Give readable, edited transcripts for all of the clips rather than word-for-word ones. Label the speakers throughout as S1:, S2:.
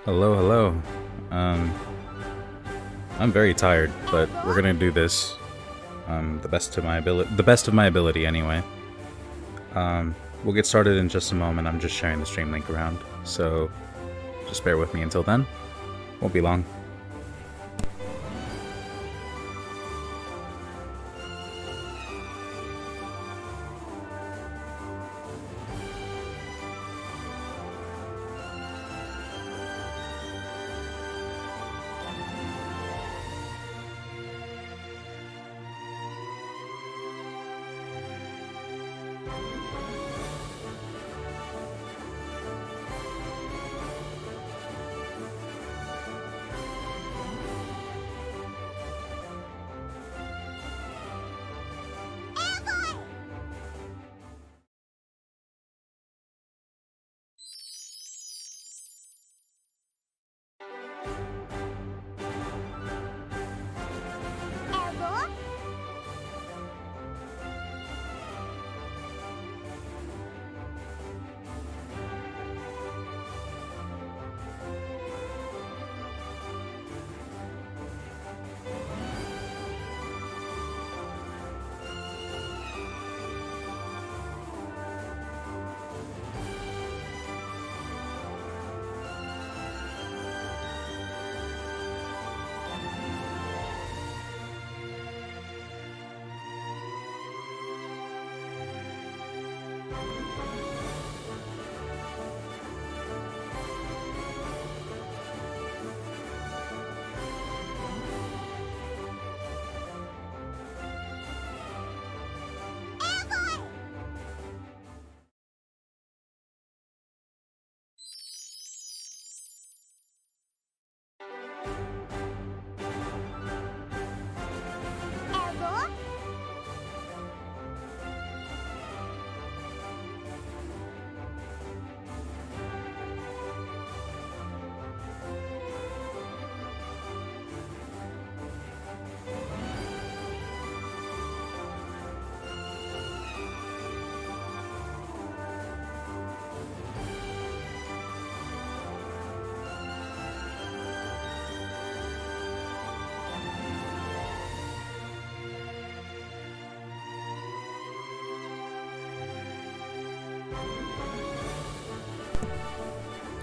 S1: Hello, hello. Um, I'm very tired, but we're gonna do this. The best of my ability, anyway. We'll get started in just a moment. I'm just sharing the stream link around, so just bear with me until then. Won't be long.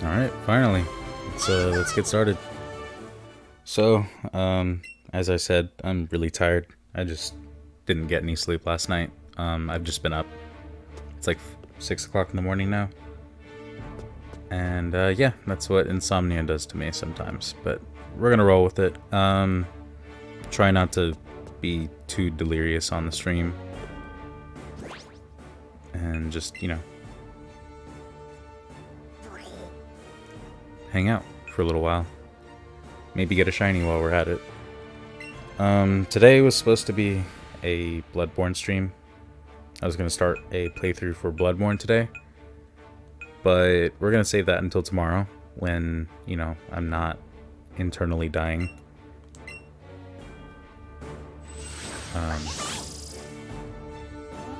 S1: Alright, finally. Let's get started. So, as I said, I'm really tired. I just didn't get any sleep last night. I've just been up. It's like 6 o'clock in the morning now. And, yeah, that's what insomnia does to me sometimes. But we're gonna roll with it. Try not to be too delirious on the stream. And just, hang out for a little while. Maybe get a shiny while we're at it. Today was supposed to be a Bloodborne stream. I was going to start a playthrough for Bloodborne today. But we're going to save that until tomorrow when, I'm not internally dying.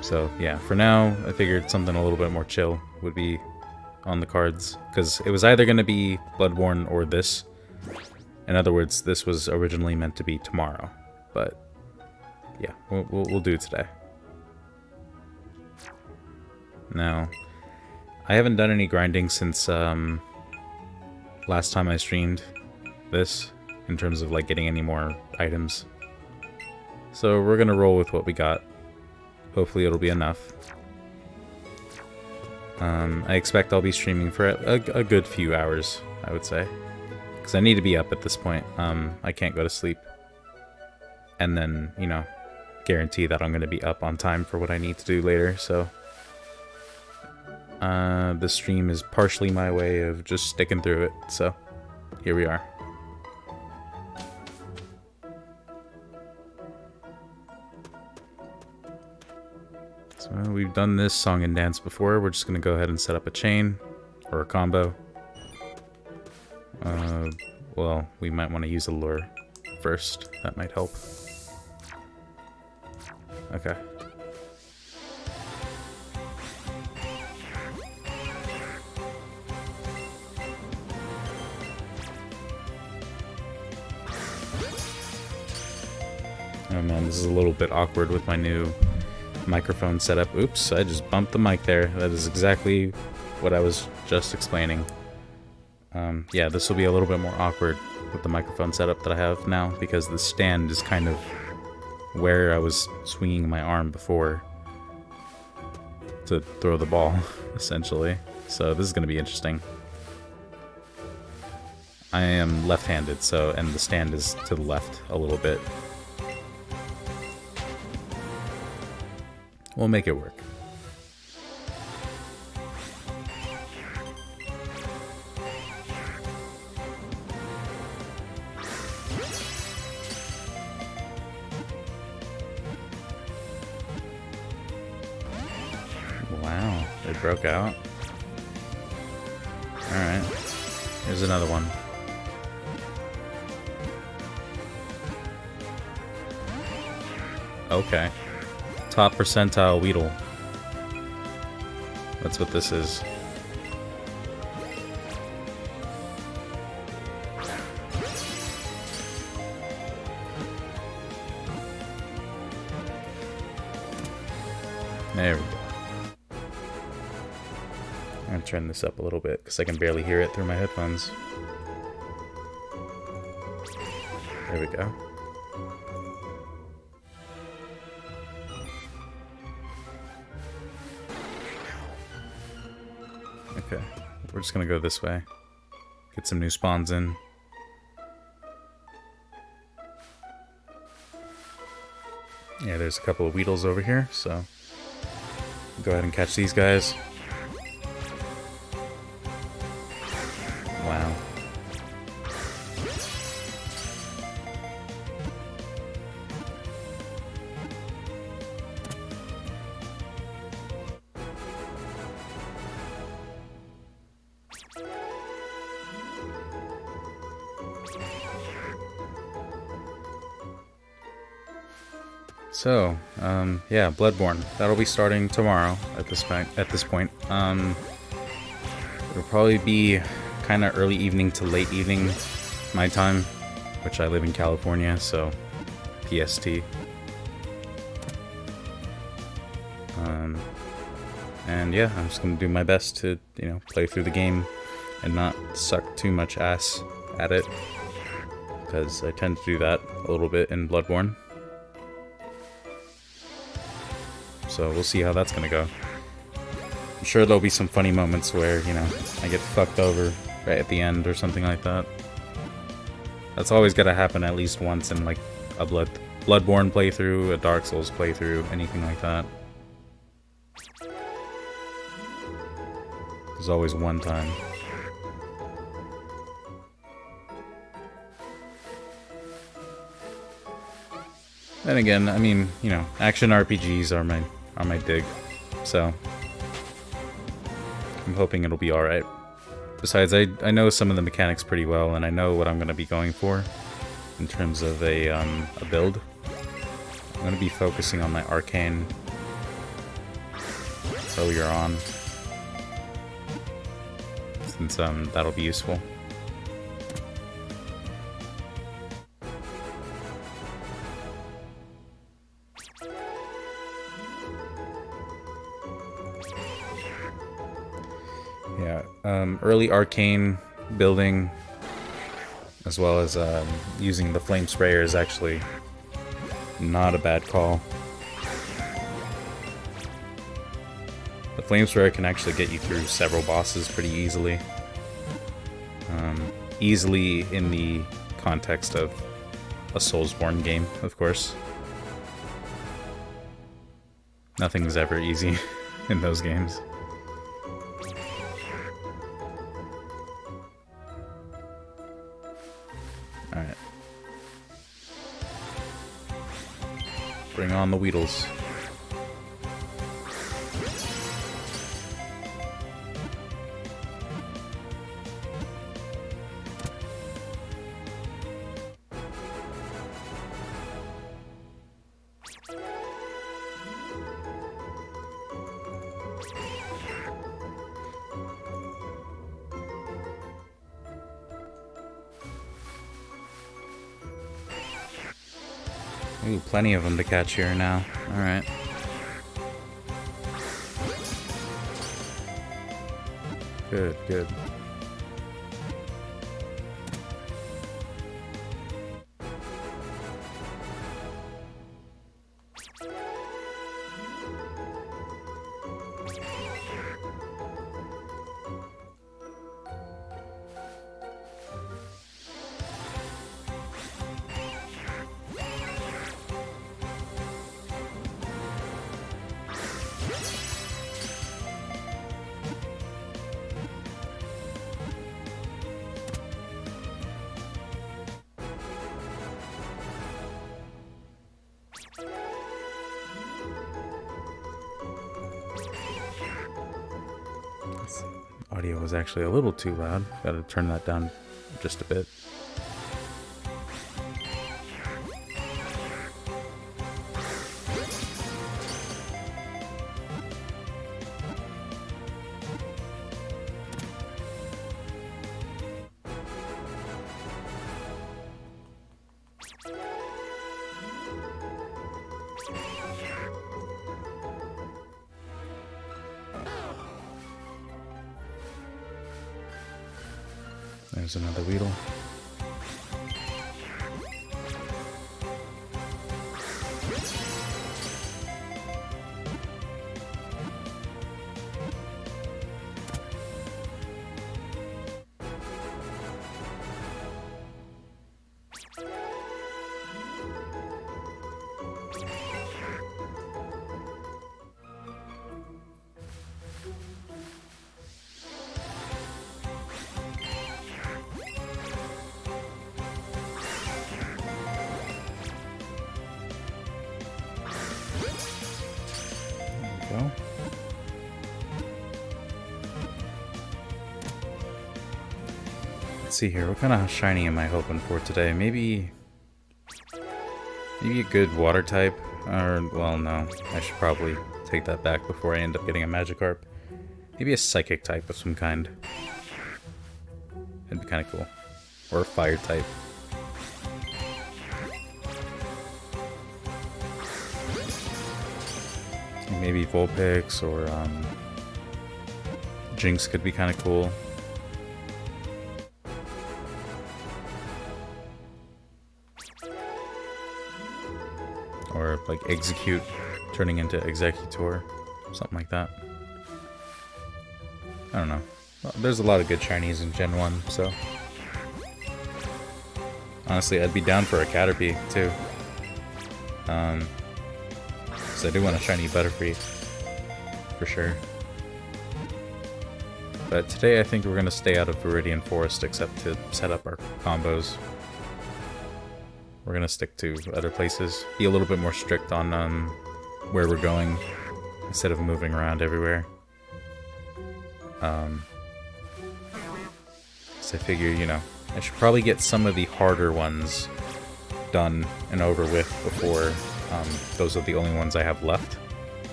S1: So, yeah, for now, I figured something a little bit more chill would be on the cards, because it was either going to be Bloodborne or this. In other words, this was originally meant to be tomorrow, but yeah, we'll do it today. Now, I haven't done any grinding since last time I streamed this, in terms of like getting any more items. So we're gonna roll with what we got. Hopefully it'll be enough. I expect I'll be streaming for a good few hours, I would say. Because I need to be up at this point. I can't go to sleep. And then, guarantee that I'm going to be up on time for what I need to do later, so... the stream is partially my way of just sticking through it, so here we are. So we've done this song and dance before. We're just going to go ahead and set up a chain or a combo. Well, we might want to use a lure first. That might help. Okay. Oh man, this is a little bit awkward with my new microphone setup. Oops, I just bumped the mic there. That is exactly what I was just explaining. Yeah, this will be a little bit more awkward with the microphone setup that I have now, because the stand is kind of where I was swinging my arm before to throw the ball, essentially. So this is going to be interesting. I am left-handed, so, and the stand is to the left a little bit. We'll make it work. Wow, it broke out. Alright, here's another one. Okay. Top percentile Weedle. That's what this is. There we go. I'm gonna turn this up a little bit because I can barely hear it through my headphones. There we go. Okay, we're just gonna go this way. Get some new spawns in. Yeah, there's a couple of Weedles over here, so go ahead and catch these guys. Wow. So, yeah, Bloodborne. That'll be starting tomorrow at this point. It'll probably be kind of early evening to late evening my time, which I live in California, so PST. And yeah, I'm just gonna do my best to, play through the game and not suck too much ass at it, because I tend to do that a little bit in Bloodborne. So we'll see how that's gonna go. I'm sure there'll be some funny moments where, I get fucked over right at the end or something like that. That's always gotta happen at least once in, like, a Bloodborne playthrough, a Dark Souls playthrough, anything like that. There's always one time. Then again, I mean, action RPGs are my dig, so I'm hoping it'll be alright. Besides, I know some of the mechanics pretty well, and I know what I'm going to be going for in terms of a build. I'm going to be focusing on my arcane earlier on, since that'll be useful. Yeah, early arcane building, as well as using the flame sprayer, is actually not a bad call. The flame sprayer can actually get you through several bosses pretty easily. Easily in the context of a Soulsborne game, of course. Nothing's ever easy in those games. Alright. Bring on the Weedles. Ooh, plenty of them to catch here now. Alright. Good, good. Audio was actually a little too loud. Gotta turn that down just a bit. There's another Weedle. Go. Let's see here. What kind of shiny am I hoping for today? Maybe a good water type, or well, no. I should probably take that back before I end up getting a Magikarp. Maybe a psychic type of some kind. That'd be kind of cool. Or a fire type. Maybe Vulpix or Jinx could be kind of cool. Or like Execute turning into Executor, something like that. I don't know. Well, there's a lot of good shinies in Gen 1, so honestly I'd be down for a Caterpie too. So I do want a shiny Butterfree, for sure. But today I think we're going to stay out of Viridian Forest except to set up our combos. We're going to stick to other places. Be a little bit more strict on where we're going instead of moving around everywhere. So I figure, you know, I should probably get some of the harder ones done and over with before those are the only ones I have left,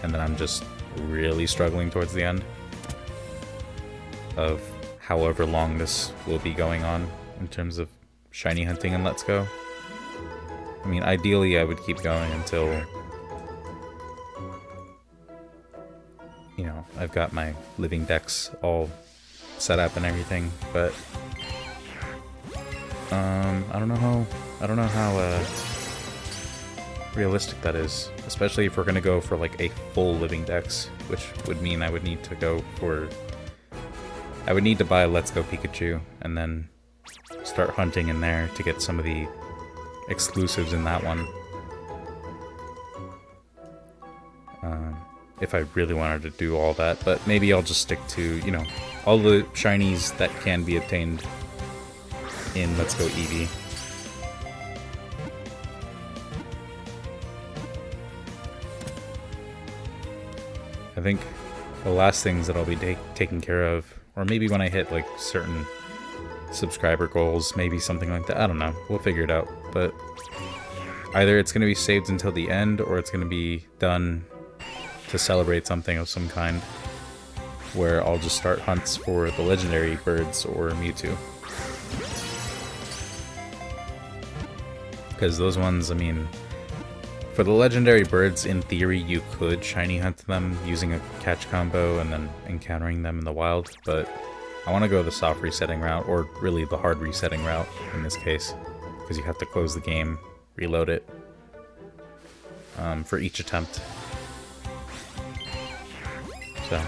S1: and then I'm just really struggling towards the end of however long this will be going on in terms of shiny hunting and Let's Go. I mean, ideally I would keep going until, you know, I've got my living decks all set up and everything, but I don't know how realistic that is, especially if we're gonna go for like a full living dex, which would mean I would need to buy a Let's Go Pikachu and then start hunting in there to get some of the exclusives in that one. If I really wanted to do all that, but maybe I'll just stick to, you know, all the shinies that can be obtained in Let's Go Eevee. I think the last things that I'll be taking care of, or maybe when I hit like certain subscriber goals, maybe something like that, I don't know, we'll figure it out, but either it's going to be saved until the end, or it's going to be done to celebrate something of some kind, where I'll just start hunts for the legendary birds or Mewtwo. Because those ones, I mean, For the legendary birds, in theory, you could shiny hunt them using a catch combo and then encountering them in the wild, but I want to go the soft resetting route, or really the hard resetting route in this case, because you have to close the game, reload it, for each attempt. So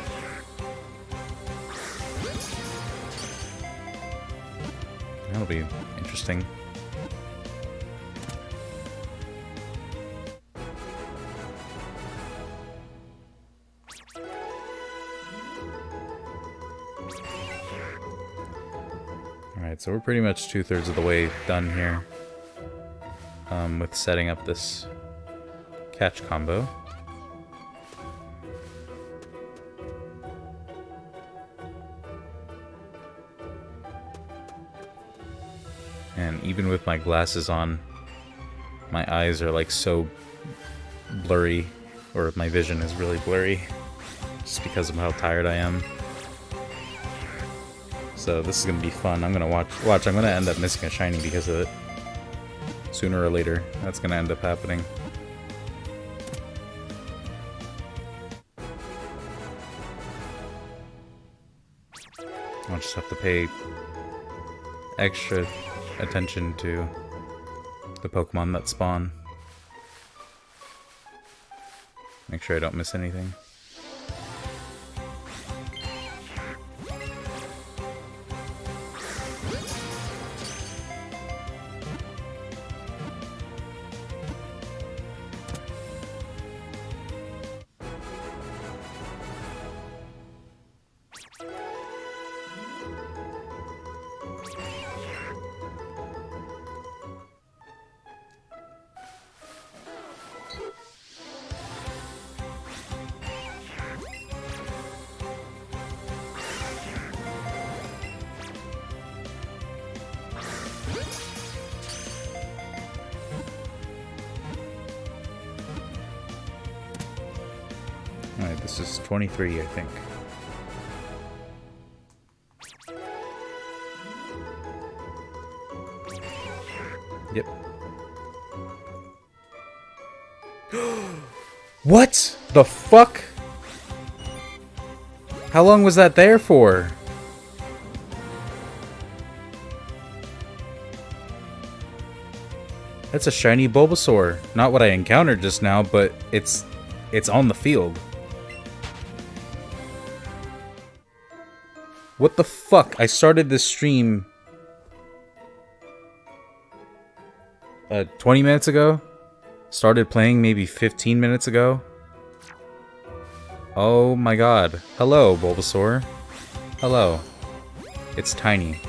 S1: that'll be interesting. Alright, so we're pretty much 2/3 of the way done here with setting up this catch combo. And even with my glasses on, my eyes are like so blurry, or my vision is really blurry, just because of how tired I am. So this is gonna be fun. I'm gonna watch. I'm gonna end up missing a shiny because of it. Sooner or later, that's gonna end up happening. I'll just have to pay extra attention to the Pokemon that spawn. Make sure I don't miss anything. Alright, this is 23, I think. Yep. What the fuck? How long was that there for? That's a shiny Bulbasaur. Not what I encountered just now, but it's on the field. What the fuck? I started this stream 20 minutes ago. Started playing maybe 15 minutes ago. Oh my god. Hello, Bulbasaur. Hello. It's tiny.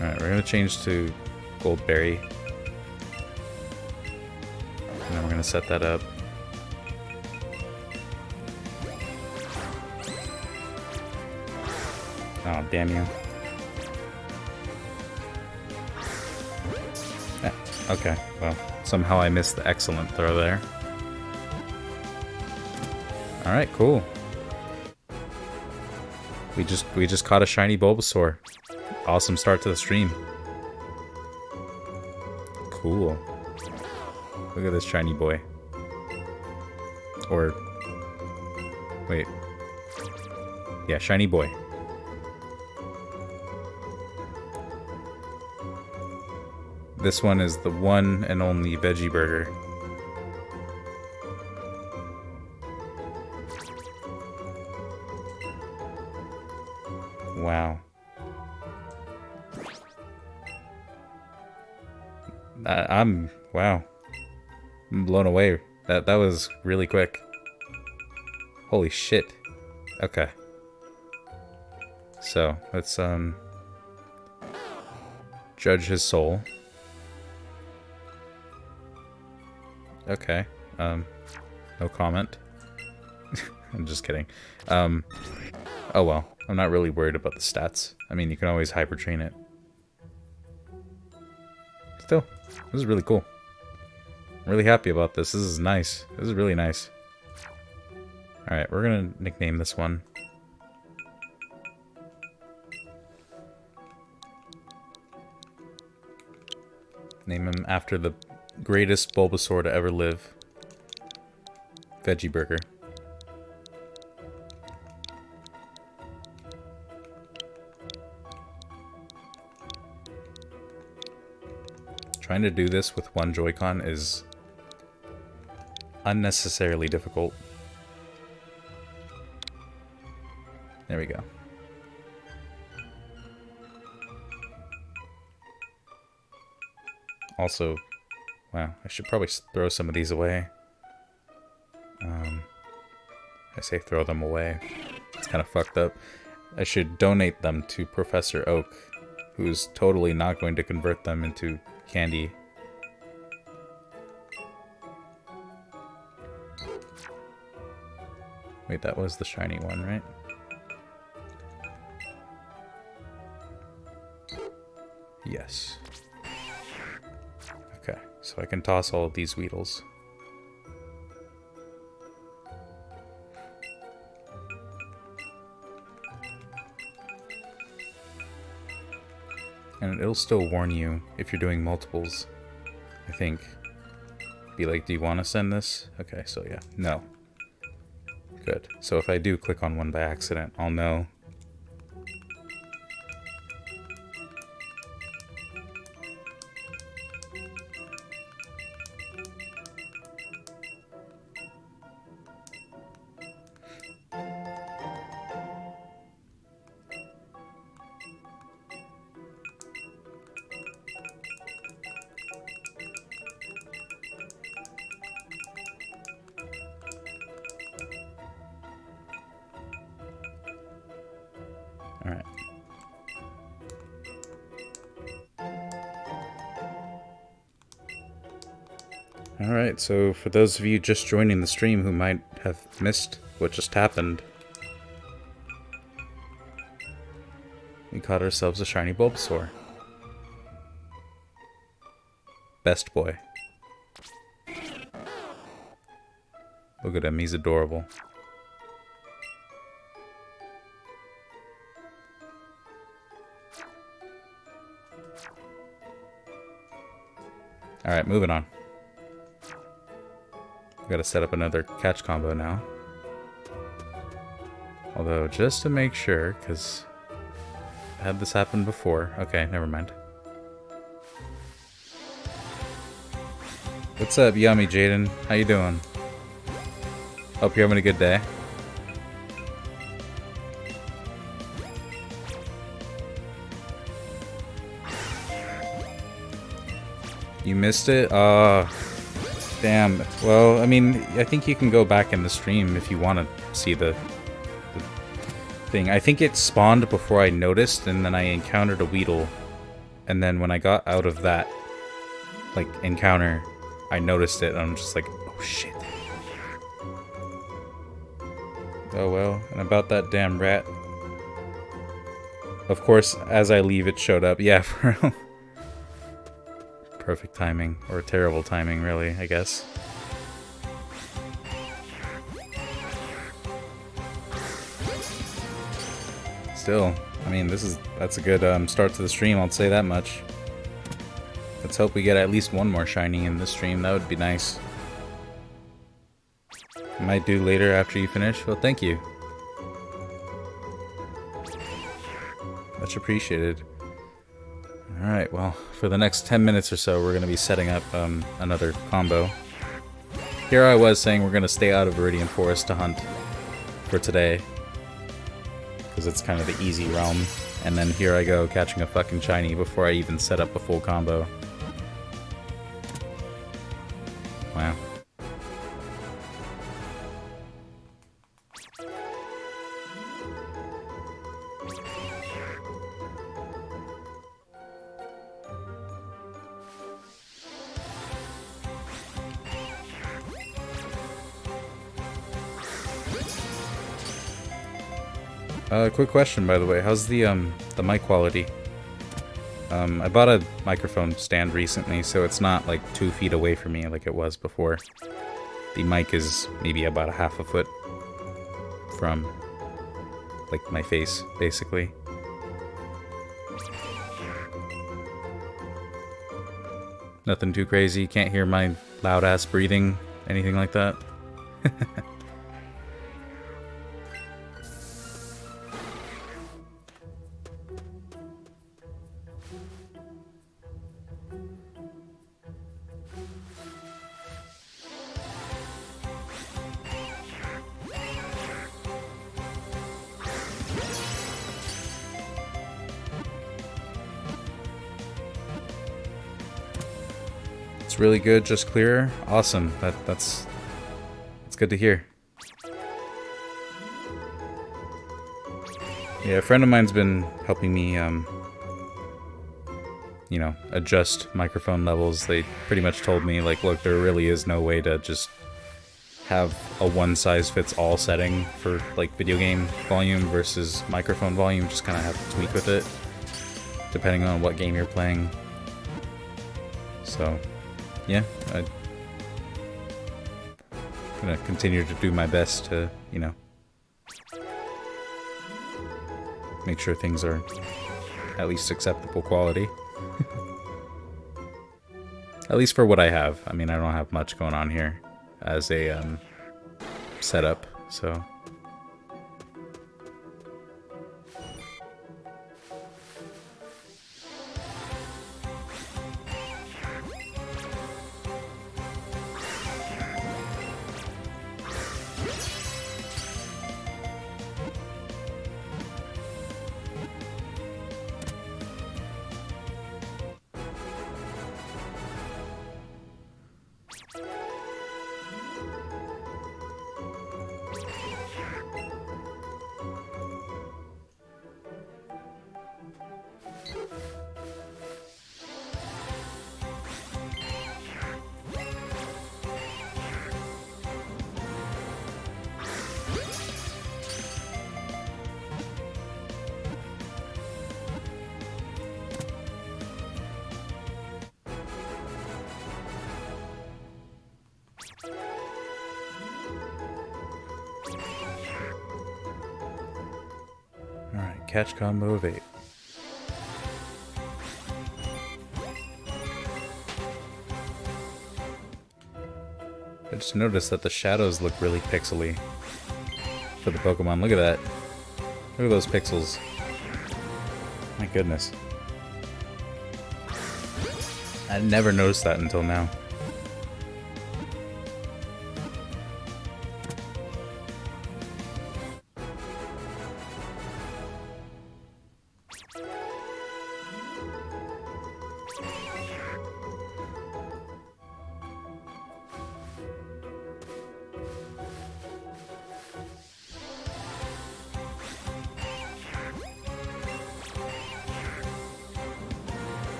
S1: Alright, we're gonna change to Goldberry. And then we're gonna set that up. Oh, damn you. Yeah, okay, well, somehow I missed the excellent throw there. Alright, cool. We just caught a shiny Bulbasaur. Awesome start to the stream. Cool. Look at this shiny boy. Or... wait. Yeah, shiny boy. This one is the one and only veggie burger. Wow. Wow. I'm blown away. That was really quick. Holy shit. Okay. So, let's judge his soul. Okay. No comment. I'm just kidding. Oh well. I'm not really worried about the stats. I mean, you can always hyper train it. Still, this is really cool. I'm really happy about this. This is nice. This is really nice. Alright, we're gonna nickname this one. Name him after the greatest Bulbasaur to ever live. Veggie Burger. Trying to do this with one Joy-Con is unnecessarily difficult. There we go. Also, wow, I should probably throw some of these away. I say throw them away. It's kind of fucked up. I should donate them to Professor Oak, who's totally not going to convert them into candy. Wait, that was the shiny one, right? Yes. Okay, so I can toss all of these Weedles. And it'll still warn you if you're doing multiples, I think. Be like, do you want to send this? Okay, so yeah, no. Good. So if I do click on one by accident, I'll know. Alright. Alright, so for those of you just joining the stream who might have missed what just happened, we caught ourselves a shiny Bulbasaur. Best boy. Look at him, he's adorable. Alright, moving on. We gotta set up another catch combo now. Although, just to make sure, because I had this happen before. Okay, never mind. What's up, Yummy Jaden? How you doing? Hope you're having a good day. You missed it? Damn. Well, I mean, I think you can go back in the stream if you want to see the thing. I think it spawned before I noticed, and then I encountered a Weedle. And then when I got out of that, like, encounter, I noticed it, and I'm just like, oh shit. Oh well, and about that damn rat. Of course, as I leave, it showed up. Yeah, for real. Perfect timing, or terrible timing, really, I guess. Still, I mean, that's a good start to the stream, I'll say that much. Let's hope we get at least one more shiny in this stream, that would be nice. Might do later after you finish. Well, thank you. Much appreciated. Alright, well, for the next 10 minutes or so, we're going to be setting up another combo. Here I was saying we're going to stay out of Viridian Forest to hunt for today, because it's kind of the easy realm. And then here I go, catching a fucking shiny before I even set up a full combo. Wow. Quick question, by the way. How's the mic quality? I bought a microphone stand recently, so it's not like 2 feet away from me like it was before. The mic is maybe about a half a foot from, like, my face, basically. Nothing too crazy. Can't hear my loud ass breathing, anything like that. It's really good, just clearer. Awesome. That's good to hear. Yeah, a friend of mine's been helping me, you know, adjust microphone levels. They pretty much told me, like, look, there really is no way to just have a one-size-fits-all setting for, like, video game volume versus microphone volume. Just kind of have to tweak with it, depending on what game you're playing. So, yeah, I'm gonna continue to do my best to, you know, make sure things are at least acceptable quality. At least for what I have. I mean, I don't have much going on here as a setup, so... Alright, catch combo of 8. I just noticed that the shadows look really pixely for the Pokemon. Look at that. Look at those pixels. My goodness. I never noticed that until now.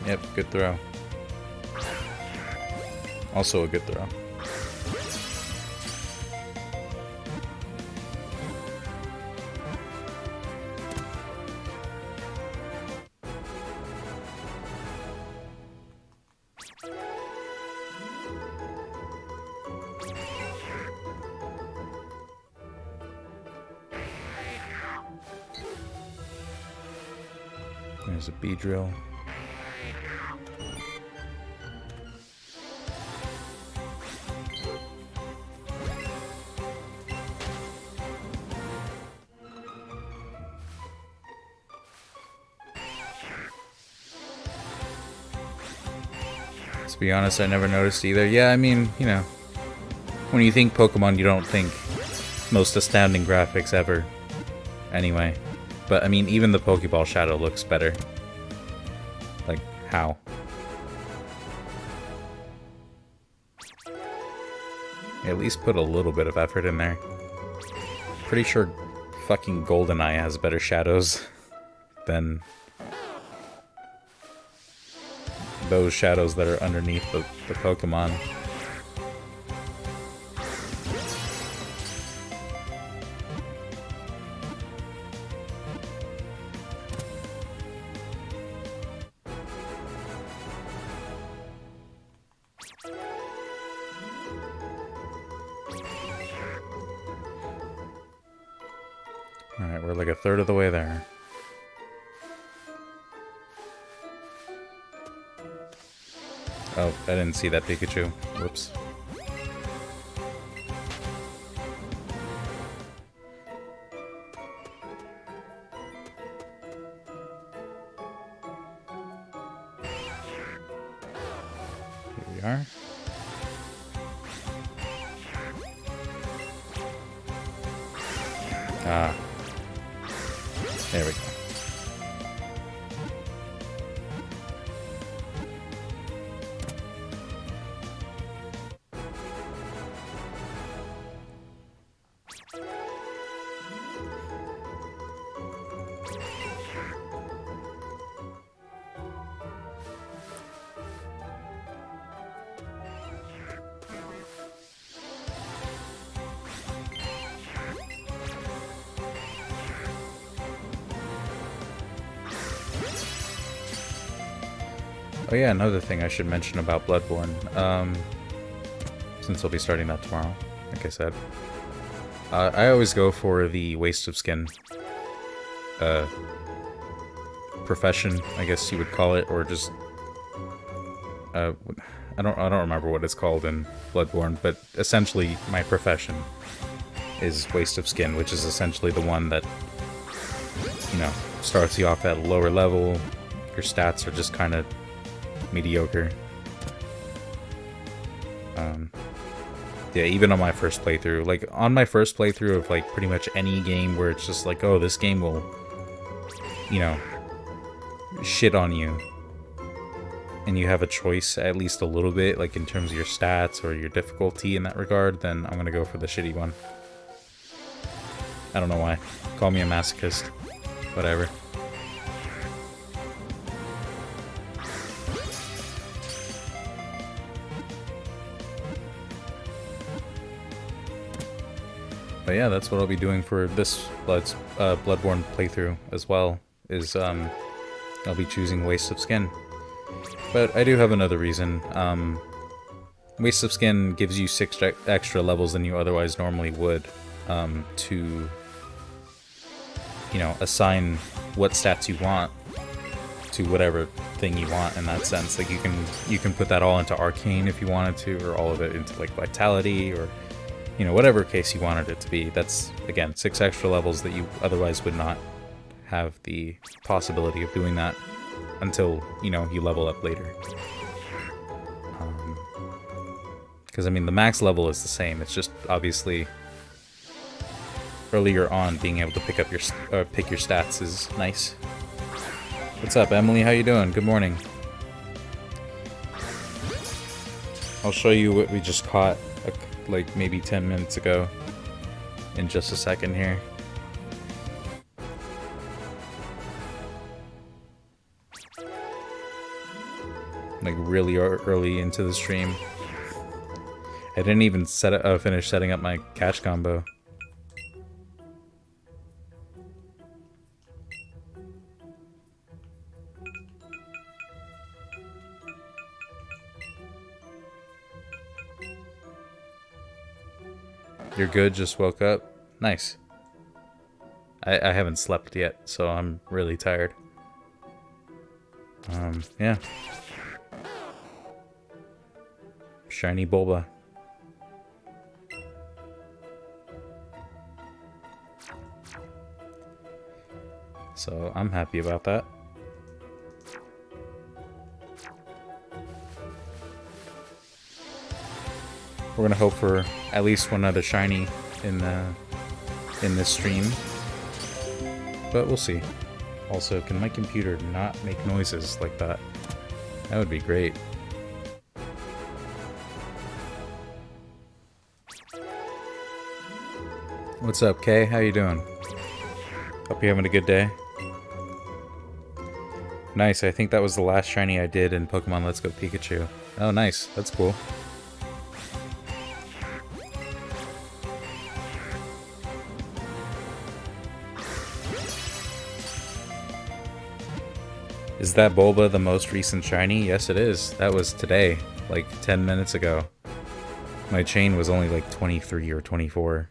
S1: Yep, good throw. Also a good throw. There's a bee drill. To be honest, I never noticed either. Yeah, I mean, you know, when you think Pokemon, you don't think most astounding graphics ever. Anyway. But, I mean, even the Pokeball shadow looks better. Like, how? At least put a little bit of effort in there. Pretty sure fucking GoldenEye has better shadows than those shadows that are underneath the Pokemon. Alright, we're like a third of the way there. Oh, I didn't see that Pikachu. Whoops. Here we are. Ah. There we go. Oh yeah, another thing I should mention about Bloodborne, since I'll be starting that tomorrow, like I said. I always go for the waste of skin profession, I guess you would call it, or just I don't remember what it's called in Bloodborne, but essentially my profession is waste of skin, which is essentially the one that, you know, starts you off at a lower level. Your stats are just kind of mediocre. Yeah, even on my first playthrough, like on my first playthrough of like pretty much any game where it's just like, oh, this game will, you know, shit on you, and you have a choice at least a little bit, like in terms of your stats or your difficulty in that regard, then I'm gonna go for the shitty one. I don't know why. Call me a masochist. Whatever. But yeah, that's what I'll be doing for this Bloodborne playthrough as well, is I'll be choosing Waste of Skin. But I do have another reason. Waste of Skin gives you 6 extra levels than you otherwise normally would, to, you know, assign what stats you want to whatever thing you want in that sense. Like you can put that all into Arcane if you wanted to, or all of it into like Vitality, or, you know, whatever case you wanted it to be. That's, again, 6 extra levels that you otherwise would not have the possibility of doing that until, you know, you level up later. Because, I mean, the max level is the same. It's just, obviously, earlier on, being able to pick your stats is nice. What's up, Emily? How you doing? Good morning. I'll show you what we just caught, like maybe 10 minutes ago, in just a second here. Like really early into the stream. I didn't even finish setting up my catch combo. You're good, just woke up? Nice. I haven't slept yet, so I'm really tired. Yeah. Shiny Bulba. So I'm happy about that. We're gonna hope for at least one other shiny in this stream, but we'll see. Also, can my computer not make noises like that? That would be great. What's up, Kay? How you doing? Hope you're having a good day. Nice, I think that was the last shiny I did in Pokemon Let's Go Pikachu. Oh, nice. That's cool. Is that Bulba the most recent shiny? Yes, it is. That was today, like 10 minutes ago. My chain was only like 23 or 24.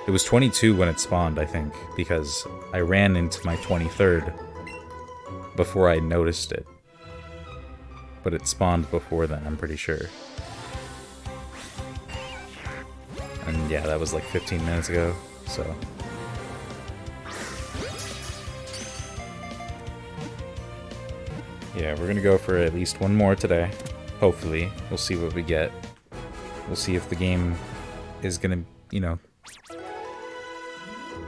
S1: It was 22 when it spawned, I think, because I ran into my 23rd before I noticed it. But it spawned before then, I'm pretty sure. And yeah, that was like 15 minutes ago, so... Yeah, we're gonna go for at least one more today. Hopefully. We'll see what we get. We'll see if the game is gonna, you know,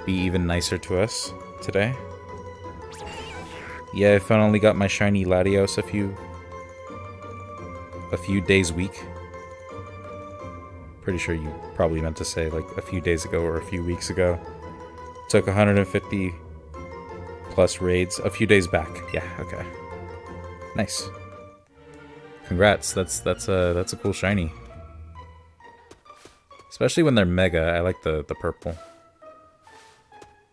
S1: be even nicer to us today. Yeah, I finally got my shiny Latios a few days week. Pretty sure you probably meant to say like a few days ago or a few weeks ago. Took 150 plus raids a few days back. Yeah, okay. Nice. Congrats. That's a cool shiny. Especially when they're mega. I like the purple.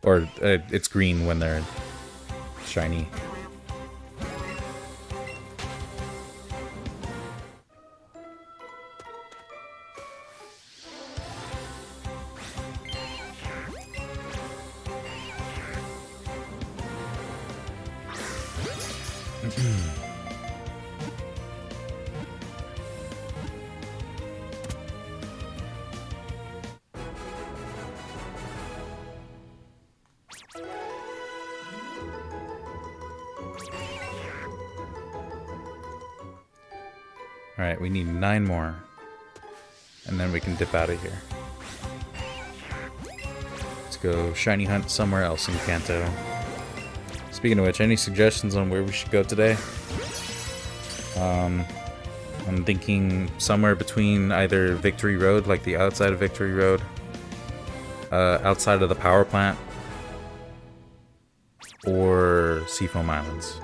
S1: Or it's green when they're shiny. Alright, we need 9 more. And then we can dip out of here. Let's go shiny hunt somewhere else in Kanto. Speaking of which, any suggestions on where we should go today? I'm thinking somewhere between either Victory Road, like the outside of Victory Road, outside of the power plant, or Seafoam Islands.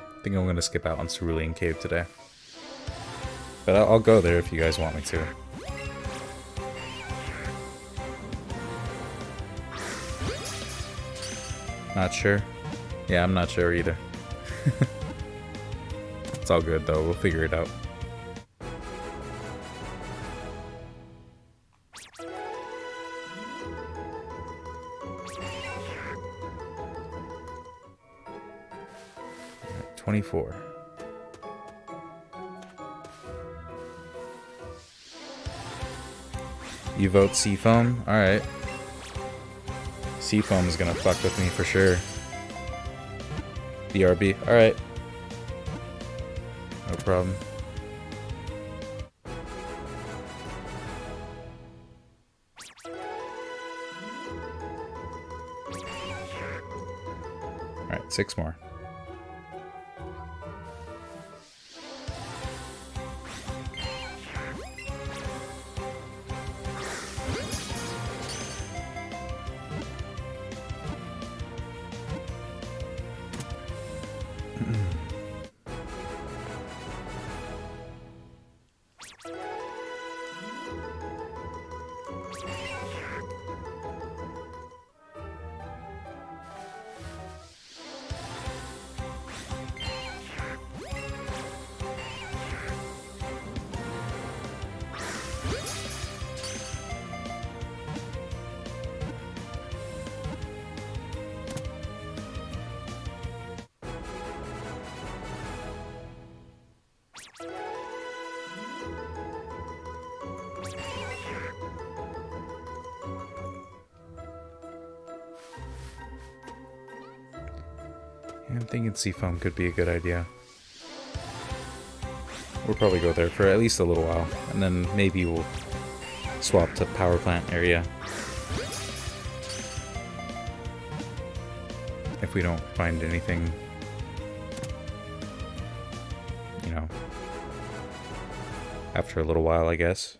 S1: I think I'm going to skip out on Cerulean Cave today. But I'll go there if you guys want me to. Not sure? Yeah, I'm not sure either. It's all good though, we'll figure it out. Right, 24. You vote Seafoam? Alright. Seafoam is gonna fuck with me for sure. BRB. Alright. No problem. Alright, 6 more. I'm thinking Seafoam could be a good idea. We'll probably go there for at least a little while, and then maybe we'll swap to power plant area. If we don't find anything, you know, after a little while, I guess.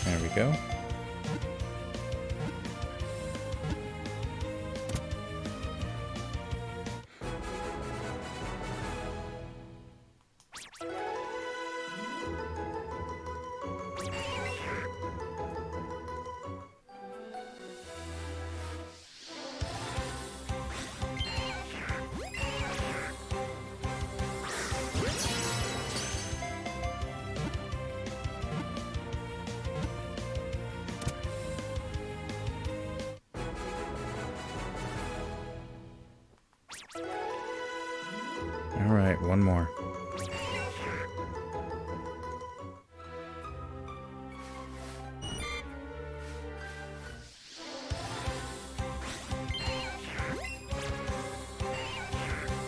S1: There we go. Alright, one more.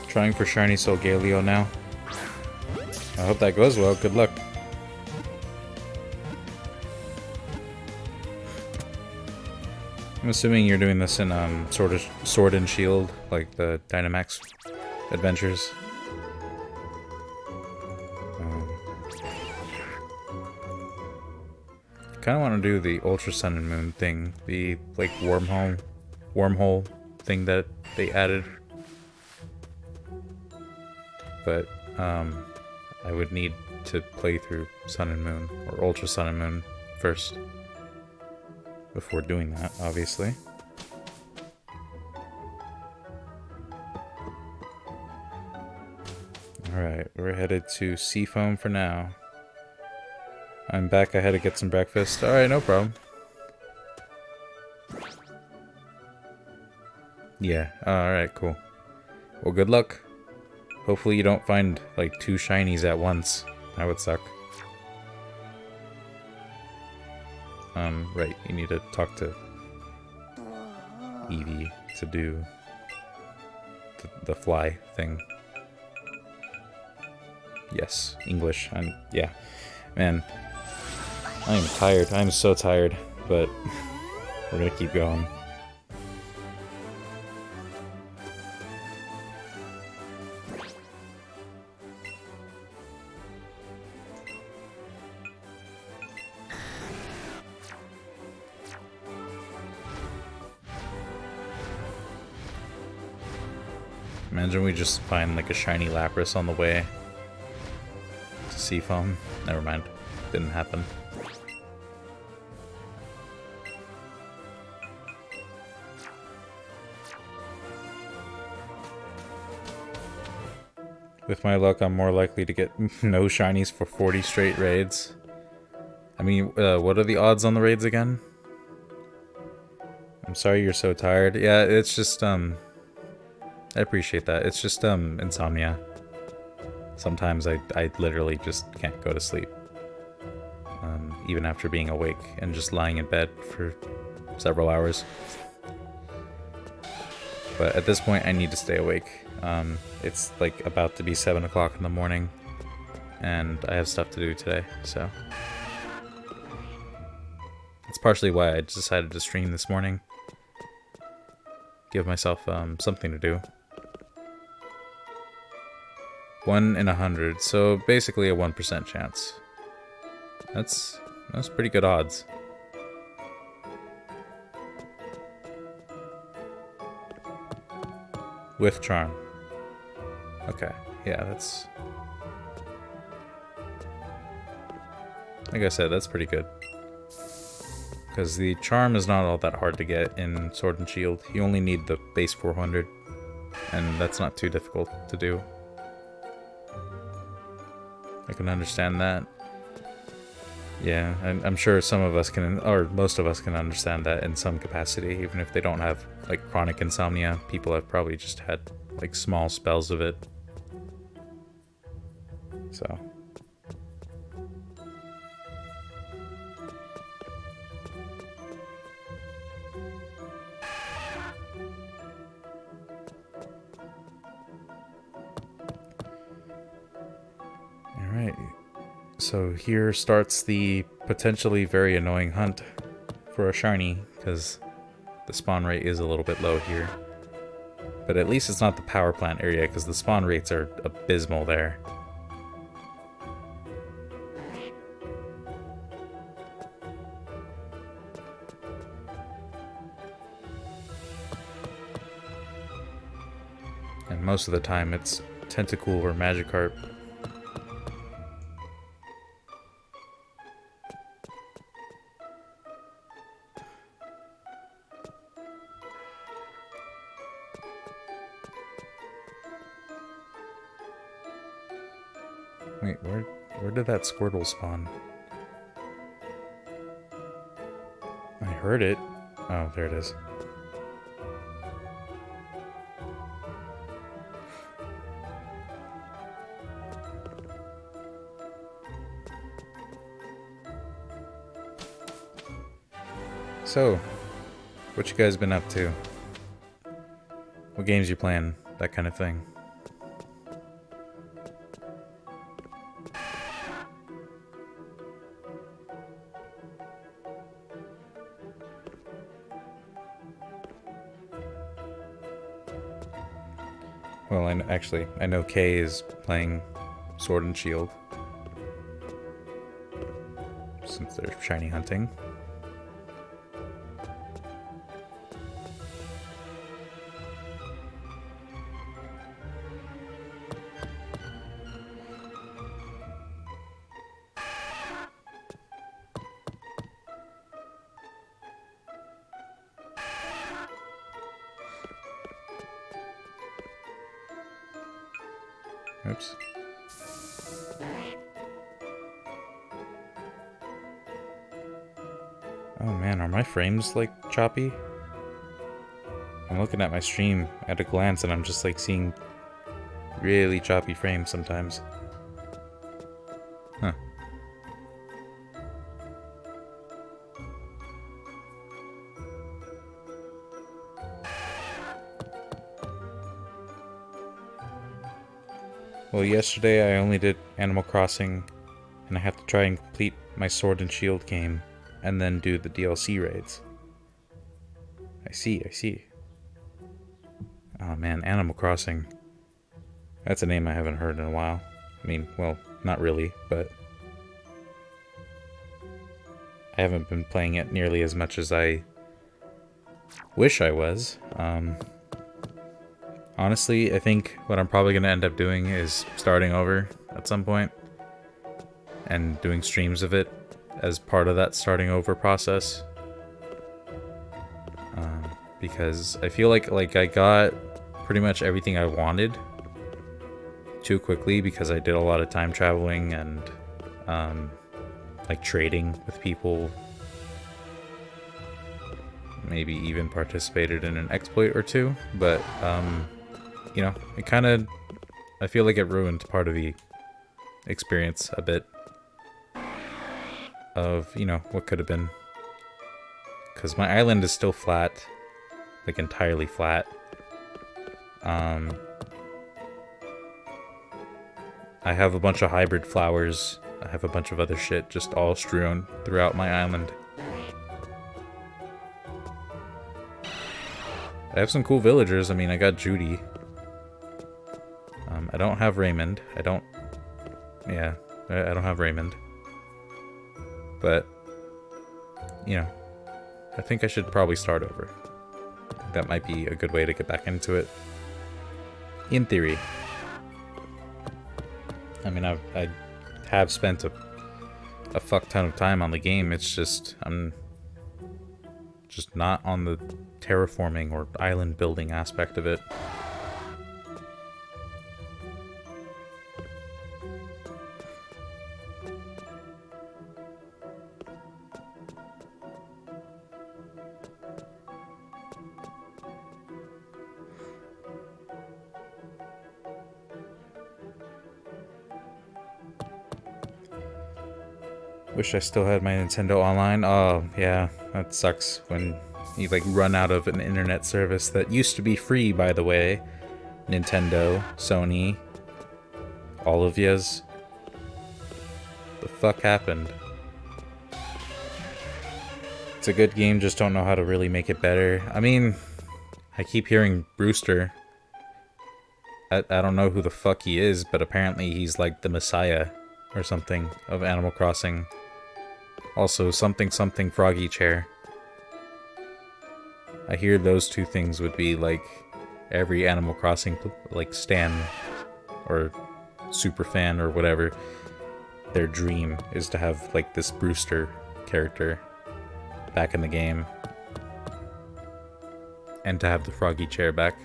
S1: Trying for Shiny Solgaleo now. I hope that goes well. Good luck. I'm assuming you're doing this in sort of Sword and Shield, like the Dynamax adventures. Kind of want to do the Ultra Sun and Moon thing, the like wormhole thing that they added. But I would need to play through Sun and Moon, or Ultra Sun and Moon first, before doing that, obviously. Alright, we're headed to Seafoam for now. I'm back, I had to get some breakfast. Alright, no problem. Yeah, alright, cool. Well, good luck. Hopefully you don't find, like, 2 shinies at once. That would suck. Right, you need to talk to Eevee to do the fly thing. Yes, English. Yeah. Man, I am tired. I'm so tired, but we're gonna keep going. Imagine we just find like a shiny Lapras on the way to Seafoam. Never mind. Didn't happen. With my luck, I'm more likely to get no shinies for 40 straight raids. I mean, what are the odds on the raids again? I'm sorry you're so tired. Yeah, it's just, I appreciate that. It's just, insomnia. Sometimes I literally just can't go to sleep. Even after being awake and just lying in bed for several hours. But at this point, I need to stay awake. It's like about to be 7 o'clock in the morning, and I have stuff to do today, so. That's partially why I decided to stream this morning. Give myself something to do. 1 in 100, so basically a 1% chance. That's pretty good odds. With charm. Okay, yeah, that's... Like I said, that's pretty good. Because the charm is not all that hard to get in Sword and Shield. You only need the base 400, and that's not too difficult to do. I can understand that. Yeah, I'm sure some of us can, or most of us can understand that in some capacity, even if they don't have, like, chronic insomnia. People have probably just had, like, small spells of it. So. Alright. So here starts the potentially very annoying hunt for a shiny, because the spawn rate is a little bit low here. But at least it's not the power plant area, because the spawn rates are abysmal there. And most of the time it's Tentacool or Magikarp. Wait, where did that Squirtle spawn? I heard it. Oh, there it is. So, what you guys been up to? What games you playing? That kind of thing. Well, I know Kay is playing Sword and Shield. Since they're shiny hunting. Oops. Oh man, are my frames like choppy? I'm looking at my stream at a glance and I'm just like seeing really choppy frames sometimes. Huh. Well, yesterday I only did Animal Crossing, and I have to try and complete my Sword and Shield game, and then do the DLC raids. I see. Oh man, Animal Crossing. That's a name I haven't heard in a while. I mean, well, not really, but I haven't been playing it nearly as much as I wish I was. Honestly, I think what I'm probably going to end up doing is starting over at some point and doing streams of it as part of that starting over process. Because I feel like I got pretty much everything I wanted too quickly because I did a lot of time traveling and like trading with people. Maybe even participated in an exploit or two, but you know, I feel like it ruined part of the experience a bit of, you know, what could have been. Because my island is still flat, like entirely flat. I have a bunch of hybrid flowers. I have a bunch of other shit just all strewn throughout my island. I have some cool villagers. I mean, I got Judy. I don't have Raymond. I don't have Raymond. But, you know, I think I should probably start over. That might be a good way to get back into it. In theory. I mean, I have spent a fuck ton of time on the game. It's just, I'm just not on the terraforming or island building aspect of it. Wish I still had my Nintendo Online. Oh, yeah, that sucks when you, like, run out of an internet service that used to be free, by the way. Nintendo, Sony, all of yous. The fuck happened? It's a good game, just don't know how to really make it better. I mean, I keep hearing Brewster. I don't know who the fuck he is, but apparently he's like the messiah or something of Animal Crossing. Also, something Froggy Chair. I hear those two things would be like every Animal Crossing like stan or super fan or whatever. Their dream is to have like this Brewster character back in the game. And to have the Froggy Chair back.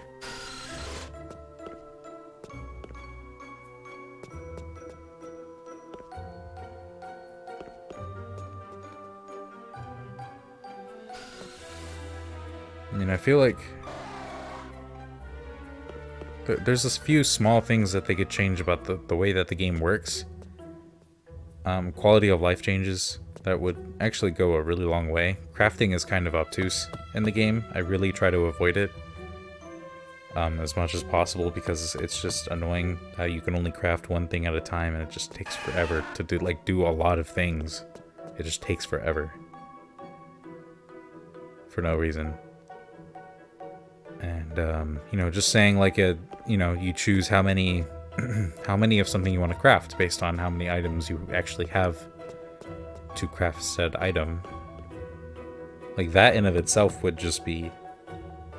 S1: I mean, I feel like there's a few small things that they could change about the way that the game works. Quality of life changes that would actually go a really long way. Crafting is kind of obtuse in the game. I really try to avoid it as much as possible because it's just annoying how you can only craft one thing at a time and it just takes forever to do a lot of things. It just takes forever. For no reason. And, you know, just saying like you choose how many of something you want to craft based on how many items you actually have to craft said item. Like that in of itself would just be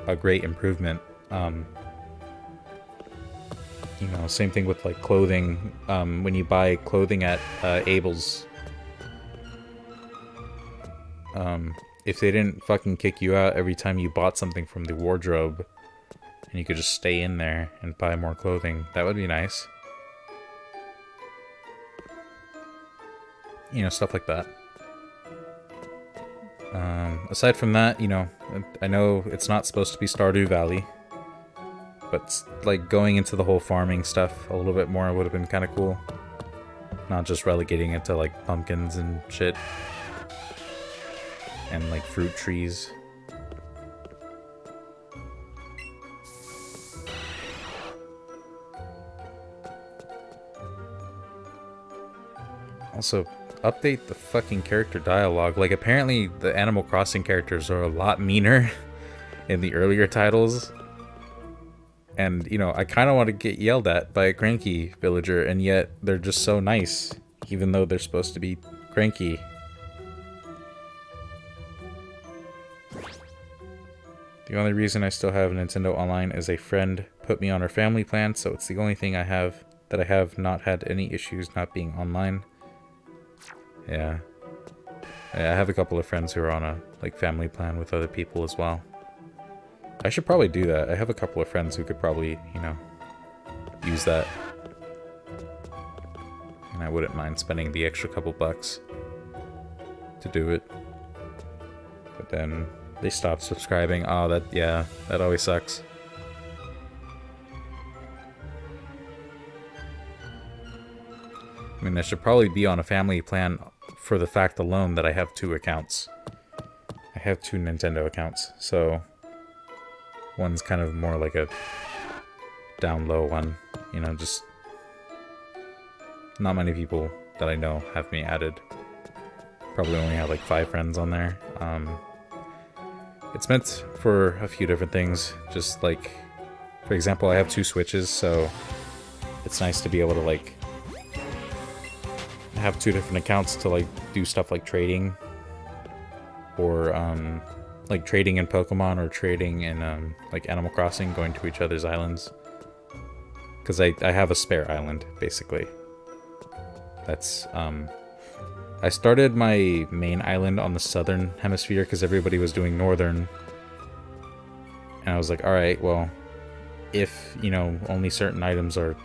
S1: a great improvement. You know, same thing with like clothing. When you buy clothing at Abel's, if they didn't fucking kick you out every time you bought something from the wardrobe, and you could just stay in there and buy more clothing, that would be nice. You know, stuff like that. Aside from that, you know, I know it's not supposed to be Stardew Valley, but like going into the whole farming stuff a little bit more would have been kind of cool. Not just relegating it to like pumpkins and shit. And like fruit trees. Also, update the fucking character dialogue. Like, apparently the Animal Crossing characters are a lot meaner in the earlier titles. And, you know, I kind of want to get yelled at by a cranky villager, and yet they're just so nice, even though they're supposed to be cranky. The only reason I still have Nintendo Online is a friend put me on her family plan, so it's the only thing I have that I have not had any issues not being online. Yeah. I have a couple of friends who are on a like family plan with other people as well. I should probably do that. I have a couple of friends who could probably, you know, use that. And I wouldn't mind spending the extra couple bucks to do it. But then they stopped subscribing. Oh, that always sucks. I mean, I should probably be on a family plan for the fact alone that I have 2 accounts. I have 2 Nintendo accounts, so one's kind of more like a down low one, you know, just not many people that I know have me added. Probably only have like 5 friends on there. It's meant for a few different things, just like, for example, I have 2 Switches, so it's nice to be able to like have 2 different accounts to like do stuff like trading, or like trading in Pokemon, or trading in like Animal Crossing, going to each other's islands, because I have a spare island basically. That's I started my main island on the southern hemisphere because everybody was doing northern, and I was like, alright, well, if, you know, only certain items are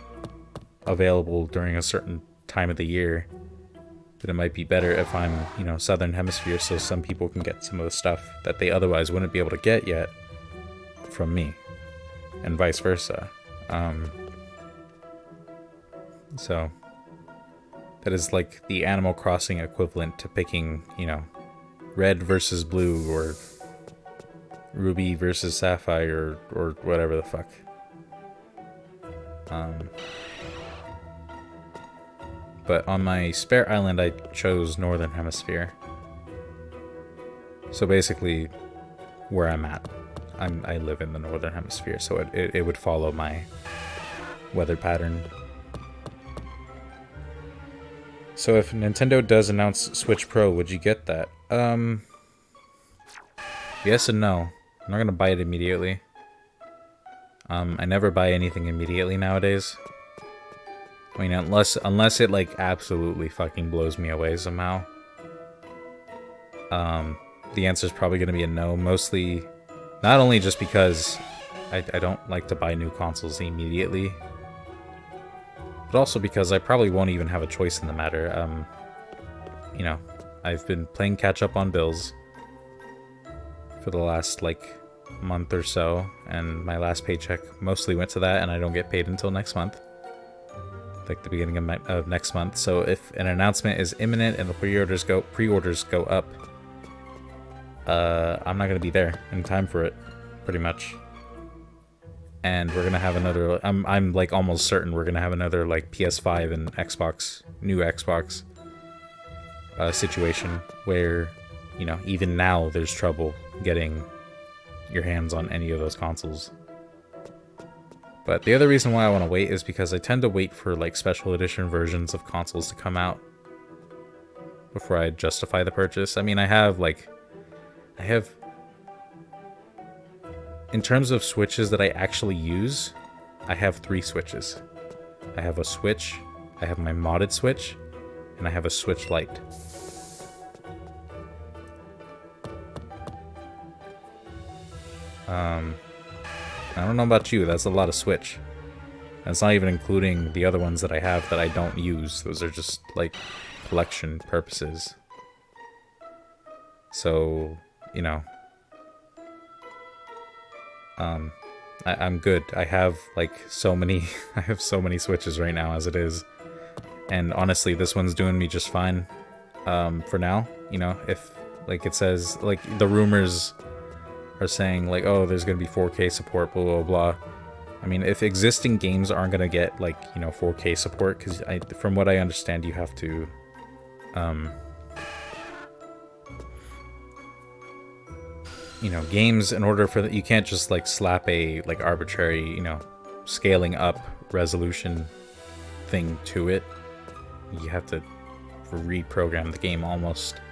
S1: available during a certain time of the year, then it might be better if I'm, you know, southern hemisphere, so some people can get some of the stuff that they otherwise wouldn't be able to get yet from me, and vice versa. So that is like the Animal Crossing equivalent to picking, you know, red versus blue, or ruby versus sapphire, or whatever the fuck. But on my spare island, I chose Northern Hemisphere. So basically, where I'm at, I live in the Northern Hemisphere, so it would follow my weather pattern. So if Nintendo does announce Switch Pro, would you get that? Yes and no. I'm not gonna buy it immediately. I never buy anything immediately nowadays. I mean, unless it like absolutely fucking blows me away somehow. The answer is probably gonna be a no. Mostly, not only just because I don't like to buy new consoles immediately, but also because I probably won't even have a choice in the matter. You know, I've been playing catch up on bills for the last like month or so, and my last paycheck mostly went to that, and I don't get paid until next month. like the beginning of next month. So if an announcement is imminent and the pre-orders go up, I'm not gonna be there in time for it, pretty much. And we're gonna have another. I'm like almost certain we're gonna have another like PS5 and new Xbox situation where, you know, even now there's trouble getting your hands on any of those consoles. But the other reason why I want to wait is because I tend to wait for like special edition versions of consoles to come out before I justify the purchase. I mean, I have in terms of Switches that I actually use, I have 3 Switches. I have a Switch, I have my modded Switch, and I have a Switch Lite. I don't know about you, that's a lot of Switch. That's not even including the other ones that I have that I don't use. Those are just, like, collection purposes. So, you know, I'm good. I have, like, so many Switches right now as it is. And honestly, this one's doing me just fine, for now. You know, if, like, it says, like, the rumors are saying, like, oh, there's gonna be 4K support, blah, blah, blah. I mean, if existing games aren't gonna get, like, you know, 4K support, because from what I understand, you have to, you know, games, in order for you can't just, like, slap a, like, arbitrary, you know, scaling up resolution thing to it. You have to reprogram the game almost,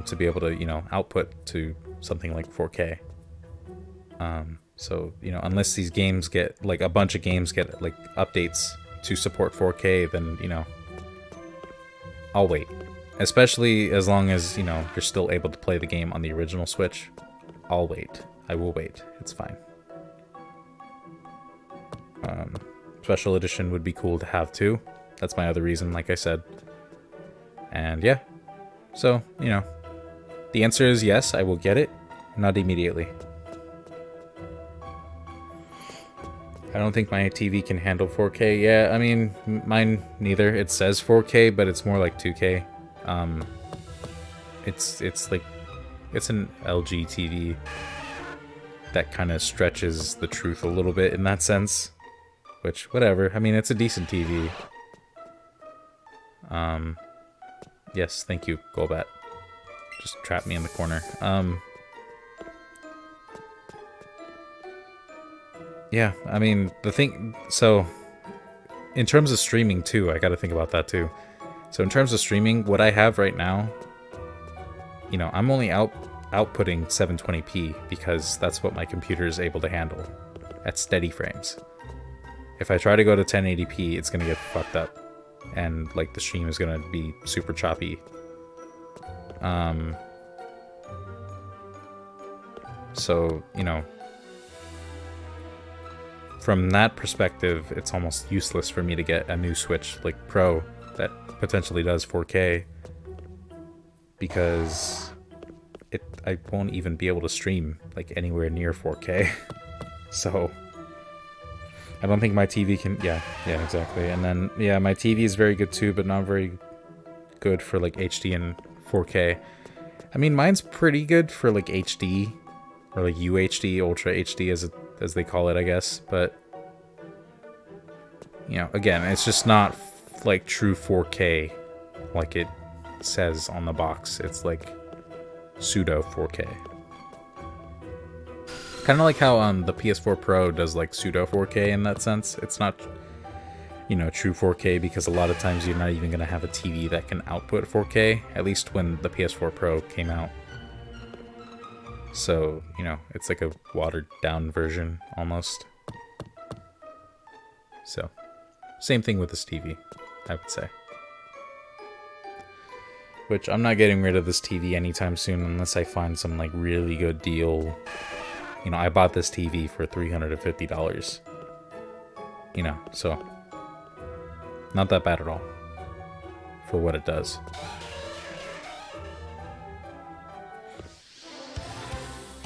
S1: to be able to, you know, output to something like 4K. So, you know, unless these games get, like, a bunch of games get, like, updates to support 4K, then, you know, I'll wait. Especially as long as, you know, you're still able to play the game on the original Switch. I'll wait. I will wait. It's fine. Special edition would be cool to have too. That's my other reason, like I said. And yeah. So, you know, the answer is yes, I will get it. Not immediately. I don't think my TV can handle 4K. Yeah, I mean, mine neither. It says 4K, but it's more like 2K. It's like, it's an LG TV that kind of stretches the truth a little bit in that sense. Which, whatever. I mean, it's a decent TV. Yes, thank you, Golbat. Just trap me in the corner. Yeah, I mean, the thing... So, in terms of streaming, too, I gotta think about that, too. So, in terms of streaming, what I have right now... You know, I'm only outputting 720p because that's what my computer is able to handle at steady frames. If I try to go to 1080p, it's gonna get fucked up. And, like, the stream is gonna be super choppy. So, you know... From that perspective, it's almost useless for me to get a new Switch, like Pro, that potentially does 4K, because I won't even be able to stream like anywhere near 4K. So I don't think my TV can. Yeah, exactly. And then yeah, my TV is very good too, but not very good for like HD and 4K. I mean, mine's pretty good for like HD or like UHD, Ultra HD as they call it, I guess, but you know, again, it's just not like true 4K like it says on the box. It's like pseudo 4K. Kind of like how the PS4 Pro does like pseudo 4K in that sense. It's not, you know, true 4K because a lot of times you're not even going to have a TV that can output 4K, at least when the PS4 Pro came out. So, you know, it's like a watered down version almost. So, same thing with this TV, I would say. Which, I'm not getting rid of this TV anytime soon unless I find some like really good deal. You know, I bought this TV for $350. You know, so not that bad at all for what it does.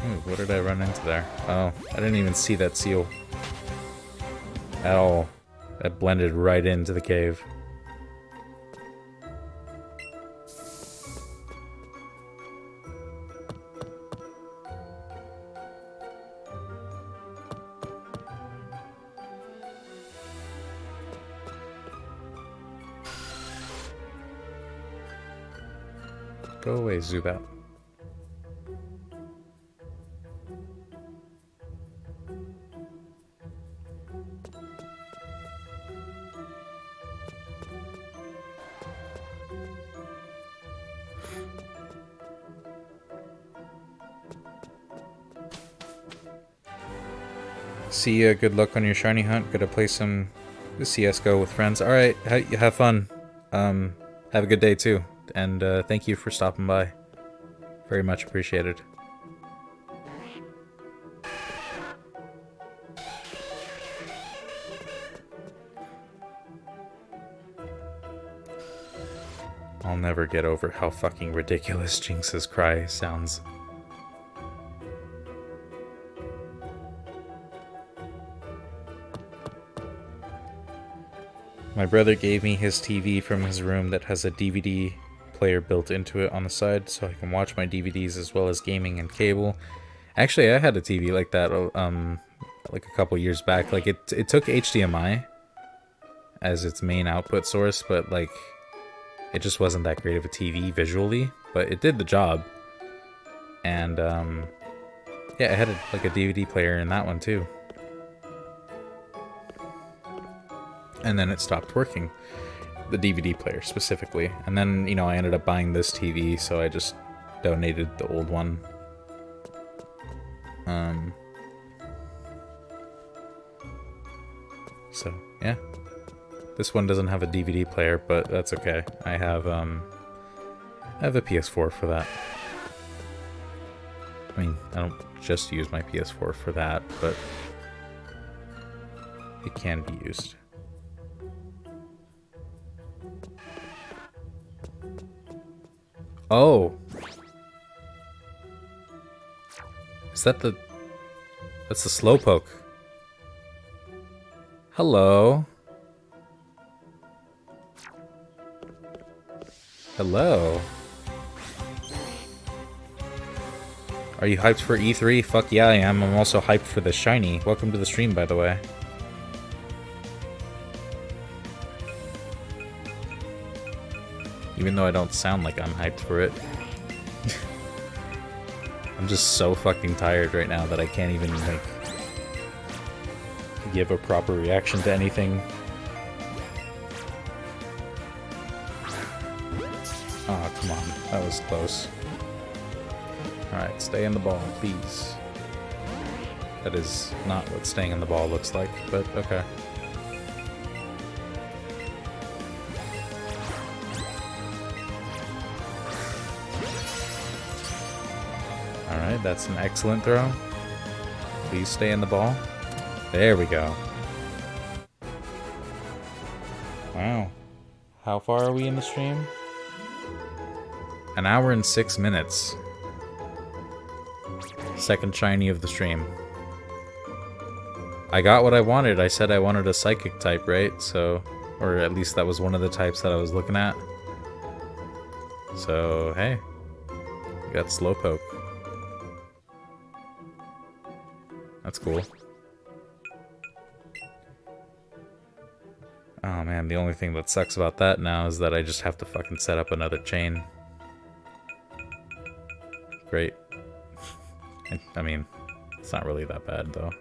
S1: Ooh, what did I run into there? Oh, I didn't even see that seal at all. That blended right into the cave. Go away, Zubat. See ya, good luck on your shiny hunt. Gotta play some CSGO with friends. Alright, have fun. Have a good day too. And thank you for stopping by. Very much appreciated. I'll never get over how fucking ridiculous Jinx's cry sounds. My brother gave me his TV from his room that has a DVD player built into it on the side, so I can watch my DVDs as well as gaming and cable. Actually, I had a TV like that like a couple years back. Like it took HDMI as its main output source, but like it just wasn't that great of a TV visually, but it did the job. And yeah, I had like a DVD player in that one too. And then it stopped working, the DVD player specifically. And then, you know, I ended up buying this TV, so I just donated the old one. So, yeah. This one doesn't have a DVD player, but that's okay. I have a PS4 for that. I mean, I don't just use my PS4 for that, but it can be used. Oh. Is that the... That's the Slowpoke. Hello. Hello. Are you hyped for E3? Fuck yeah, I am. I'm also hyped for the shiny. Welcome to the stream, by the way. Even though I don't sound like I'm hyped for it. I'm just so fucking tired right now that I can't even, like, give a proper reaction to anything. Oh, come on. That was close. Alright, stay in the ball, please. That is not what staying in the ball looks like, but okay. Alright, that's an excellent throw. Please stay in the ball. There we go. Wow. How far are we in the stream? 1 hour and 6 minutes. Second shiny of the stream. I got what I wanted. I said I wanted a psychic type, right? So, or at least that was one of the types that I was looking at. So, hey. We got Slowpoke. That's cool. Oh man, the only thing that sucks about that now is that I just have to fucking set up another chain. Great. I mean, it's not really that bad though.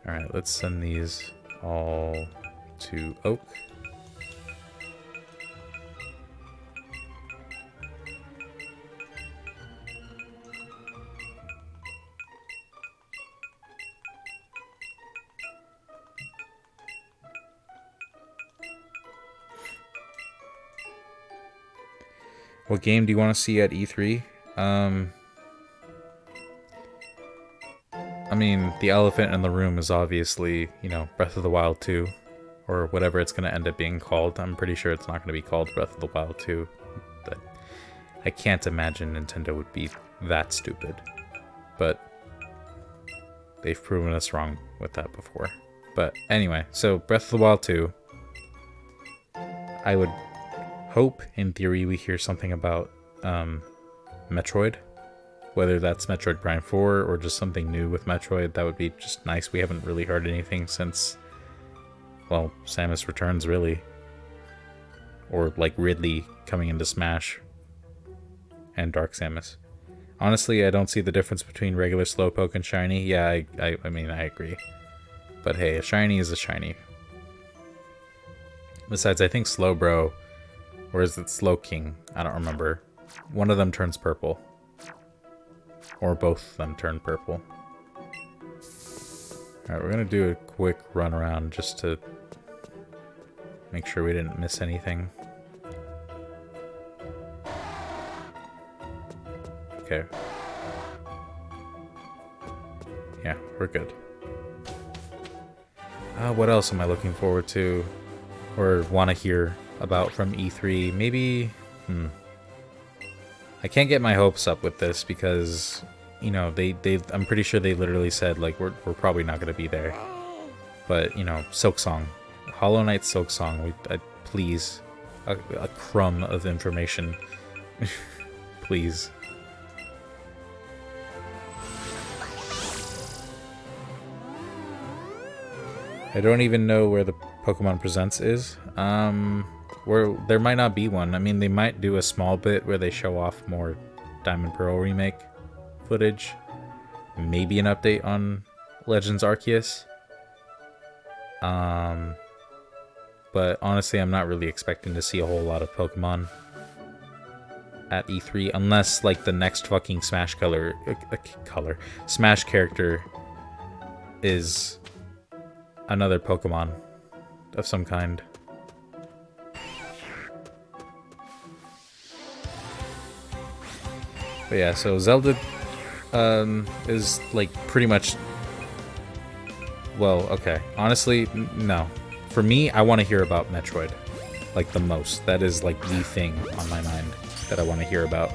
S1: Alright, let's send these all to Oak. What game do you want to see at E3? I mean, the elephant in the room is obviously, you know, Breath of the Wild 2. Or whatever it's going to end up being called. I'm pretty sure it's not going to be called Breath of the Wild 2. But I can't imagine Nintendo would be that stupid. But they've proven us wrong with that before. But anyway, so Breath of the Wild 2. I would hope, in theory, we hear something about Metroid. Whether that's Metroid Prime 4 or just something new with Metroid, that would be just nice. We haven't really heard anything since, well, Samus Returns, really. Or, like, Ridley coming into Smash and Dark Samus. Honestly, I don't see the difference between regular Slowpoke and Shiny. Yeah, I mean, I agree. But hey, a Shiny is a Shiny. Besides, I think Slowbro, or is it Slowking? I don't remember. One of them turns purple. Or both of them turn purple. Alright, we're gonna do a quick run around just to make sure we didn't miss anything. Okay. Yeah, we're good. What else am I looking forward to? Or want to hear about from E3? Maybe... I can't get my hopes up with this because, you know, I'm pretty sure they literally said, like, we're probably not going to be there. But, you know, Silksong. Hollow Knight Silksong. Please. A crumb of information. Please. I don't even know where the Pokemon Presents is. There might not be one. I mean, they might do a small bit where they show off more Diamond Pearl remake footage. Maybe an update on Legends Arceus. But honestly, I'm not really expecting to see a whole lot of Pokemon at E3 unless, like, the next fucking Smash Smash character is another Pokemon of some kind. But yeah, so Zelda is, like, pretty much... Well, okay. Honestly, no. For me, I want to hear about Metroid. Like, the most. That is, like, the thing on my mind that I want to hear about.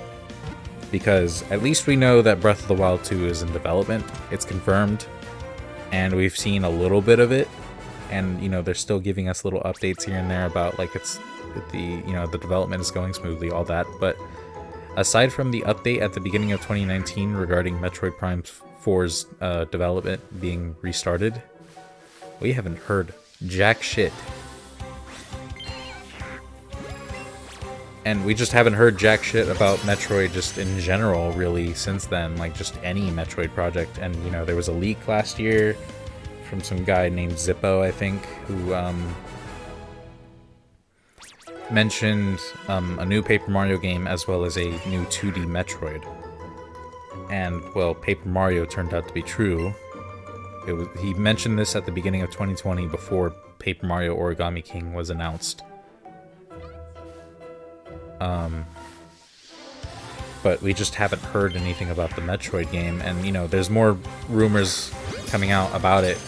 S1: Because at least we know that Breath of the Wild 2 is in development. It's confirmed. And we've seen a little bit of it. And, you know, they're still giving us little updates here and there about, like, the development is going smoothly, all that. But aside from the update at the beginning of 2019 regarding Metroid Prime 4's development being restarted, we haven't heard jack shit. And we just haven't heard jack shit about Metroid just in general, really, since then. Like, just any Metroid project. And, you know, there was a leak last year from some guy named Zippo, I think, who mentioned a new Paper Mario game as well as a new 2D Metroid. And, well, Paper Mario turned out to be true. He mentioned this at the beginning of 2020 before Paper Mario Origami King was announced. But we just haven't heard anything about the Metroid game, and, you know, there's more rumors coming out about it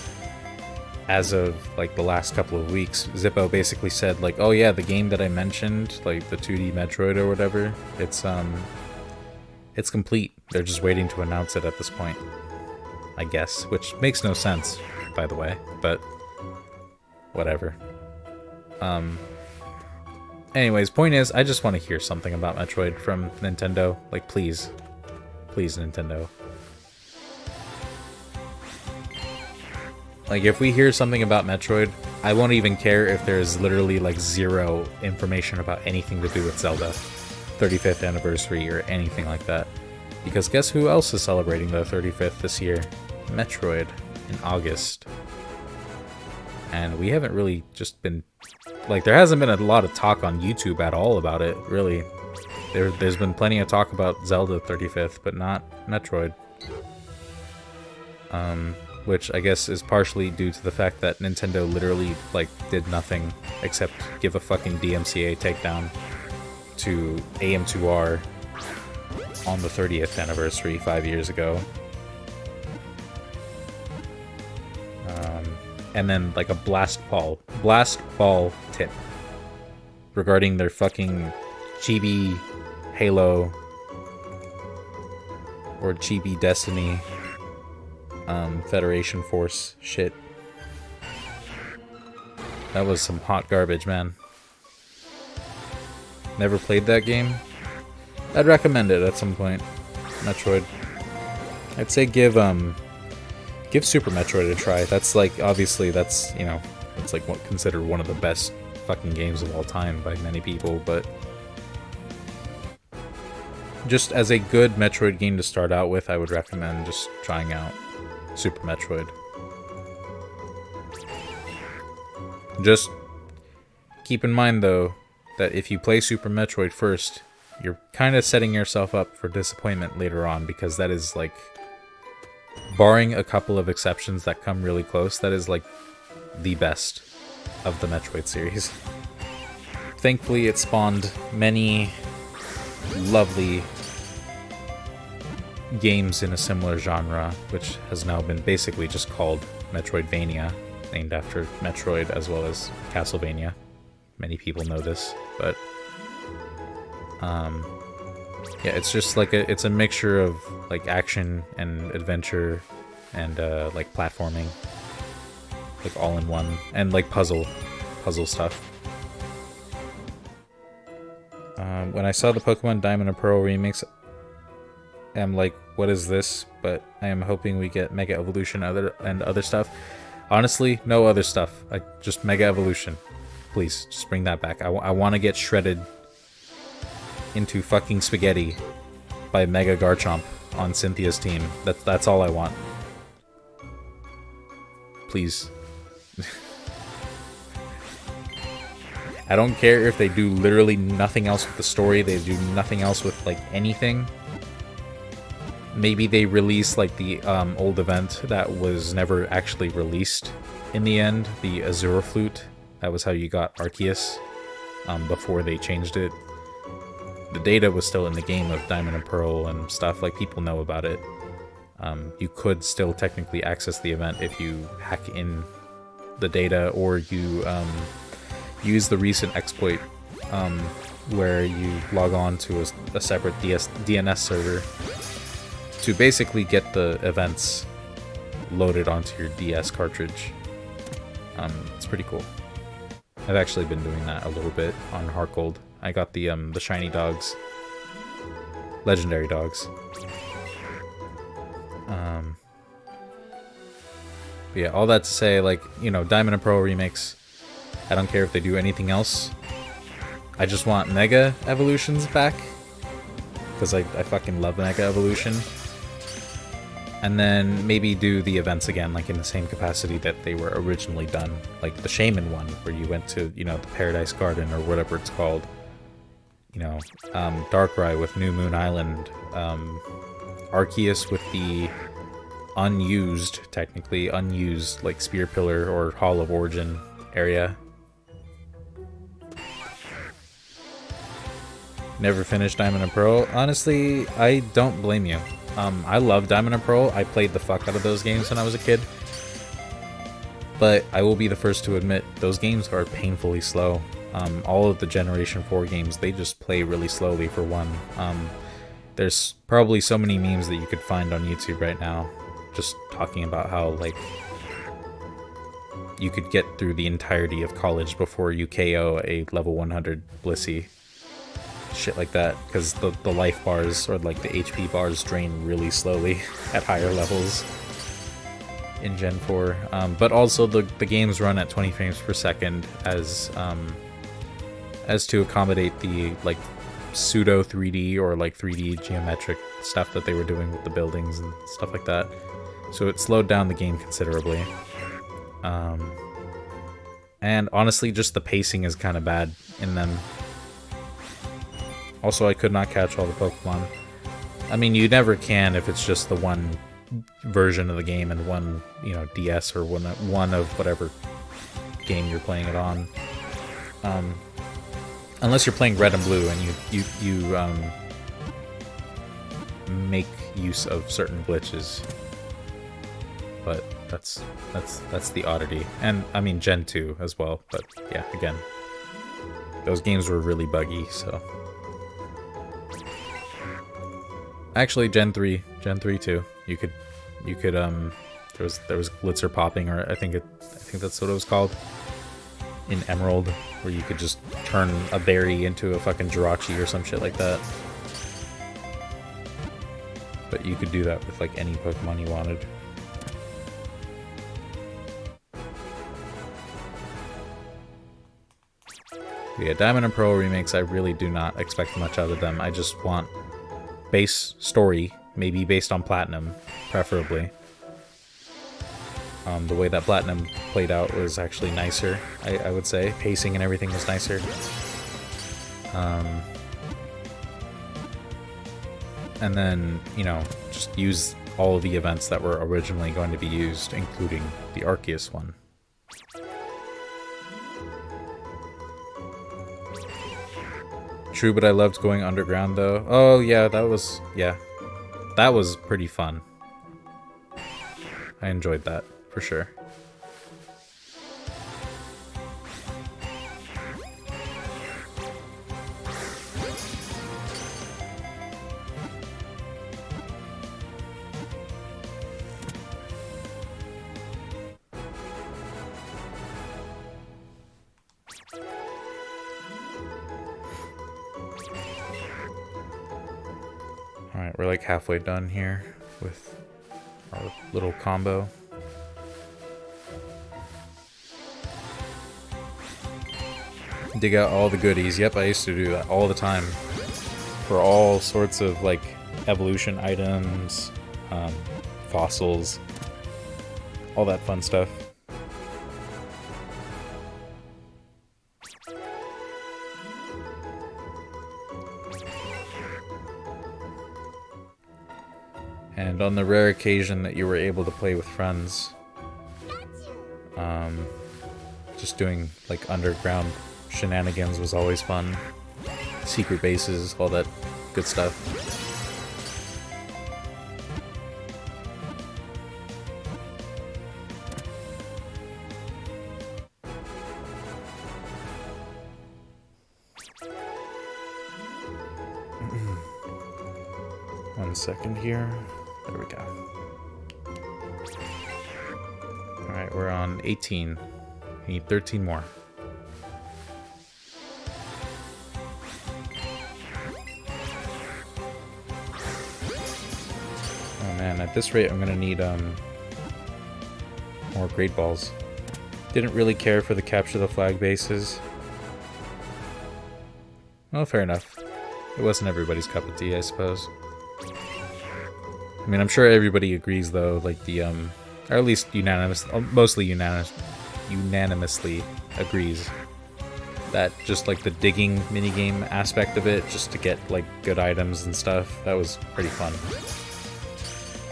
S1: as of, like, the last couple of weeks. Zippo basically said, like, oh yeah, the game that I mentioned, like, the 2D Metroid or whatever, it's complete. They're just waiting to announce it at this point, I guess, which makes no sense, by the way, but whatever. Anyways, point is, I just want to hear something about Metroid from Nintendo. Like, please. Please, Nintendo. Like, if we hear something about Metroid, I won't even care if there's literally, like, zero information about anything to do with Zelda 35th anniversary or anything like that. Because guess who else is celebrating the 35th this year? Metroid in August. And we haven't really just been... Like, there hasn't been a lot of talk on YouTube at all about it, really. There's been plenty of talk about Zelda 35th, but not Metroid. Which I guess is partially due to the fact that Nintendo literally, like, did nothing except give a fucking DMCA takedown to AM2R on the 30th anniversary 5 years ago. And then, like, a blast ball tip regarding their fucking Chibi Halo or Chibi Destiny Federation Force shit. That was some hot garbage, man. Never played that game? I'd recommend it at some point. Metroid. I'd say give Super Metroid a try. That's like, obviously that's, you know, it's like considered one of the best fucking games of all time by many people, but just as a good Metroid game to start out with, I would recommend just trying out Super Metroid. Just keep in mind, though, that if you play Super Metroid first, you're kind of setting yourself up for disappointment later on, because that is, like, barring a couple of exceptions that come really close, that is, like, the best of the Metroid series. Thankfully, it spawned many lovely games in a similar genre, which has now been basically just called Metroidvania, named after Metroid as well as Castlevania. Many people know this, but yeah, it's just like it's a mixture of like action and adventure and like platforming, like all in one, and like puzzle stuff. When I saw the Pokemon Diamond and Pearl remix, I'm like, what is this? But I am hoping we get Mega Evolution and other stuff. Honestly, no other stuff. Just Mega Evolution. Please, just bring that back. I want to get shredded into fucking spaghetti by Mega Garchomp on Cynthia's team. That's all I want. Please. I don't care if they do literally nothing else with the story, they do nothing else with, like, anything. Maybe they release, like, the old event that was never actually released in the end, the Azure Flute. That was how you got Arceus, before they changed it. The data was still in the game of Diamond and Pearl and stuff, like, people know about it. You could still technically access the event if you hack in the data, or you use the recent exploit where you log on to a separate DNS server to basically get the events loaded onto your DS cartridge. It's pretty cool. I've actually been doing that a little bit on Heartgold. I got the shiny dogs, legendary dogs. But yeah, all that to say, like, you know, Diamond and Pearl remix, I don't care if they do anything else. I just want Mega Evolutions back, because I fucking love Mega Evolution. And then maybe do the events again, like in the same capacity that they were originally done. Like the Shaman one, where you went to, you know, the Paradise Garden or whatever it's called. You know, Darkrai with New Moon Island. Arceus with the technically unused, like Spear Pillar or Hall of Origin area. Never finished Diamond and Pearl. Honestly, I don't blame you. I love Diamond and Pearl. I played the fuck out of those games when I was a kid. But I will be the first to admit, those games are painfully slow. All of the Generation 4 games, they just play really slowly, for one. There's probably so many memes that you could find on YouTube right now, just talking about how, like, you could get through the entirety of college before you KO a level 100 Blissey. Shit like that, because the life bars, or like the HP bars, drain really slowly at higher levels in Gen 4. But also the games run at 20 frames per second as to accommodate the, like, pseudo 3D or like 3D geometric stuff that they were doing with the buildings and stuff like that. So it slowed down the game considerably. And honestly, just the pacing is kind of bad in them. Also, I could not catch all the Pokemon. I mean, you never can if it's just the one version of the game and one, you know, DS or one of whatever game you're playing it on. Unless you're playing Red and Blue and you make use of certain glitches. But that's the oddity. And I mean Gen 2 as well, but yeah, again, those games were really buggy, so. Actually, Gen 3 too. You could there was Glitzer popping, or I think that's what it was called. in Emerald, where you could just turn a berry into a fucking Jirachi or some shit like that. But you could do that with like any Pokemon you wanted. Yeah, Diamond and Pearl remakes, I really do not expect much out of them. I just want base story, maybe based on Platinum, preferably. The way that Platinum played out was actually nicer, I would say. Pacing and everything was nicer. And then, you know, just use all of the events that were originally going to be used, including the Arceus one. True, but I loved going underground, though. Oh, yeah, that was pretty fun. I enjoyed that, for sure. Alright, we're like halfway done here with our little combo. Dig out all the goodies. Yep, I used to do that all the time. For all sorts of like evolution items, fossils, all that fun stuff. And on the rare occasion that you were able to play with friends, just doing like underground shenanigans was always fun. Secret bases, all that good stuff. One second here. There we go. Alright, we're on 18. We need 13 more. Oh man, at this rate I'm gonna need more Great Balls. Didn't really care for the capture the flag bases. Well, fair enough. It wasn't everybody's cup of tea, I suppose. I mean, I'm sure everybody agrees, though, like the, or at least mostly unanimously agrees that just, like, the digging minigame aspect of it, just to get, like, good items and stuff, that was pretty fun.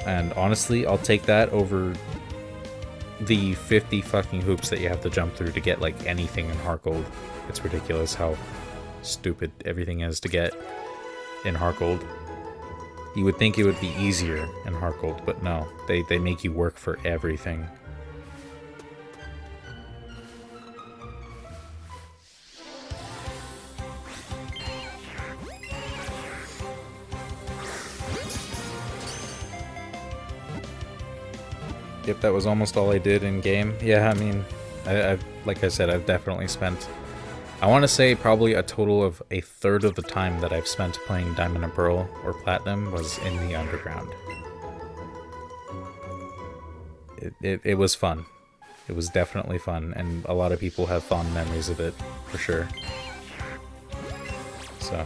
S1: And honestly, I'll take that over the 50 fucking hoops that you have to jump through to get, like, anything in Heart Gold. It's ridiculous how stupid everything is to get in Heart Gold. You would think it would be easier in Heart Gold, but no. They make you work for everything. Yep, that was almost all I did in game. Yeah, I mean, I've like I said, I've definitely spent, I want to say probably a total of a third of the time that I've spent playing Diamond and Pearl or Platinum was in the underground. It was fun. It was definitely fun, and a lot of people have fond memories of it, for sure. So,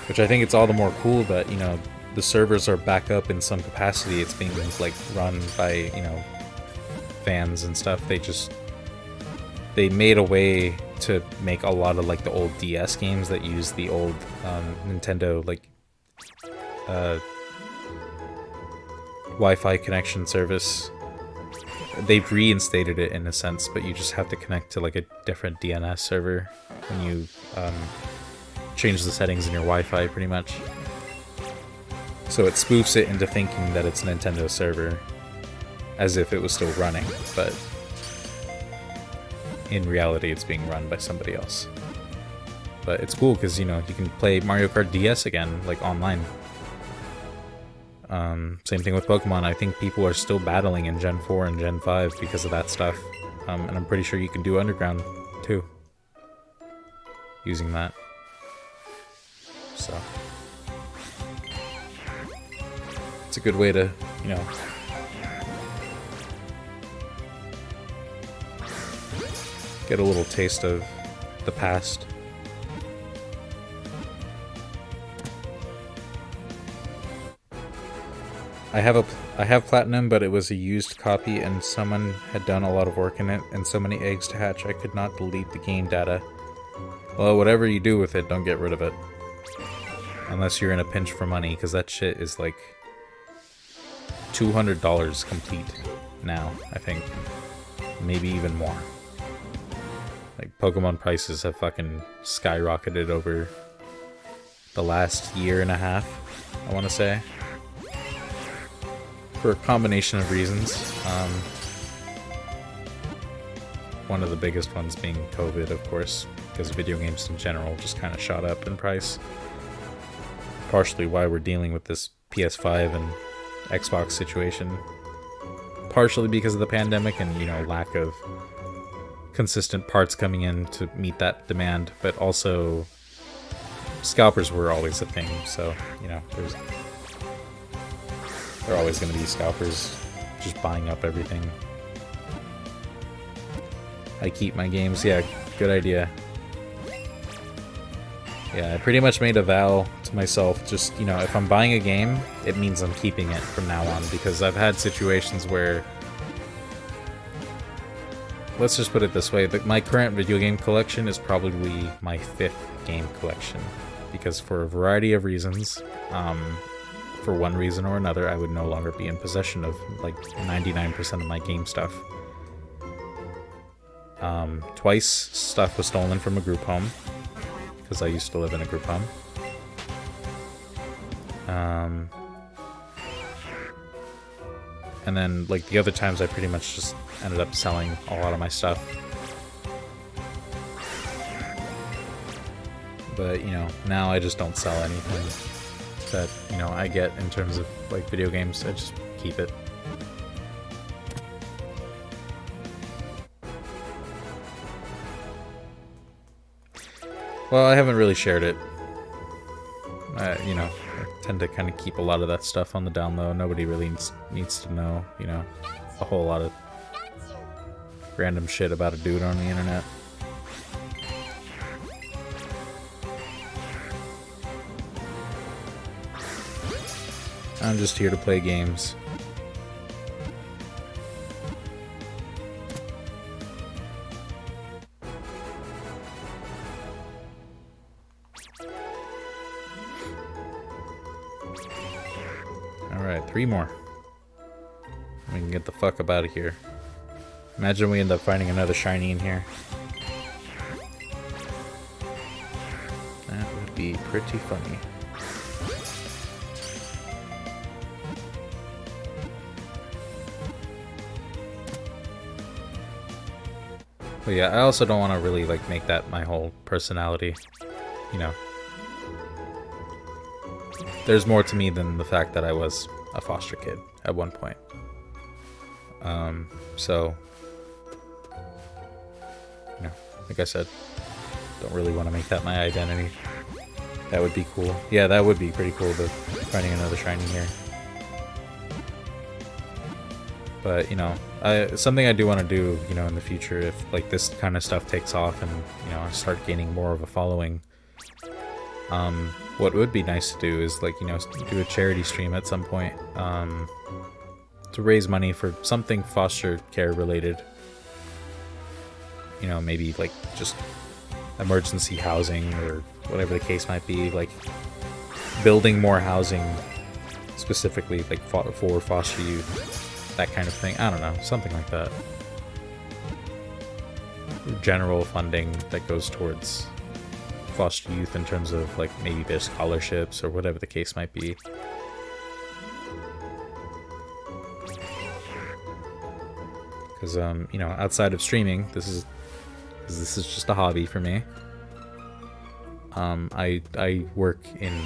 S1: which I think it's all the more cool that, you know, the servers are back up in some capacity. It's being, like, run by, you know, fans and stuff. They made a way to make a lot of, like, the old DS games that use the old Nintendo, like, Wi-Fi connection service. They've reinstated it in a sense, but you just have to connect to, like, a different DNS server when you change the settings in your Wi-Fi, pretty much. So it spoofs it into thinking that it's a Nintendo server, as if it was still running, but in reality it's being run by somebody else. But it's cool because, you know, you can play Mario Kart DS again, like, online. Same thing with Pokemon. I think people are still battling in Gen 4 and Gen 5 because of that stuff. And I'm pretty sure you can do Underground too. Using that. So it's a good way to, you know, get a little taste of the past. I have platinum, but it was a used copy and someone had done a lot of work in it and so many eggs to hatch I could not delete the game data. Well, whatever you do with it, don't get rid of it. Unless you're in a pinch for money, because that shit is like $200 complete now, I think. Maybe even more. Like, Pokemon prices have fucking skyrocketed over the last year and a half, I want to say. For a combination of reasons. One of the biggest ones being COVID, of course, because video games in general just kind of shot up in price. Partially why we're dealing with this PS5 and Xbox situation. Partially because of the pandemic and, you know, lack of consistent parts coming in to meet that demand, but also scalpers were always a thing, so, you know, there are always going to be scalpers just buying up everything. I keep my games, yeah, good idea. Yeah, I pretty much made a vow to myself, just, you know, if I'm buying a game, it means I'm keeping it from now on, because I've had situations where, let's just put it this way, my current video game collection is probably my 5th game collection, because for a variety of reasons, for one reason or another, I would no longer be in possession of, like, 99% of my game stuff. Twice, stuff was stolen from a group home, because I used to live in a group home. And then, like, the other times I pretty much just ended up selling a lot of my stuff. But, you know, now I just don't sell anything that, you know, I get in terms of, like, video games. I just keep it. Well, I haven't really shared it. You know, I tend to kind of keep a lot of that stuff on the down low. Nobody really needs to know, you know, a whole lot of random shit about a dude on the internet. I'm just here to play games. Alright, 3 more. We can get the fuck up out of here. Imagine we end up finding another shiny in here. That would be pretty funny. But yeah, I also don't want to really, like, make that my whole personality, you know. There's more to me than the fact that I was a foster kid at one point. So, you know, like I said, don't really want to make that my identity. That would be cool. Yeah, that would be pretty cool, but finding another shiny here. But, you know, something I do want to do, you know, in the future, if, like, this kind of stuff takes off and, you know, I start gaining more of a following, what would be nice to do is, like, you know, do a charity stream at some point, to raise money for something foster care related. You know, maybe, like, just emergency housing or whatever the case might be, like, building more housing specifically, like, for foster youth, that kind of thing. I don't know, something like that. General funding that goes towards foster youth in terms of, like, maybe their scholarships or whatever the case might be. Because, you know, outside of streaming, this is just a hobby for me. I work in,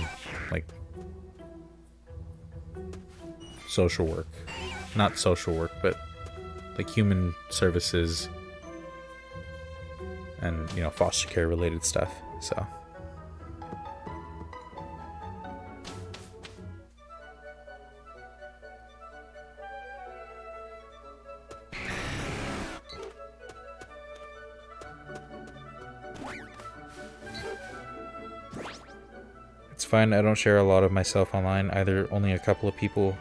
S1: like, social work. Not social work, but, like, human services and, you know, foster care related stuff, so. It's fine, I don't share a lot of myself online, either only a couple of people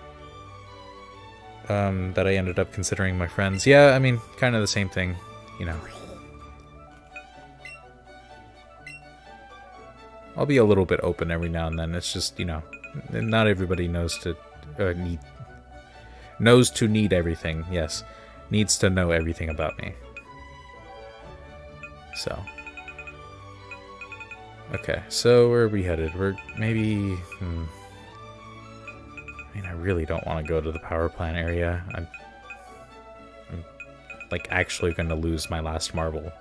S1: that I ended up considering my friends. Yeah, I mean, kind of the same thing, you know. I'll be a little bit open every now and then. It's just, you know, not everybody knows to need everything. Yes, needs to know everything about me. So, okay. So where are we headed? We're maybe. I mean, I really don't want to go to the power plant area. I'm like actually going to lose my last marble,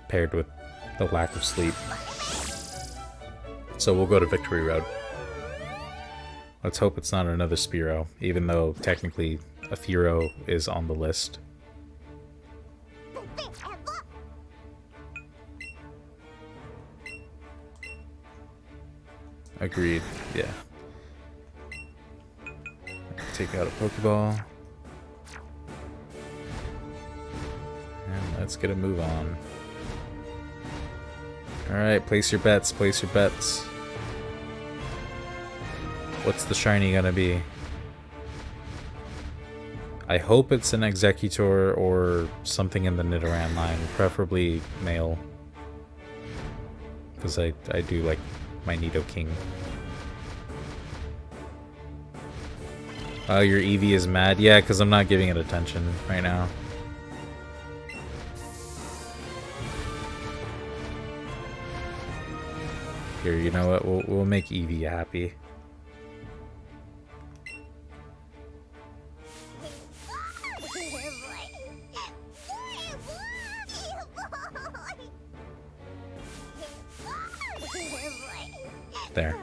S1: paired with the lack of sleep. So we'll go to Victory Road. Let's hope it's not another Spearow, even though technically a Fearow is on the list. Agreed, yeah. Take out a Pokeball. And let's get a move on. Alright, place your bets, place your bets. What's the shiny gonna be? I hope it's an Executor or something in the Nidoran line, preferably male. Because I do like my Nidoking. Oh, your Eevee is mad? Yeah, because I'm not giving it attention right now. Here, you know what? We'll make Eevee happy. There.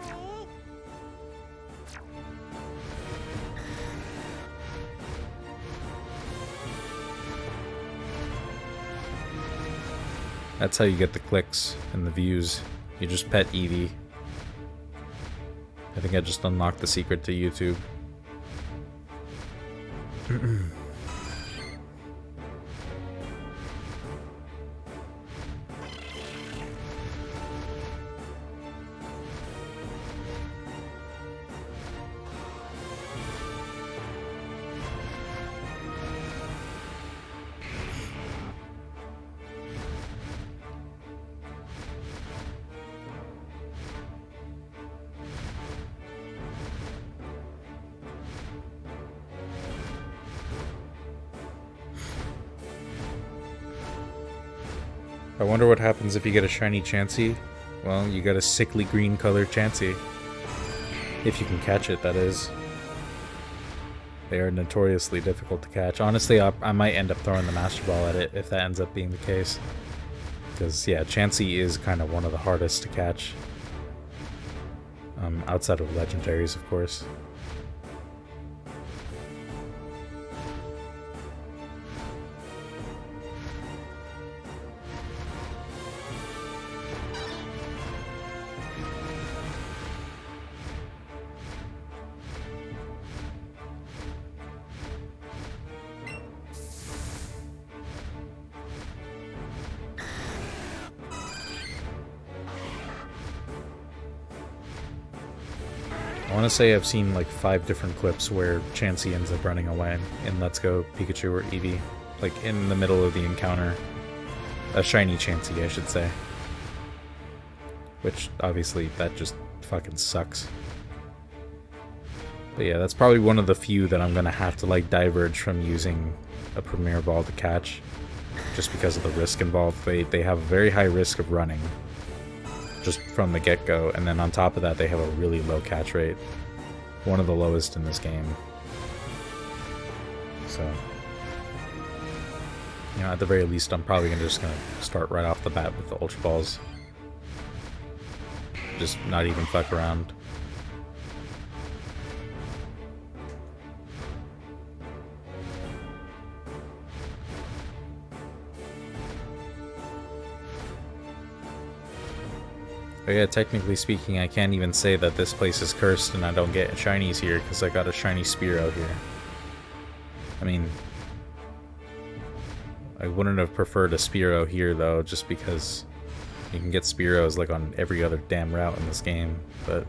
S1: That's how you get the clicks and the views. You just pet Eevee. I think I just unlocked the secret to YouTube. I wonder what happens if you get a shiny Chansey. Well, you got a sickly green colored Chansey. If you can catch it, that is. They are notoriously difficult to catch. Honestly, I might end up throwing the Master Ball at it if that ends up being the case. Because, yeah, Chansey is kind of one of the hardest to catch. Outside of legendaries, of course. I want to say I've seen like 5 different clips where Chansey ends up running away in Let's Go Pikachu or Eevee. Like in the middle of the encounter. A shiny Chansey, I should say. Which, obviously, that just fucking sucks. But yeah, that's probably one of the few that I'm gonna have to like diverge from using a Premier Ball to catch. Just because of the risk involved. They have a very high risk of running. Just from the get-go, and then on top of that they have a really low catch rate. One of the lowest in this game. So, you know, at the very least I'm probably just gonna start right off the bat with the Ultra Balls. Just not even fuck around. But yeah, technically speaking, I can't even say that this place is cursed and I don't get shinies here because I got a shiny spear out here. I mean, I wouldn't have preferred a Spearow here though, just because you can get Spearows like on every other damn route in this game, but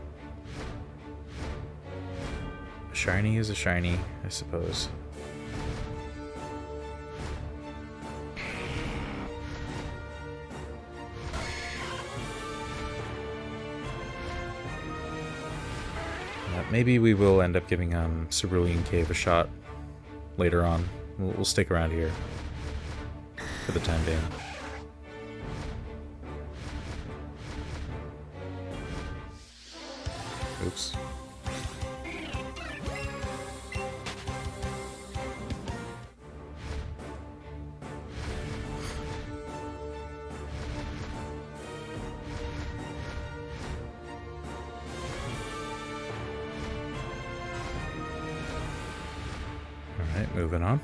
S1: a shiny is a shiny, I suppose. Maybe we will end up giving Cerulean Cave a shot later on. We'll stick around here for the time being. Oops. Alright, moving on.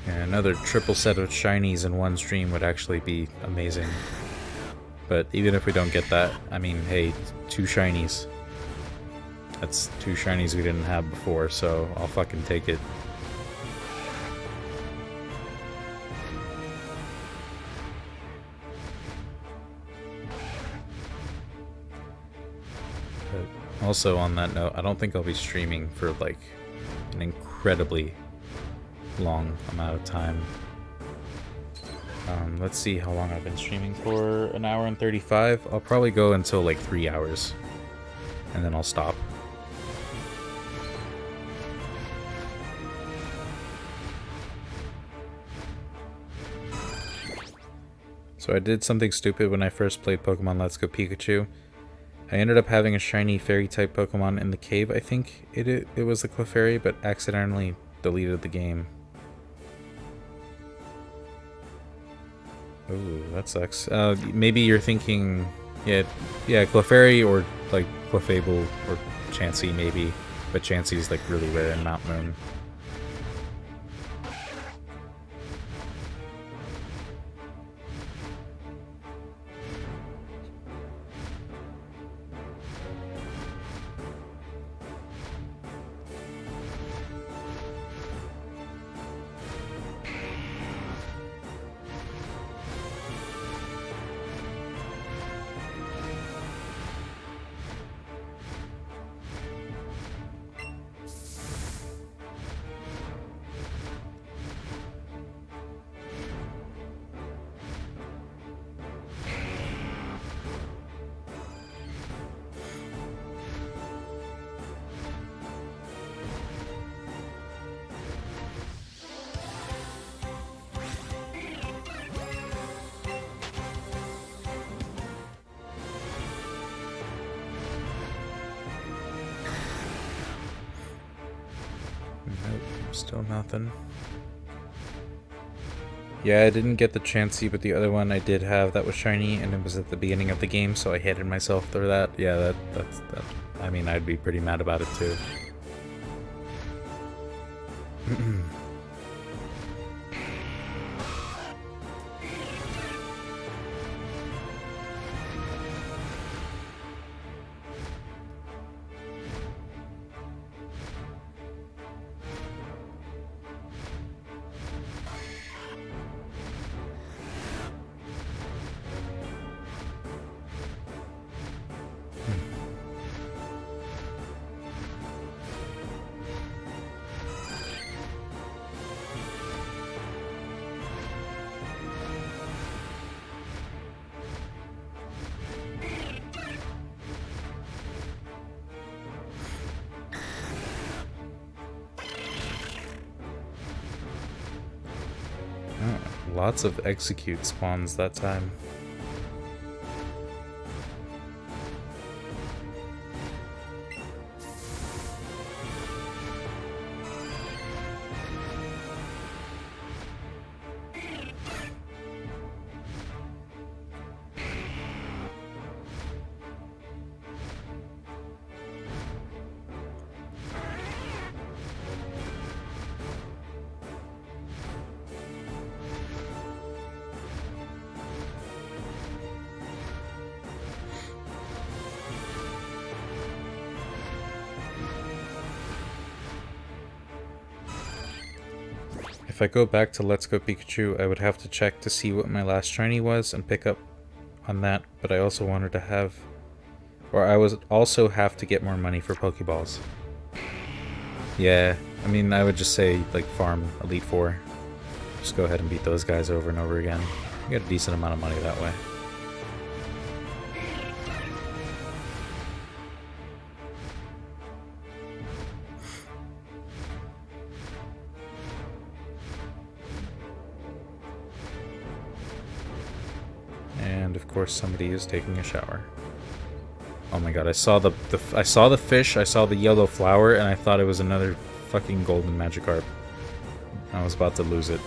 S1: Yeah, another triple set of shinies in one stream would actually be amazing. But even if we don't get that, I mean, hey, 2 shinies. That's 2 shinies we didn't have before, so I'll fucking take it. But also on that note, I don't think I'll be streaming for like an incredibly long amount of time. Let's see how long I've been streaming for. An hour and 35. I'll probably go until like 3 hours and then I'll stop. So I did something stupid when I first played Pokemon Let's Go Pikachu. I ended up having a shiny fairy type Pokemon in the cave. I think it was the Clefairy, but accidentally deleted the game. Ooh, that sucks. Maybe you're thinking, yeah, Clefairy or like Clefable or Chansey maybe, but Chansey's like really rare in Mount Moon. Nope, still nothing. Yeah, I didn't get the Chansey, but the other one I did have that was shiny, and it was at the beginning of the game, so I hated myself for that. Yeah, that's I mean, I'd be pretty mad about it too. Lots of execute spawns that time. if I go back to Let's Go Pikachu, I would have to check to see what my last shiny was and pick up on that, but I also wanted to have... Or I would also have to get more money for Pokeballs. Yeah, I mean, I would just say, like, farm Elite Four. Just go ahead and beat those guys over and over again. You get a decent amount of money that way. And of course somebody is taking a shower. Oh my god, I saw the fish, I saw the yellow flower, and I thought it was another fucking golden Magikarp. I was about to lose it.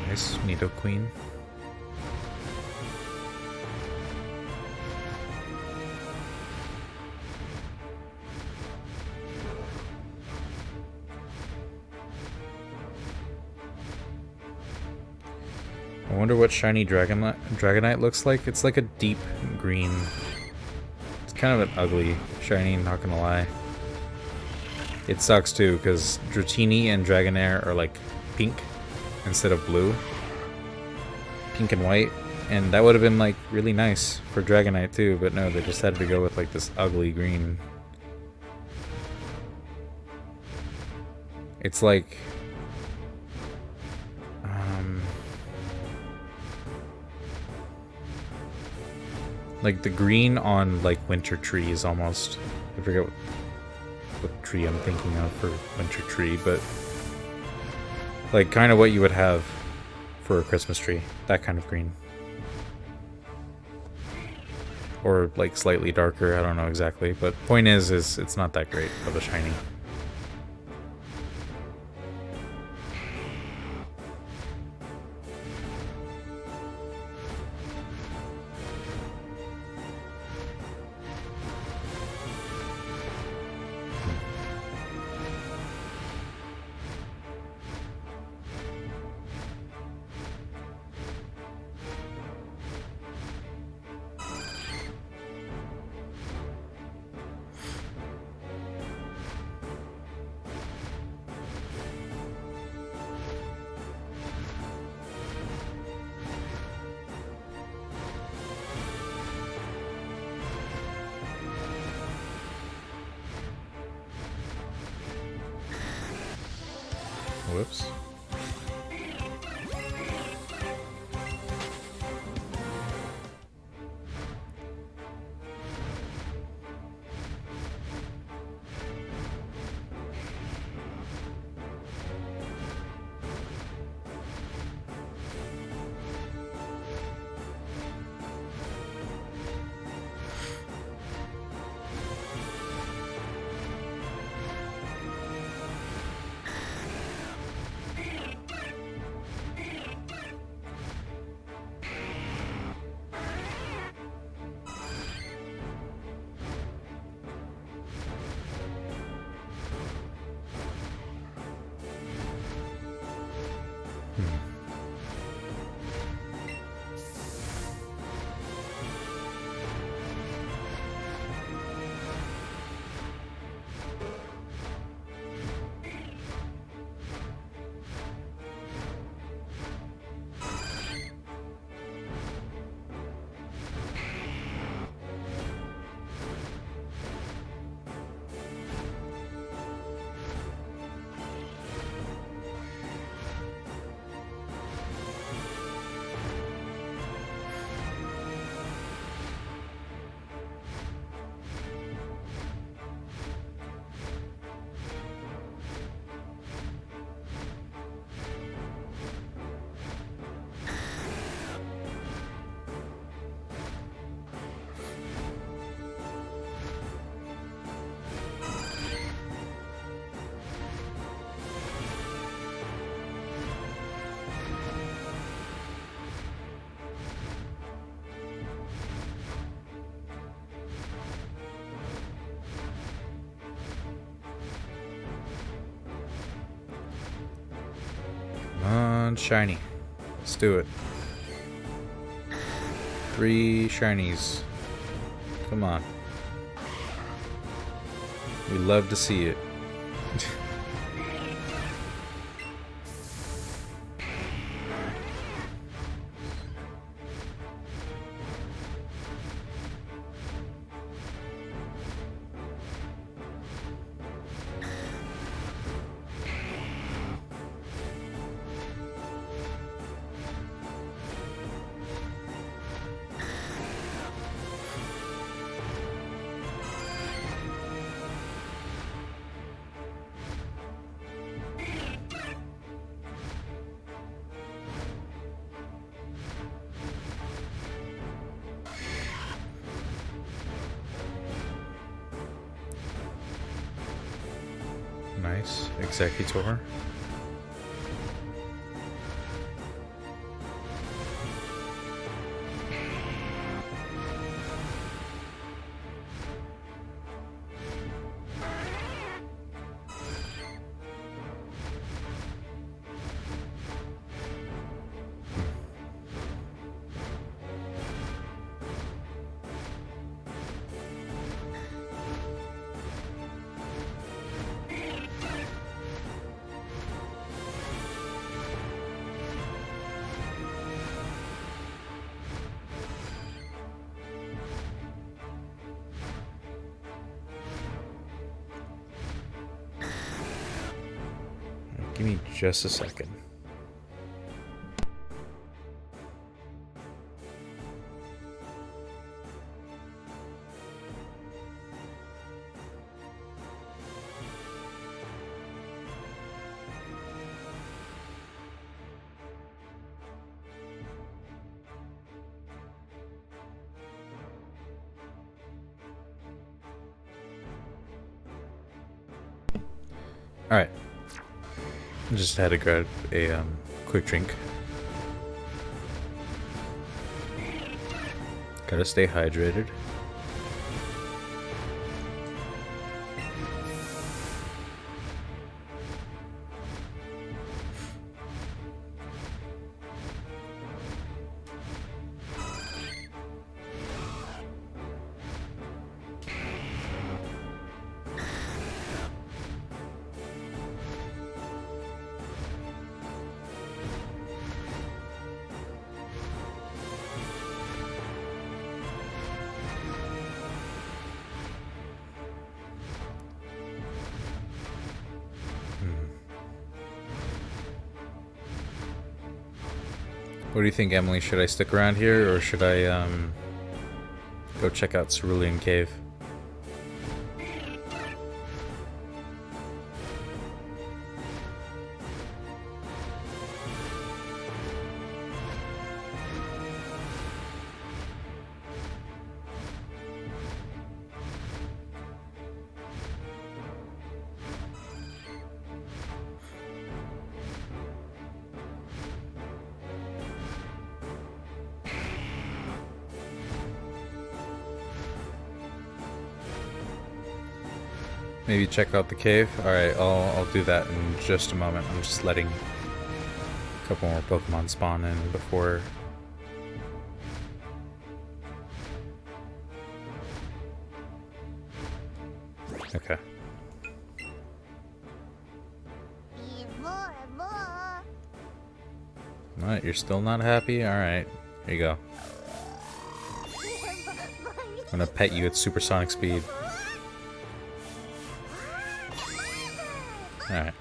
S1: Nice, Nidoqueen. I wonder what shiny Dragonite looks like. It's like a deep green. It's kind of an ugly shiny, not gonna lie. It sucks too, because Dratini and Dragonair are like pink instead of blue. Pink and white. And that would have been like really nice for Dragonite too, but no, they just had to go with like this ugly green. It's like... like the green on like winter trees almost. I forget what tree I'm thinking of for winter tree, but like kind of what you would have for a Christmas tree. That kind of green. Or like slightly darker, I don't know exactly, but point is it's not that great of a shiny. Whoops. One shiny. Let's do it. 3 shinies. Come on. We love to see it. Nice. Executor. Give me just a second. All right. Just had to grab a quick drink. Gotta stay hydrated. What do you think, Emily? Should I stick around here, or should I go check out Cerulean Cave? Maybe check out the cave? Alright, I'll do that in just a moment. I'm just letting a couple more Pokemon spawn in before... Okay. What? You're still not happy? Alright. Here you go. I'm gonna pet you at supersonic speed. Alright.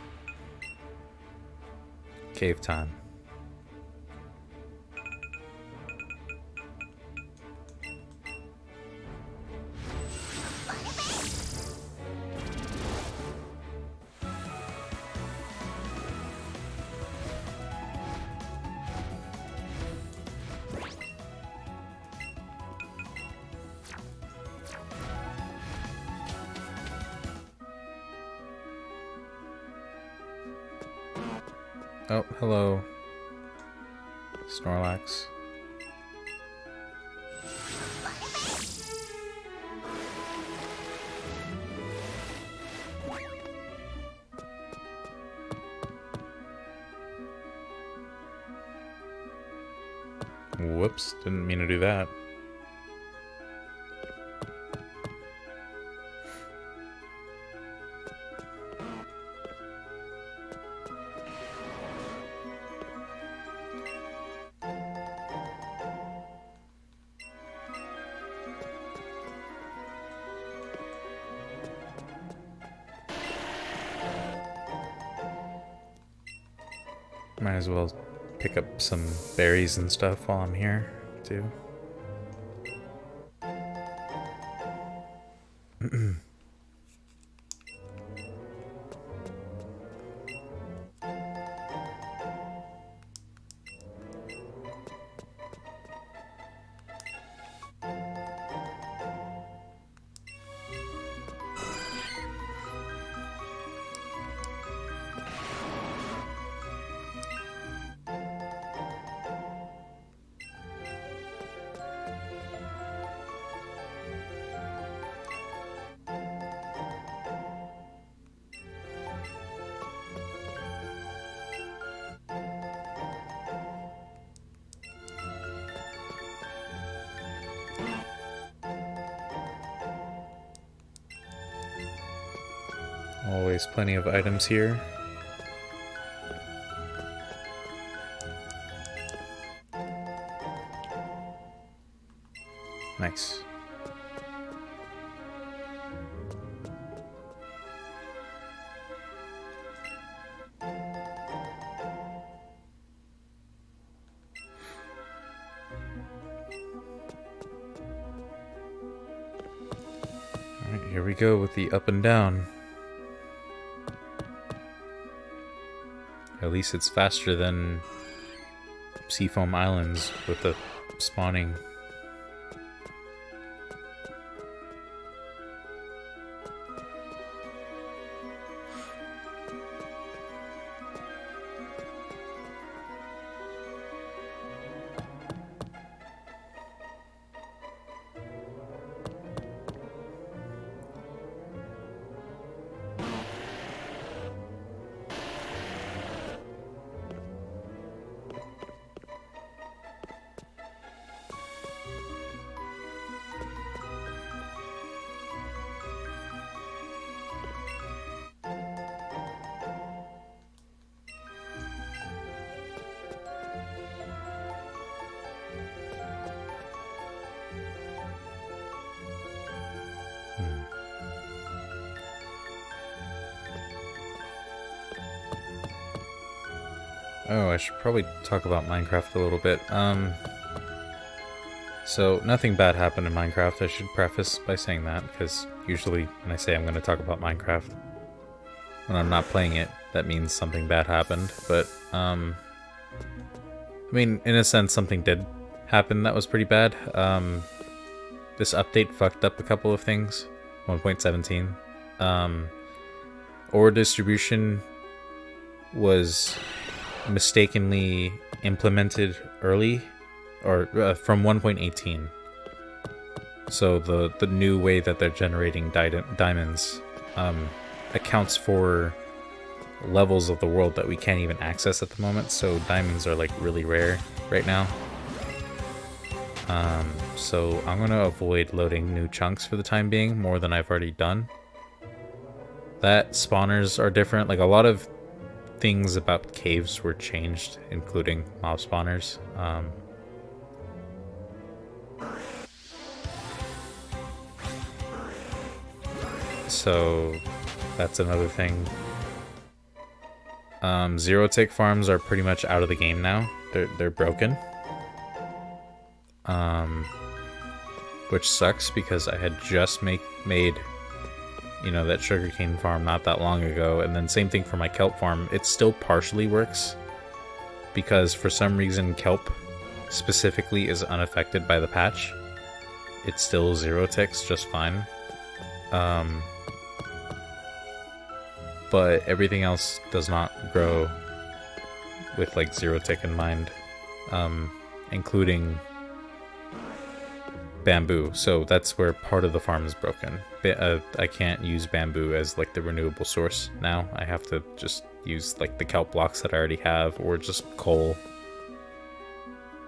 S1: Cave time. Oh, hello, Snorlax. Whoops, didn't mean to do that. Might as well pick up some berries and stuff while I'm here, too. Always plenty of items here. Nice. Alright, here we go with the up and down. At least it's faster than Seafoam Islands with the spawning. Oh, I should probably talk about Minecraft a little bit. So nothing bad happened in Minecraft. I should preface by saying that, because usually when I say I'm going to talk about Minecraft, when I'm not playing it, that means something bad happened. But, I mean, in a sense, something did happen that was pretty bad. This update fucked up a couple of things. 1.17. Ore distribution was mistakenly implemented early, or from 1.18. So the new way that they're generating diamonds accounts for levels of the world that we can't even access at the moment. So diamonds are like really rare right now. So I'm gonna avoid loading new chunks for the time being more than I've already done. That spawners are different. Like a lot of things about caves were changed, including mob spawners. So that's another thing. Zero tick farms are pretty much out of the game now. They're broken. Which sucks because I had just made you know, that sugarcane farm not that long ago, and then same thing for my kelp farm. It still partially works because for some reason kelp specifically is unaffected by the patch. It still zero ticks just fine. But everything else does not grow with like zero tick in mind, including bamboo. So that's where part of the farm is broken. I can't use bamboo as like the renewable source now. I have to just use like the kelp blocks that I already have, or just coal,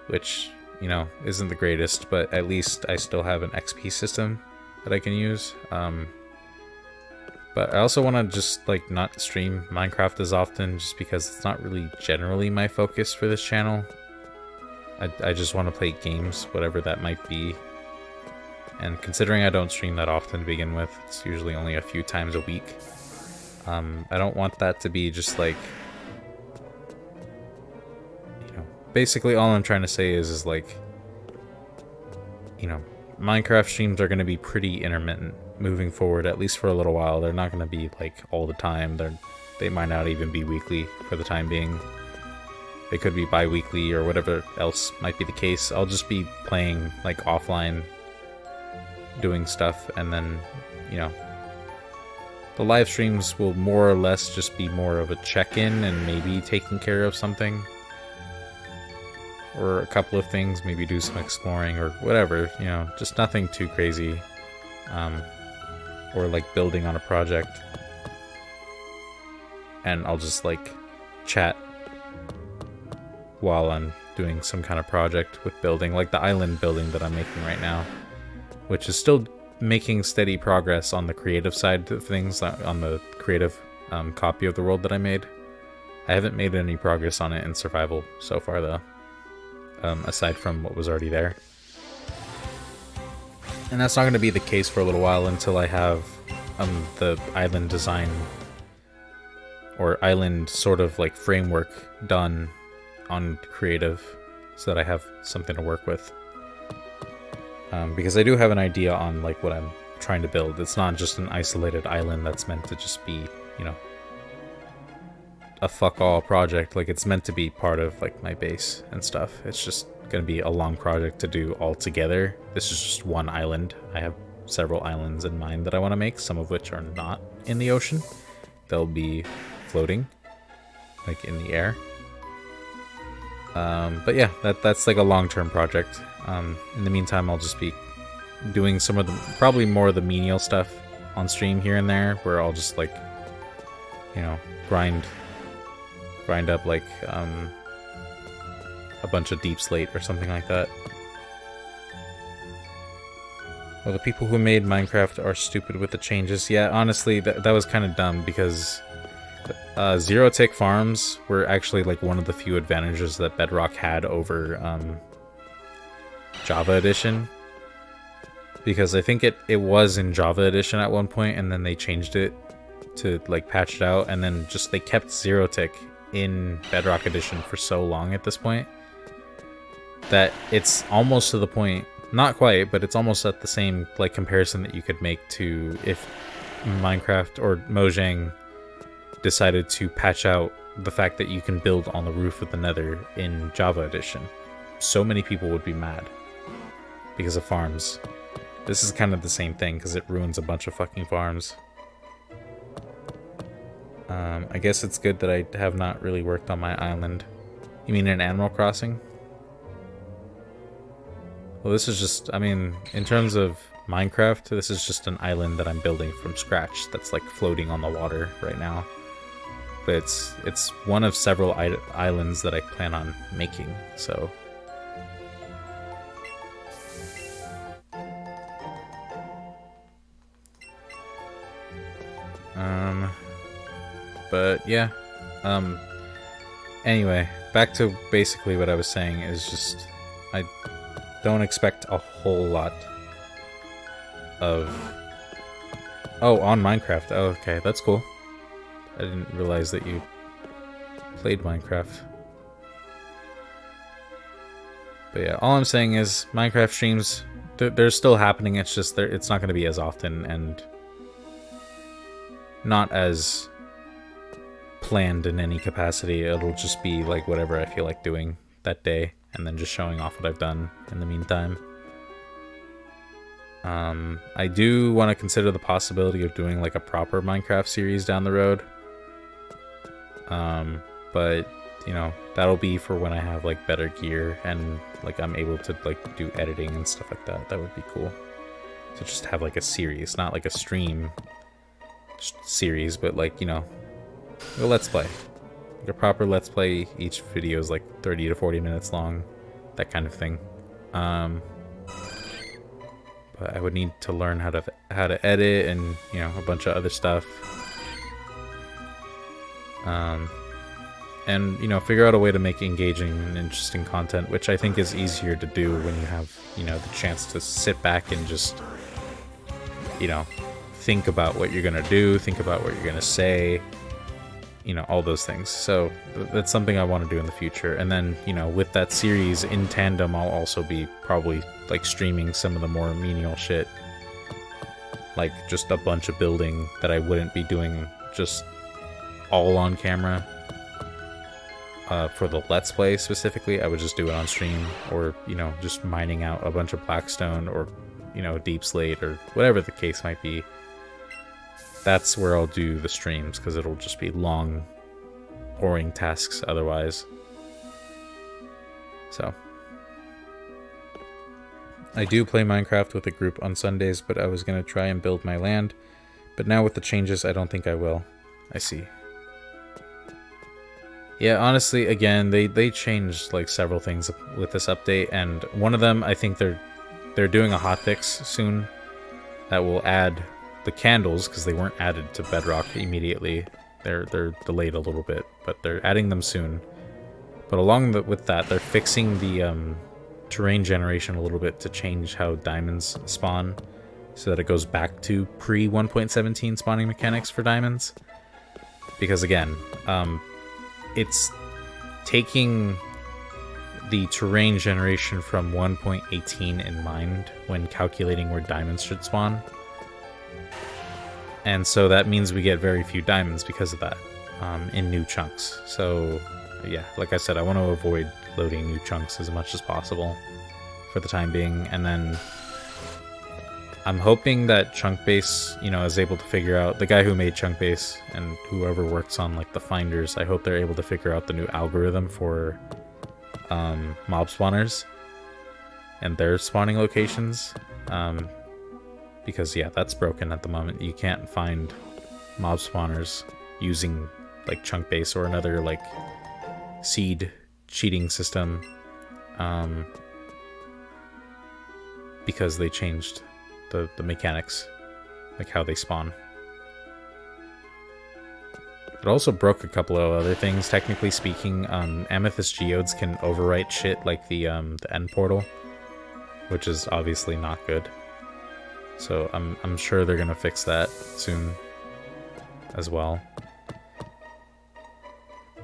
S1: which, you know, isn't the greatest, but at least I still have an XP system that I can use. But I also want to just, like, not stream Minecraft as often, just because it's not really generally my focus for this channel. I just want to play games, whatever that might be. And considering I don't stream that often to begin with, it's usually only a few times a week. I don't want that to be just like, you know, basically all I'm trying to say is like, you know, Minecraft streams are going to be pretty intermittent moving forward, at least for a little while. They're not going to be like all the time. They might not even be weekly for the time being. They could be bi-weekly or whatever else might be the case. I'll just be playing like offline, doing stuff, and then, you know, the live streams will more or less just be more of a check-in and maybe taking care of something. Or a couple of things, maybe do some exploring or whatever, you know, just nothing too crazy. Or like building on a project. And I'll just like chat while I'm doing some kind of project with building, like the island building that I'm making right now, which is still making steady progress on the creative side of things, on the creative copy of the world that I made. I haven't made any progress on it in survival so far though, aside from what was already there. And that's not going to be the case for a little while until I have the island design or island sort of like framework done on creative, so that I have something to work with. Because I do have an idea on like what I'm trying to build. It's not just an isolated island that's meant to just be, you know, a fuck all project. Like, it's meant to be part of like my base and stuff. It's just gonna be a long project to do all together. This is just one island. I have several islands in mind that I want to make, some of which are not in the ocean. They'll be floating, like in the air. But yeah, that's like a long-term project. In the meantime, I'll just be doing some of the, probably more of the menial stuff on stream here and there, where I'll just like, you know, grind up like a bunch of deep slate or something like that. Well, the people who made Minecraft are stupid with the changes. Yeah, honestly, that was kind of dumb, because zero-tick farms were actually like one of the few advantages that Bedrock had over Java Edition. Because I think it was in Java Edition at one point, and then they changed it to like patch it out, and then just they kept zero-tick in Bedrock Edition for so long at this point that it's almost to the point, not quite, but it's almost at the same like comparison that you could make to if Minecraft or Mojang decided to patch out the fact that you can build on the roof of the Nether in Java Edition. So many people would be mad because of farms. This is kind of the same thing, because it ruins a bunch of fucking farms. I guess it's good that I have not really worked on my island. You mean in Animal Crossing? Well, this is just, I mean, in terms of Minecraft, this is just an island that I'm building from scratch that's like floating on the water right now. But it's one of several islands that I plan on making, so... But yeah, anyway, back to basically what I was saying is just, I don't expect a whole lot of... Oh, on Minecraft. Oh, okay, that's cool. I didn't realize that you played Minecraft. But yeah, all I'm saying is Minecraft streams, they're still happening. It's just it's not going to be as often and not as planned in any capacity. It'll just be like whatever I feel like doing that day, and then just showing off what I've done in the meantime. I do want to consider the possibility of doing like a proper Minecraft series down the road. But you know, that'll be for when I have like better gear and like I'm able to like do editing and stuff like that. That would be cool to just have like a series, not like a stream series, but like, you know, a let's play, like a proper let's play. Each video is like 30 to 40 minutes long, that kind of thing. But I would need to learn how to edit and, you know, a bunch of other stuff. And, you know, figure out a way to make engaging and interesting content, which I think is easier to do when you have, you know, the chance to sit back and just, you know, think about what you're going to do, think about what you're going to say, you know, all those things. So that's something I want to do in the future. And then, you know, with that series in tandem, I'll also be probably like streaming some of the more menial shit, like just a bunch of building that I wouldn't be doing just all on camera. For the Let's Play specifically, I would just do it on stream, or, you know, just mining out a bunch of Blackstone, or, you know, Deep Slate, or whatever the case might be. That's where I'll do the streams, because it'll just be long, boring tasks otherwise. So, I do play Minecraft with a group on Sundays, but I was going to try and build my land. But now with the changes, I don't think I will. I see. Yeah, honestly, again, they changed like several things with this update, and one of them, I think they're doing a hotfix soon that will add the candles, because they weren't added to Bedrock immediately. They're delayed a little bit, but they're adding them soon. But along with that, they're fixing the terrain generation a little bit to change how diamonds spawn, so that it goes back to pre 1.17 spawning mechanics for diamonds. Because again, it's taking the terrain generation from 1.18 in mind when calculating where diamonds should spawn. And so that means we get very few diamonds because of that, in new chunks. So yeah, like I said, I want to avoid loading new chunks as much as possible for the time being. And then I'm hoping that Chunkbase, you know, is able to figure out, the guy who made Chunkbase and whoever works on like the finders, I hope they're able to figure out the new algorithm for mob spawners and their spawning locations. Because yeah, that's broken at the moment. You can't find mob spawners using like Chunkbase or another like seed cheating system, because they changed the mechanics, like how they spawn. It also broke a couple of other things, technically speaking. Amethyst geodes can overwrite shit like the end portal, which is obviously not good. So I'm sure they're gonna fix that soon as well.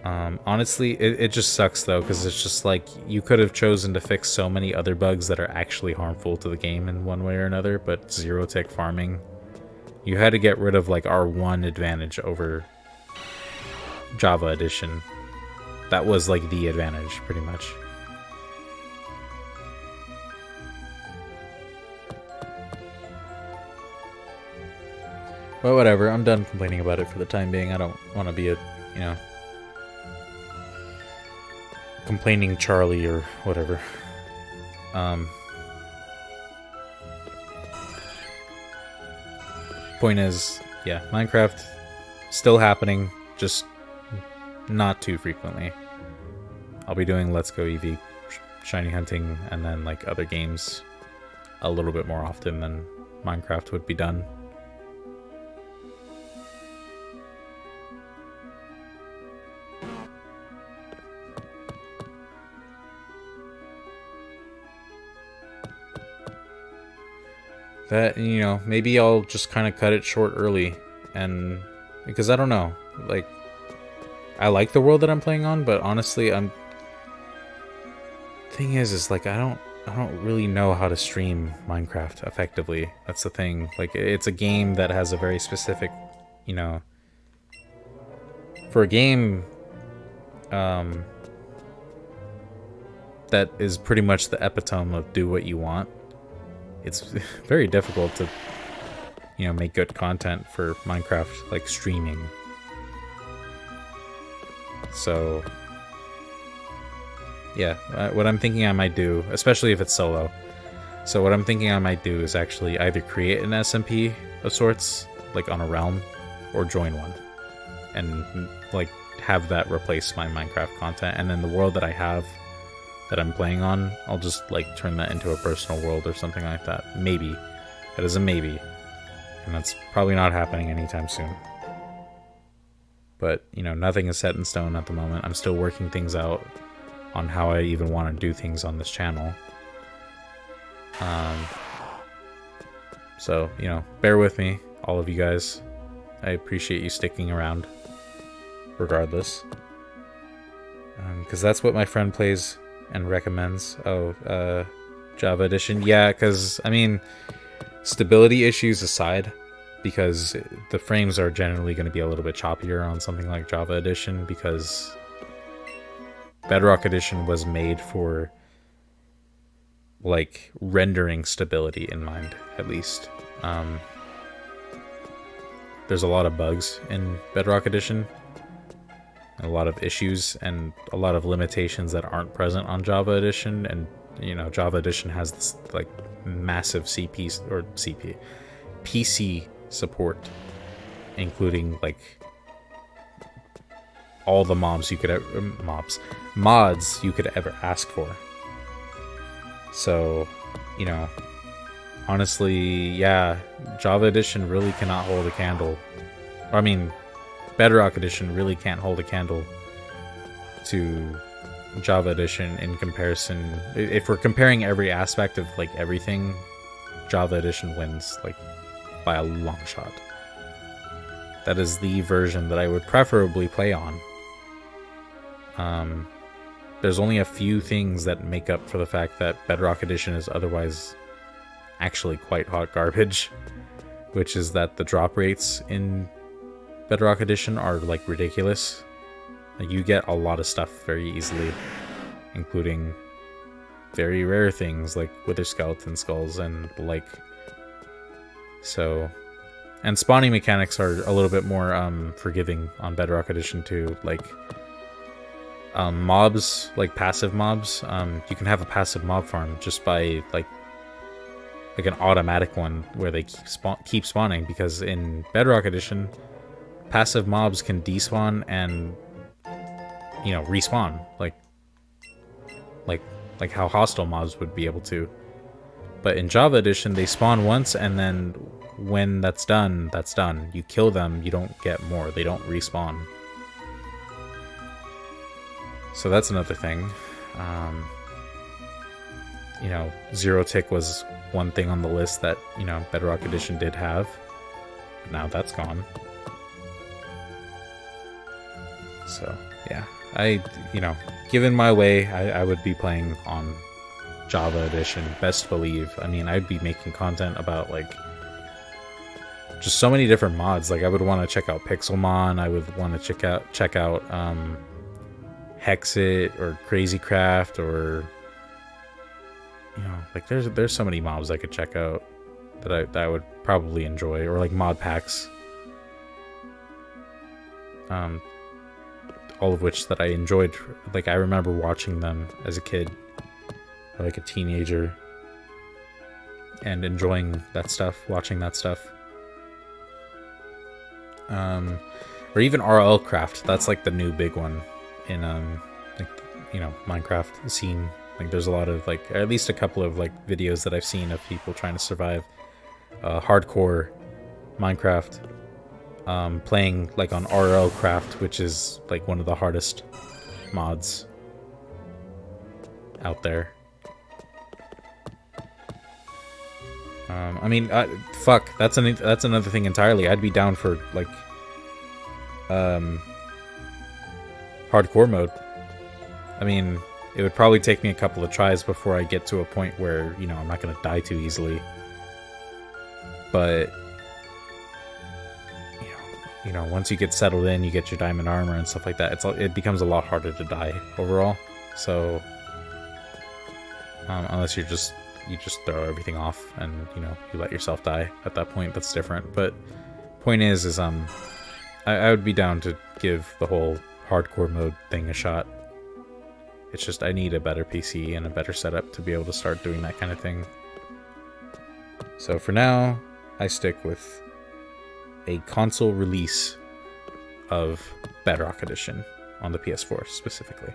S1: Honestly, it just sucks though, because it's just like you could have chosen to fix so many other bugs that are actually harmful to the game in one way or another, but zero tick farming, you had to get rid of like our one advantage over Java Edition. That was like the advantage, pretty much. But whatever, I'm done complaining about it for the time being. I don't want to be a, you know, complaining Charlie or whatever. Point is, yeah, Minecraft still happening, just not too frequently. I'll be doing Let's Go Eevee shiny hunting and then like other games a little bit more often than Minecraft would be done. That, you know, maybe I'll just kind of cut it short early, and because I don't know, like, I like the world that I'm playing on, but honestly, thing is like I don't really know how to stream Minecraft effectively. That's the thing. Like, it's a game that has a very specific, you know, for a game that is pretty much the epitome of do what you want. It's very difficult to, you know, make good content for Minecraft, like streaming. So, yeah, what I'm thinking I might do, especially if it's solo, so what I'm thinking I might do is actually either create an SMP of sorts, like on a realm, or join one, and like have that replace my Minecraft content, and then the world that I have that I'm playing on, I'll just like turn that into a personal world or something like that. Maybe. That is a maybe. And that's probably not happening anytime soon. But, you know, nothing is set in stone at the moment. I'm still working things out on how I even want to do things on this channel. So, you know, bear with me, all of you guys. I appreciate you sticking around, regardless. Because that's what my friend plays and recommends. Oh, Java Edition. Yeah, because, I mean, stability issues aside, because the frames are generally going to be a little bit choppier on something like Java Edition, because Bedrock Edition was made for like rendering stability in mind, at least. There's a lot of bugs in Bedrock Edition, and a lot of issues, and a lot of limitations that aren't present on Java Edition. And you know, Java Edition has this like massive PC support, including like all the mods you could ever ask for. So, you know, honestly, yeah, Java Edition really cannot hold a candle. I mean, Bedrock Edition really can't hold a candle to Java Edition in comparison. If we're comparing every aspect of like everything, Java Edition wins like by a long shot. That is the version that I would preferably play on. There's only a few things that make up for the fact that Bedrock Edition is otherwise actually quite hot garbage, which is that the drop rates in Bedrock Edition are like ridiculous. Like, you get a lot of stuff very easily, including very rare things like wither skeleton skulls and the like. So, and spawning mechanics are a little bit more forgiving on Bedrock Edition too. Like mobs, like passive mobs, you can have a passive mob farm just by like an automatic one where they keep spawning, because in Bedrock Edition, passive mobs can despawn and, you know, respawn like how hostile mobs would be able to. But in Java Edition, they spawn once, and then when that's done, that's done. You kill them, you don't get more. They don't respawn. So that's another thing. You know, zero tick was one thing on the list that, you know, Bedrock Edition did have. But now that's gone. So, yeah. You know, given my way, I would be playing on Java Edition, best believe. I mean, I'd be making content about, like, just so many different mods. Like, I would want to check out Pixelmon, I would want to check out Hexit or Crazycraft, or, you know, like, there's so many mobs I could check out that I would probably enjoy, or like mod packs. All of which that I enjoyed. Like, I remember watching them as a kid, or like a teenager, and enjoying that stuff, watching that stuff. Or even RL Craft, that's like the new big one in like, you know, Minecraft scene. Like, there's a lot of, like, at least a couple of like videos that I've seen of people trying to survive hardcore Minecraft, playing like on RL Craft, which is like one of the hardest mods out there. I mean, fuck, that's another thing entirely. I'd be down for like hardcore mode. I mean, it would probably take me a couple of tries before I get to a point where, you know, I'm not gonna die too easily. But you know, once you get settled in, you get your diamond armor and stuff like that, it becomes a lot harder to die overall. So unless you just throw everything off and, you know, you let yourself die at that point, that's different. But point is I would be down to give the whole hardcore mode thing a shot. It's just I need a better PC and a better setup to be able to start doing that kind of thing. So for now, I stick with a console release of Bedrock Edition on the PS4 specifically.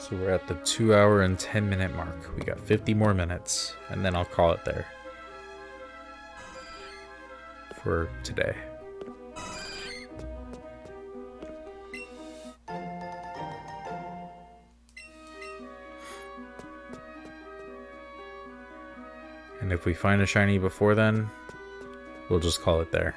S1: So we're at the 2 hour and 10 minute mark. We got 50 more minutes, and then I'll call it there for today. And if we find a shiny before then, we'll just call it there.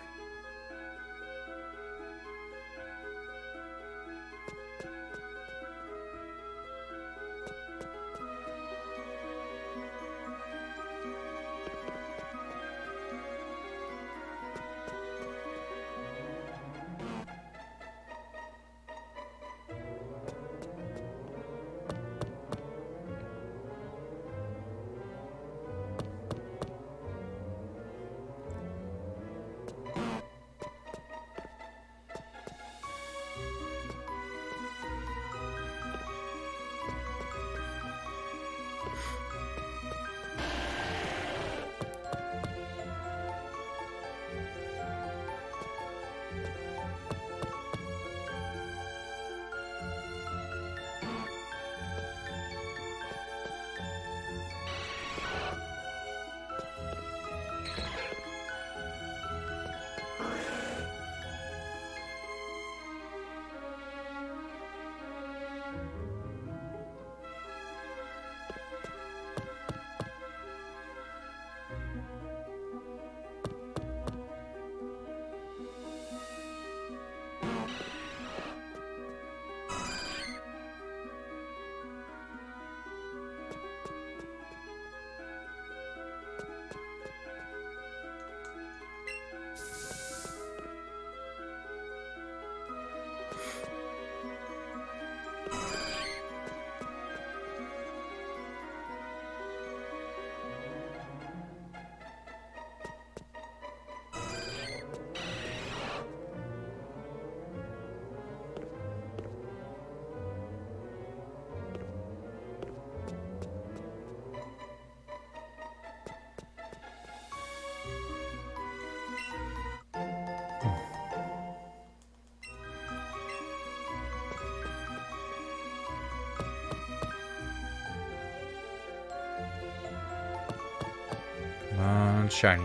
S1: Come on, shiny.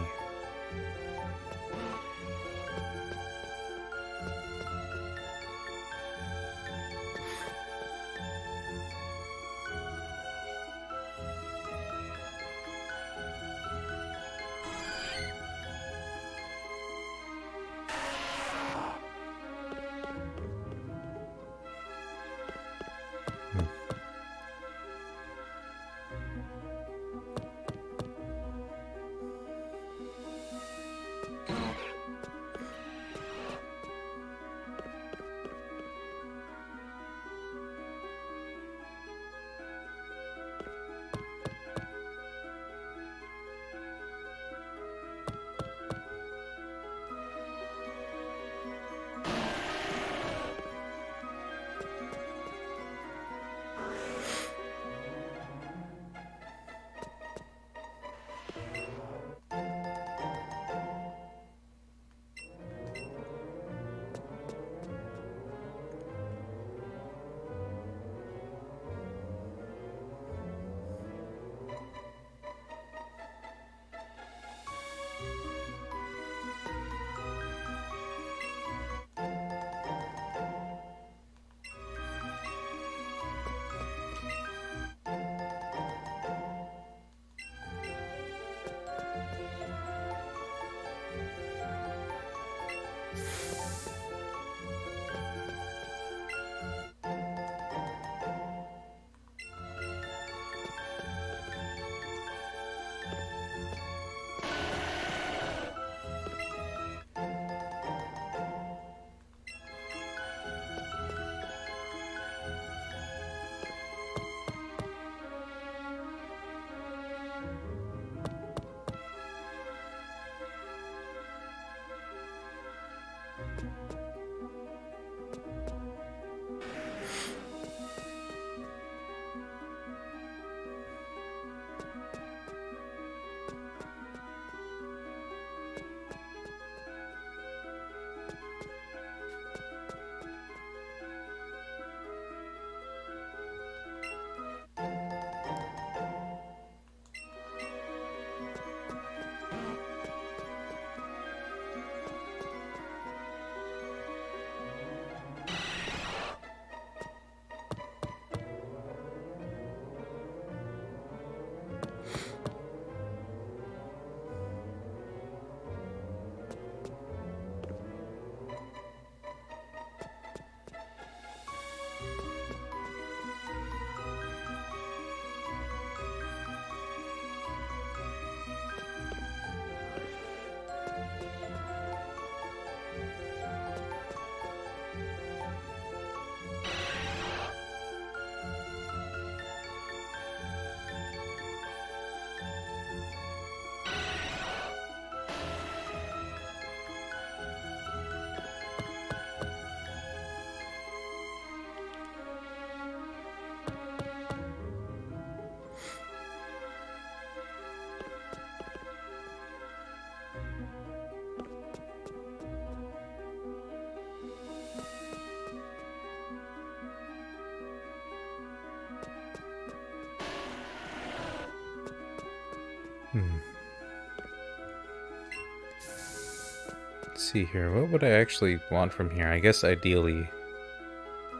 S1: Let's see here. What would I actually want from here? I guess ideally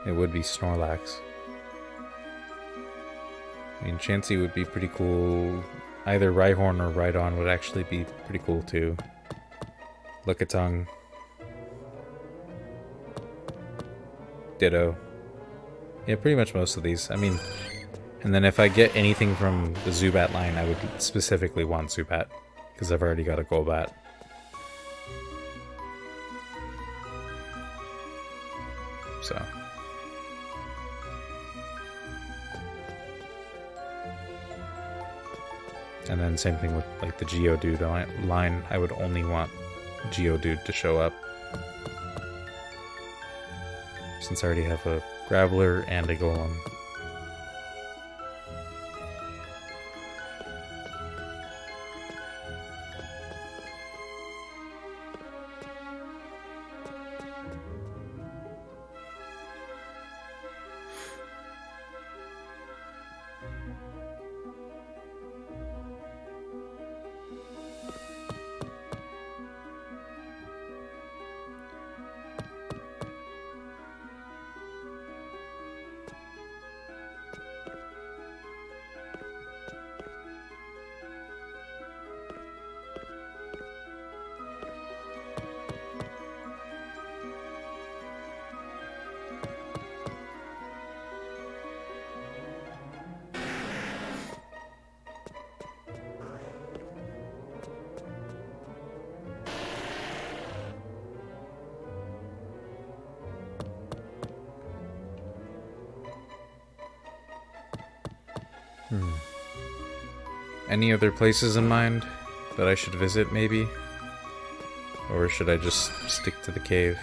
S1: it would be Snorlax. I mean, Chansey would be pretty cool. Either Rhyhorn or Rhydon would actually be pretty cool too. Lickitung. Ditto. Yeah, pretty much most of these. I mean, and then if I get anything from the Zubat line, I would specifically want Zubat, because I've already got a Golbat. So. And then same thing with like the Geodude line, I would only want Geodude to show up. Since I already have a Graveler and a Golem. Any other places in mind that I should visit, maybe? Or should I just stick to the cave?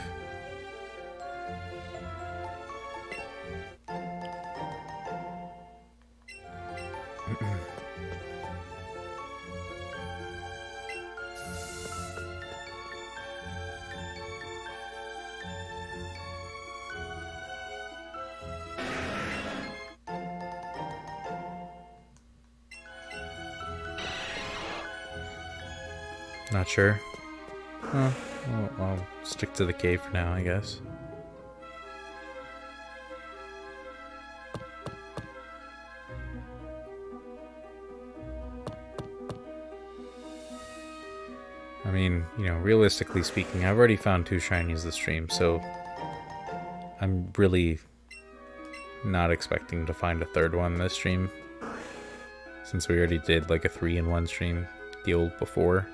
S1: Not sure. Well, I'll stick to the cave for now, I guess. I mean, you know, realistically speaking, I've already found 2 shinies this stream, so I'm really not expecting to find a 3rd one this stream, since we already did like a 3-in-1 stream deal before.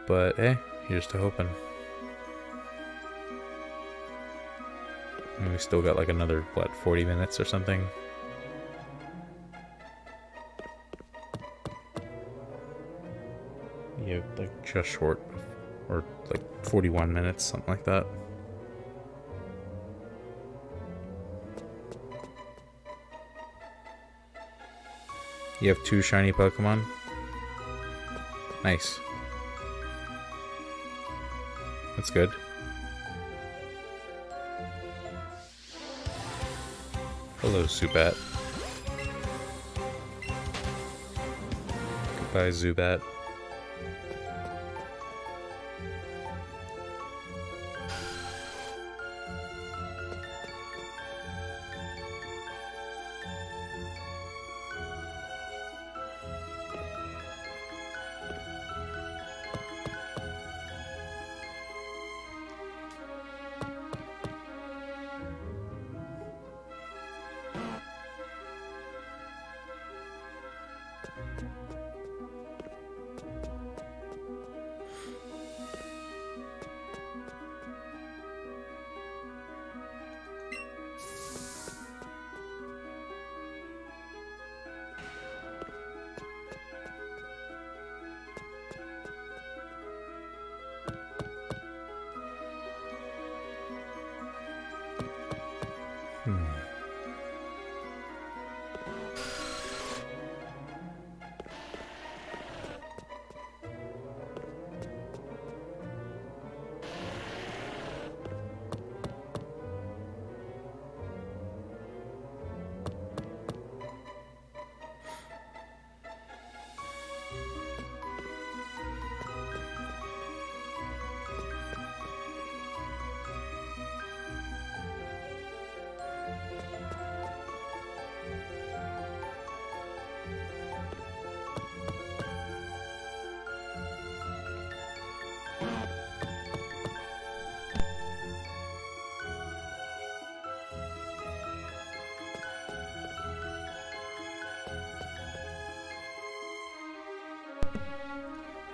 S1: But hey, here's to hoping. And we still got like another, what, 40 minutes or something? Yeah, like just short, or like 41 minutes, something like that. You have 2 shiny Pokemon? Nice. That's good. Hello, Zubat. Goodbye, Zubat.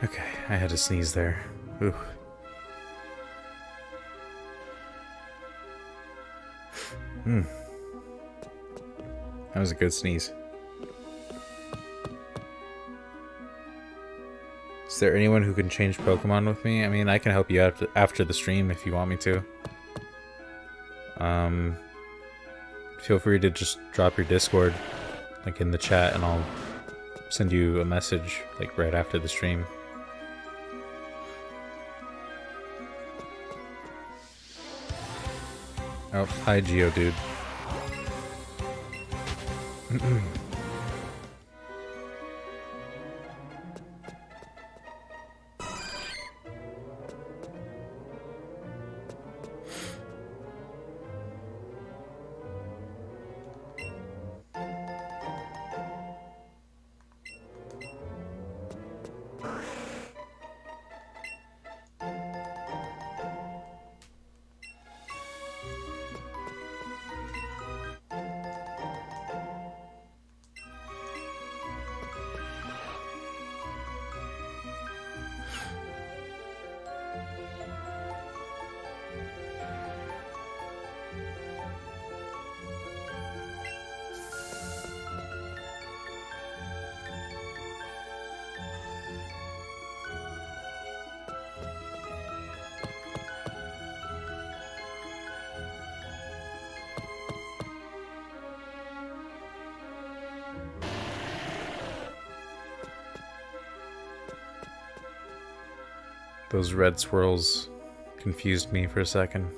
S1: Okay, I had to sneeze there. Ooh. That was a good sneeze. Is there anyone who can change Pokemon with me? I mean, I can help you out after the stream if you want me to. Feel free to just drop your Discord, like, in the chat, and I'll send you a message, like, right after the stream. Oh, hi, Geodude. Those red swirls confused me for a second.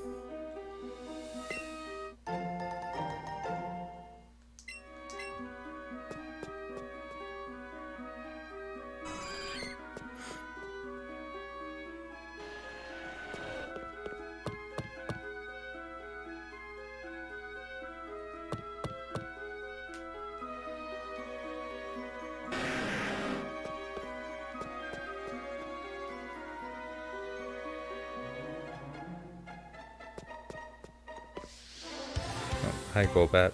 S1: Hi, Golbat.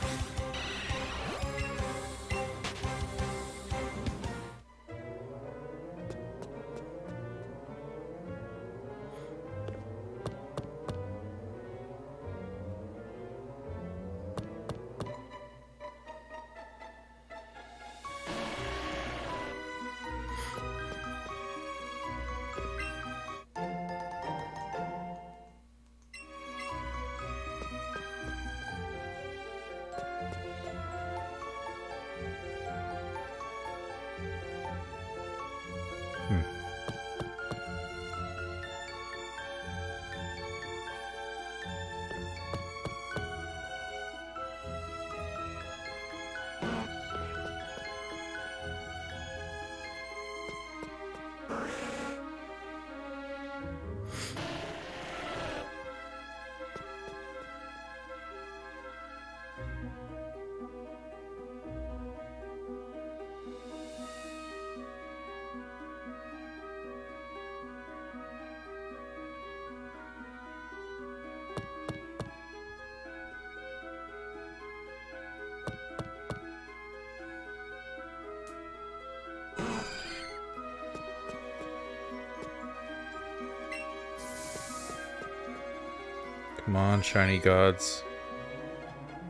S1: Come on, shiny gods.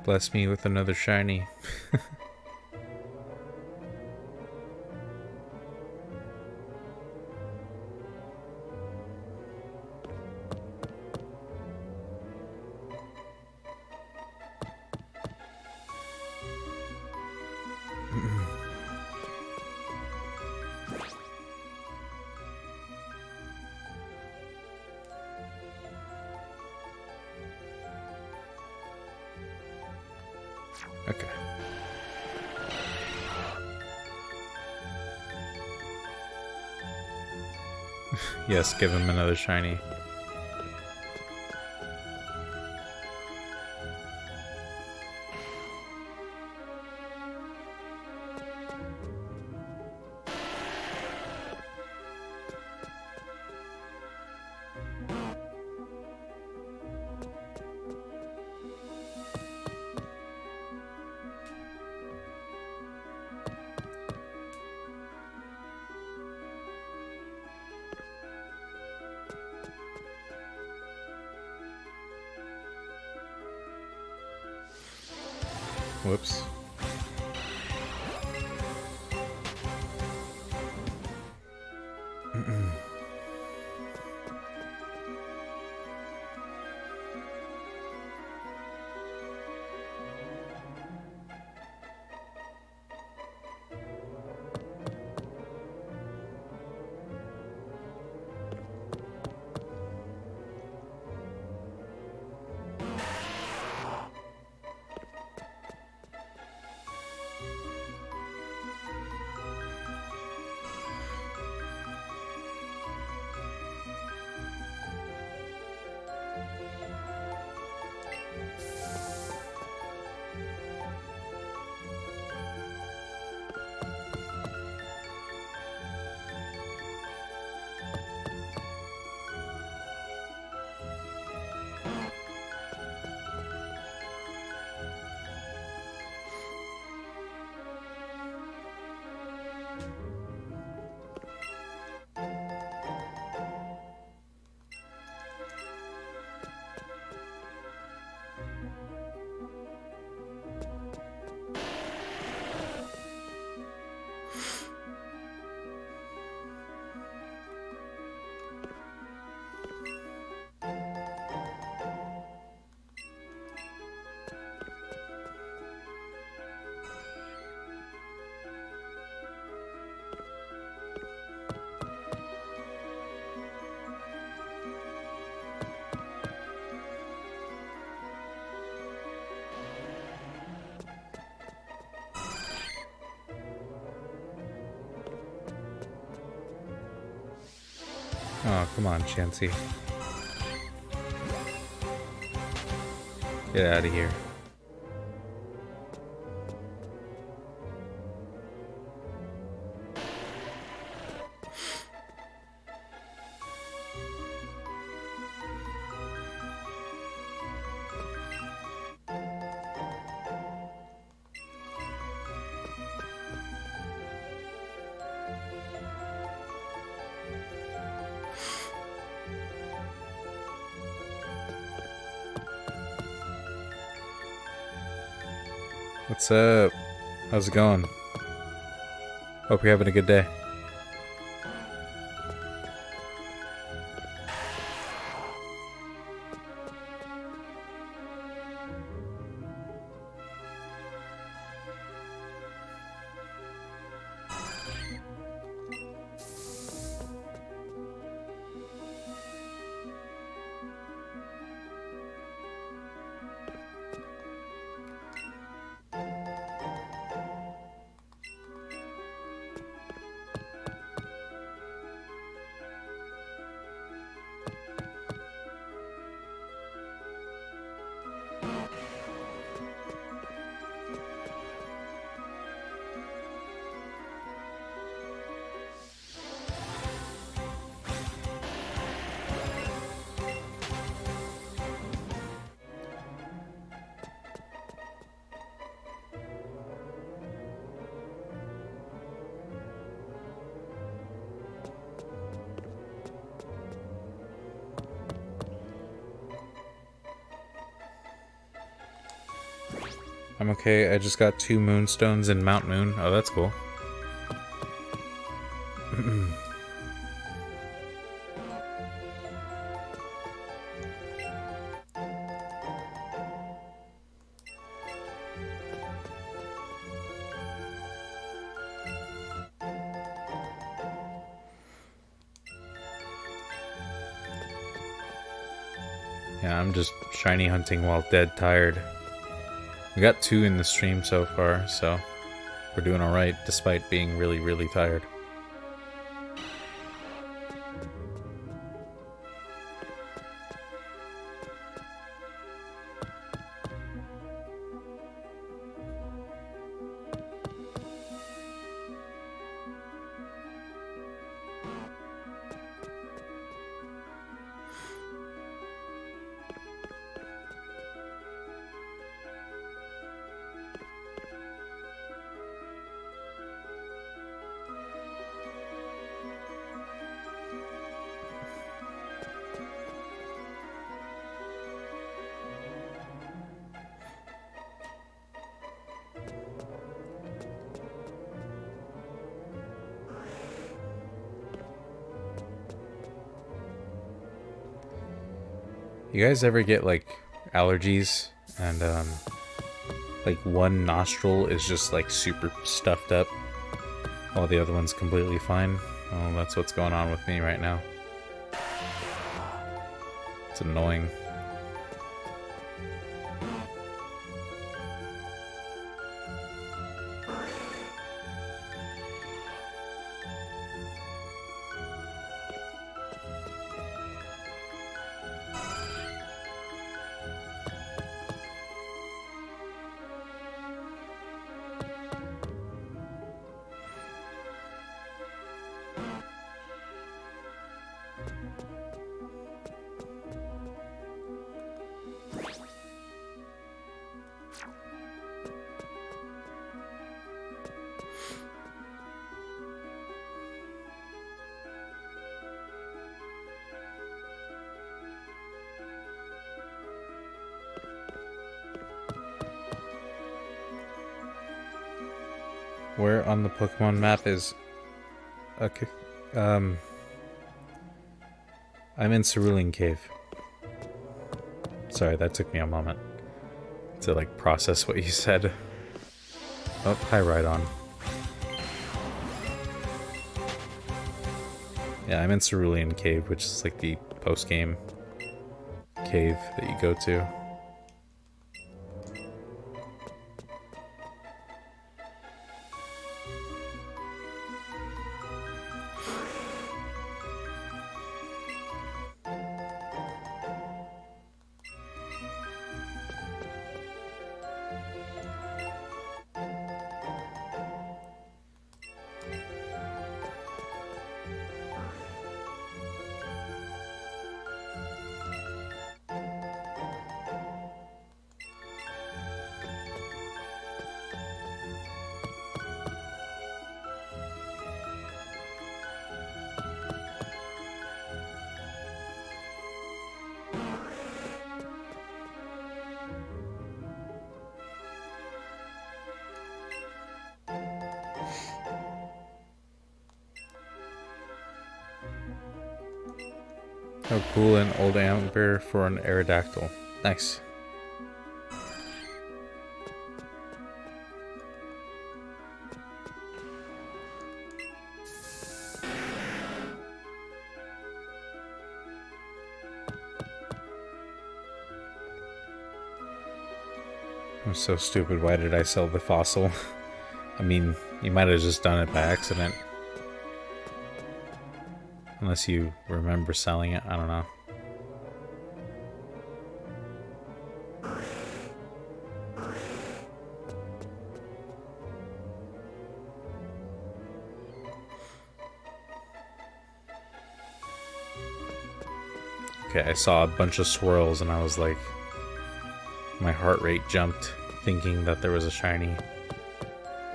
S1: Bless me with another shiny. Okay. Yes, give him another shiny. Whoops. Oh, come on, Chansey. Get out of here. What's up? How's it going? Hope you're having a good day. I'm okay. I just got 2 moonstones in Mount Moon. Oh, that's cool. Yeah, I'm just shiny hunting while dead tired. We got 2 in the stream so far, so we're doing alright despite being really, really tired. You guys ever get like allergies and like one nostril is just like super stuffed up while the other one's completely fine? Well, that's what's going on with me right now. It's annoying. Where on the Pokemon map is... Okay. I'm in Cerulean Cave. Sorry, that took me a moment to like process what you said. Oh, hi Rhydon. Yeah, I'm in Cerulean Cave, which is like the post-game cave that you go to. Oh, cool, an old amber for an Aerodactyl. Nice. I'm so stupid. Why did I sell the fossil? I mean, you might have just done it by accident. Unless you remember selling it, I don't know. Okay, I saw a bunch of swirls and I was like, my heart rate jumped, thinking that there was a shiny.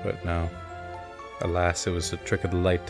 S1: But no. Alas, it was a trick of the light.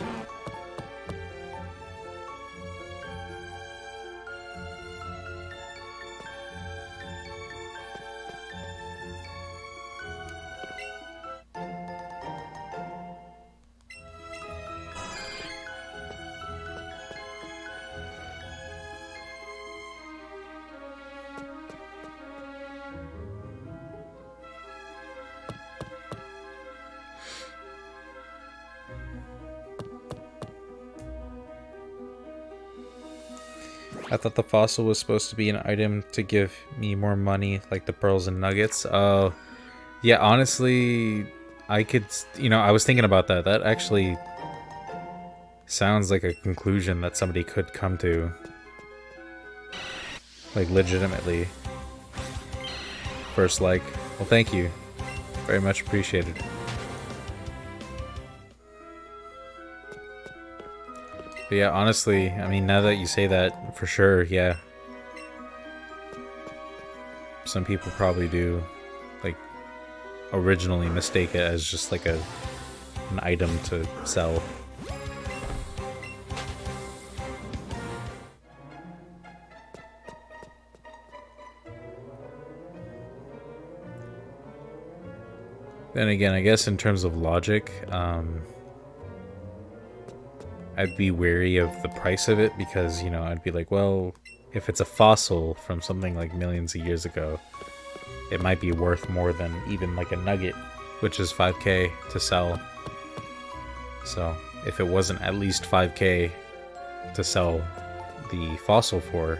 S1: I thought the fossil was supposed to be an item to give me more money, like the pearls and nuggets. Oh, yeah, honestly, I could, you know, I was thinking about that. That actually sounds like a conclusion that somebody could come to. Like, legitimately. First like. Well, thank you. Very much appreciated. But yeah, honestly, I mean, now that you say that, for sure, yeah. Some people probably do, like, originally mistake it as just like an item to sell. Then again, I guess in terms of logic, I'd be wary of the price of it because, you know, I'd be like, well, if it's a fossil from something like millions of years ago, it might be worth more than even like a nugget, which is 5k to sell. So if it wasn't at least 5k to sell the fossil for,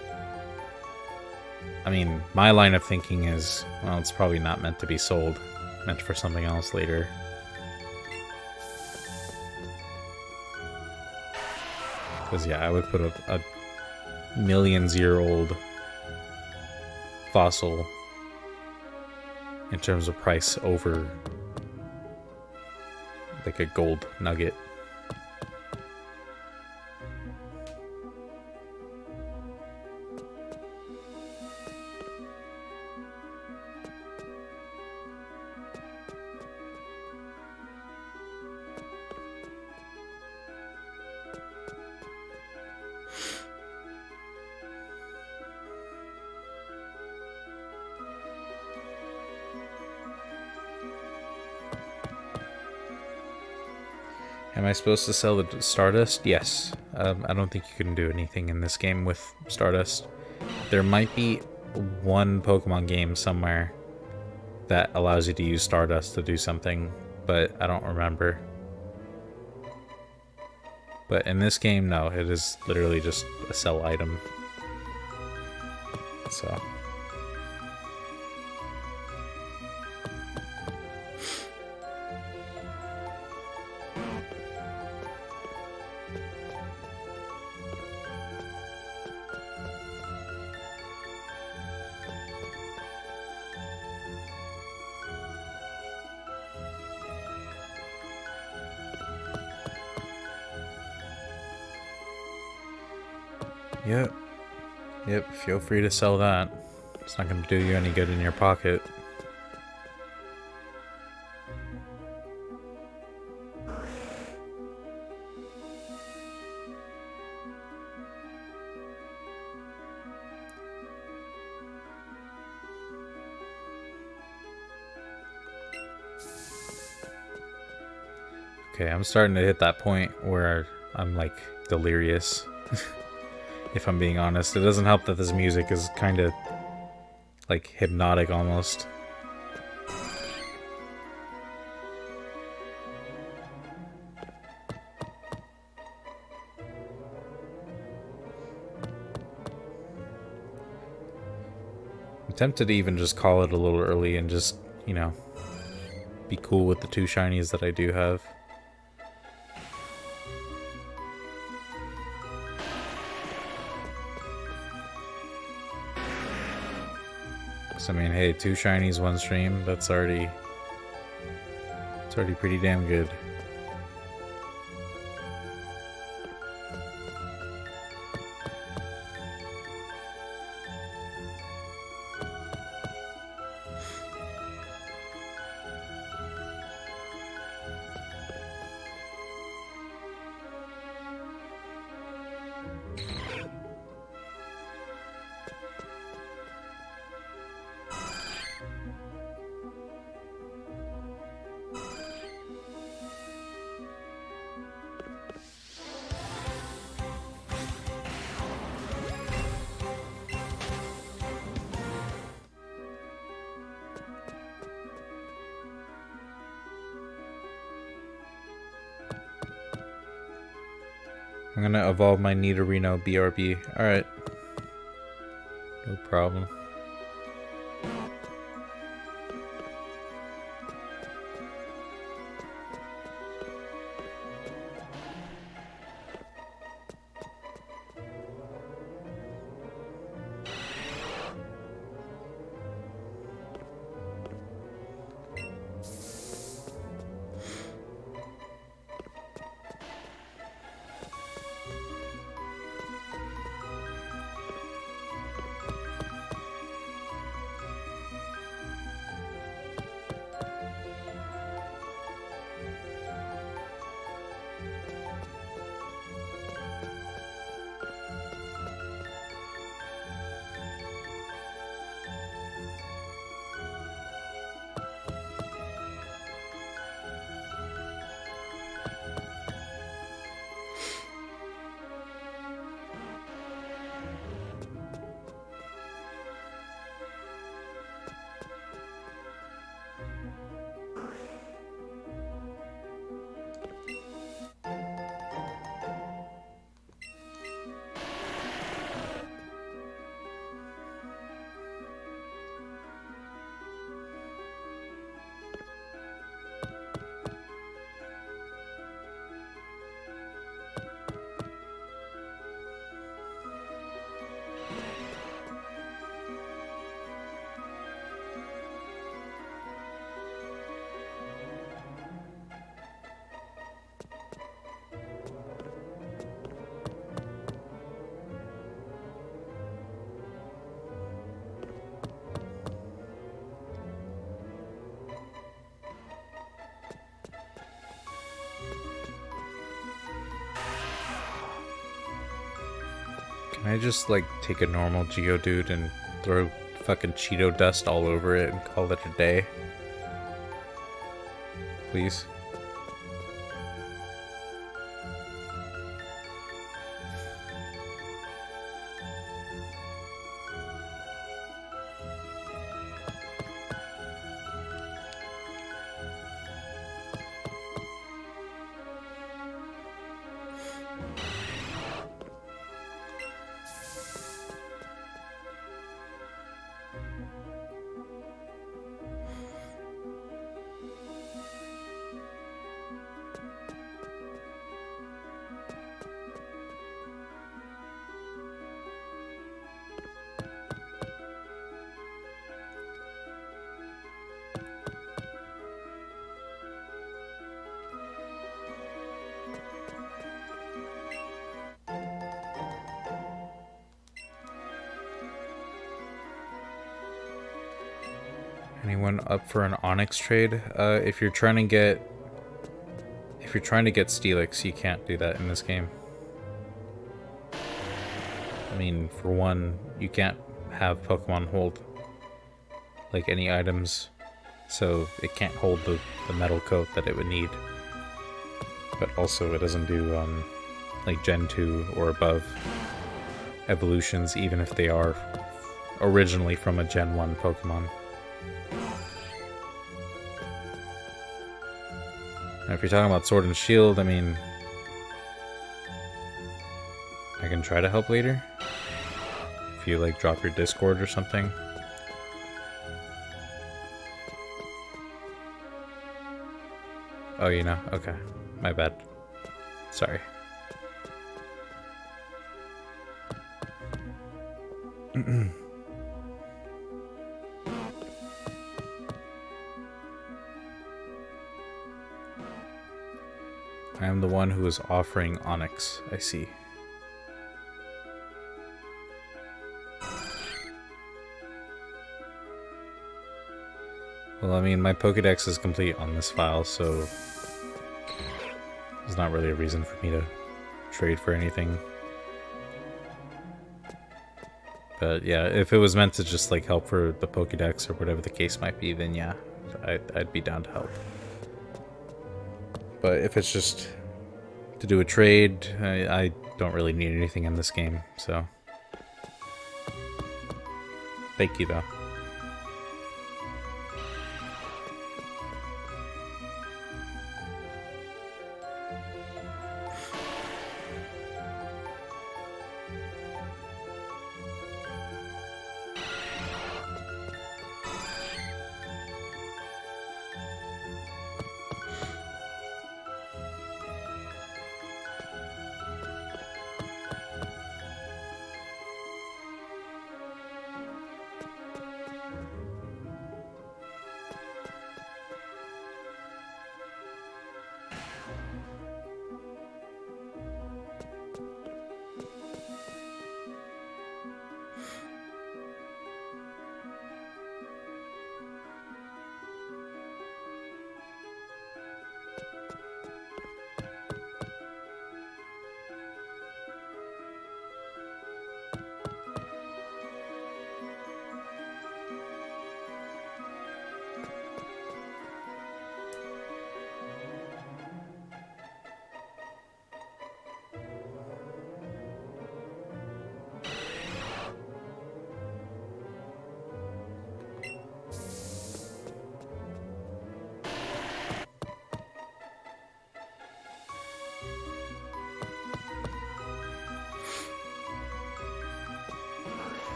S1: I mean, my line of thinking is, well, it's probably not meant to be sold, meant for something else later. Because yeah, I would put a millions-year-old fossil in terms of price over like a gold nugget. Am I supposed to sell the Stardust? Yes. I don't think you can do anything in this game with Stardust. There might be one Pokemon game somewhere that allows you to use Stardust to do something, but I don't remember. But in this game, no, it is literally just a sell item. So... Yep, feel free to sell that. It's not going to do you any good in your pocket. Okay, I'm starting to hit that point where I'm like delirious. If I'm being honest, it doesn't help that this music is kind of like hypnotic almost. I'm tempted to even just call it a little early and just, you know, be cool with the 2 shinies that I do have. I mean, hey, 2 shinies, 1 stream, it's already pretty damn good. I'm gonna evolve my Nidorino BRB. Alright. No problem. I just, like, take a normal Geodude and throw fucking Cheeto dust all over it and call it a day? Please? Anyone up for an Onyx trade? If you're trying to get Steelix, you can't do that in this game. I mean, for one, you can't have Pokemon hold like any items, so it can't hold the metal coat that it would need. But also, it doesn't do like Gen 2 or above evolutions, even if they are originally from a Gen 1 Pokemon. Now, if you're talking about Sword and Shield, I mean, I can try to help later. If you, like, drop your Discord or something. Oh, you know? Okay. My bad. Sorry. I am the one who is offering Onyx. I see. Well, I mean, my Pokédex is complete on this file, so there's not really a reason for me to trade for anything. But yeah, if it was meant to just like help for the Pokédex or whatever the case might be, then yeah, I'd be down to help. But if it's just to do a trade, I don't really need anything in this game, so. Thank you, though.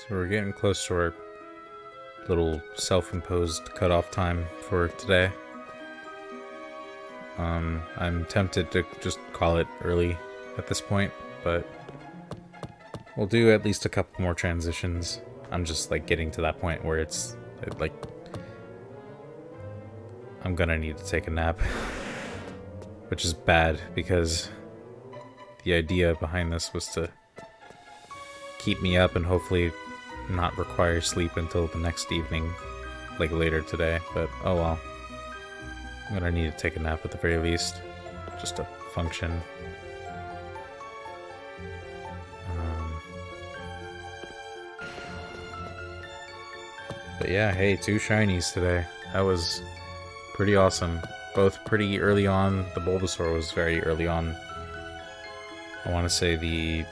S1: So we're getting close to our little self-imposed cutoff time for today. I'm tempted to just call it early at this point, but we'll do at least a couple more transitions. I'm just like getting to that point where it's like I'm gonna need to take a nap, which is bad because the idea behind this was to keep me up and hopefully not require sleep until the next evening, like later today, but oh well. I'm gonna need to take a nap at the very least, just to function. But yeah, hey, 2 shinies today. That was pretty awesome. Both pretty early on. The Bulbasaur was very early on. I want to say the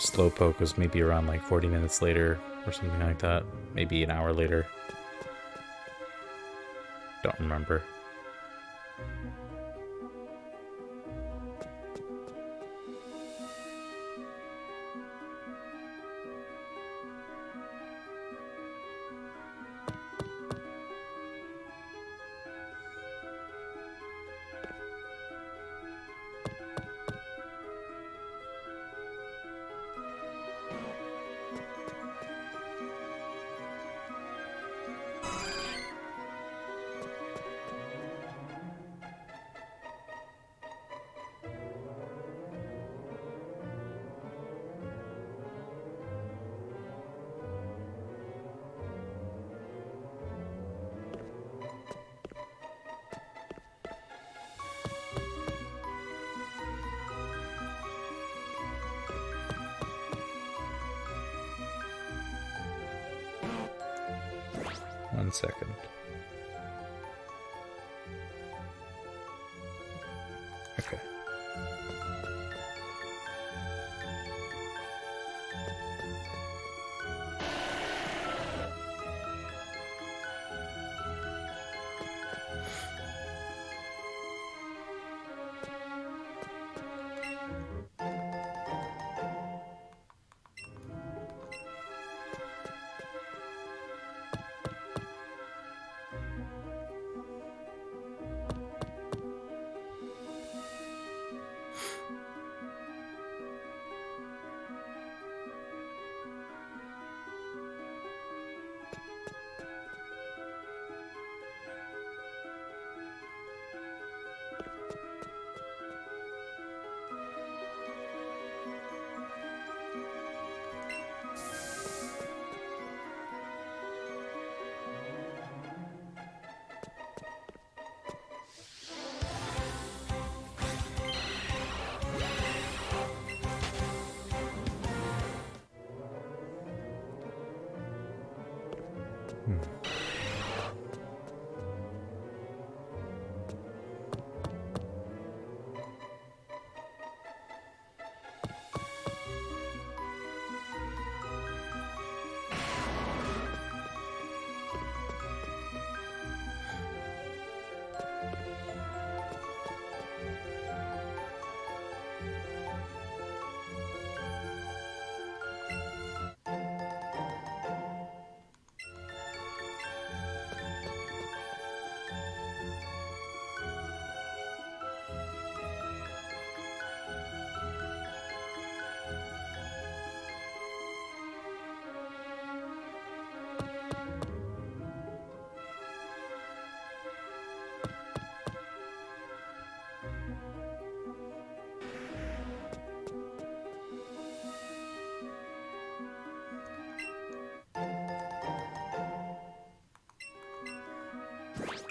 S1: Slowpoke was maybe around like 40 minutes later or something like that. Maybe an hour later. Don't remember. One second. Okay.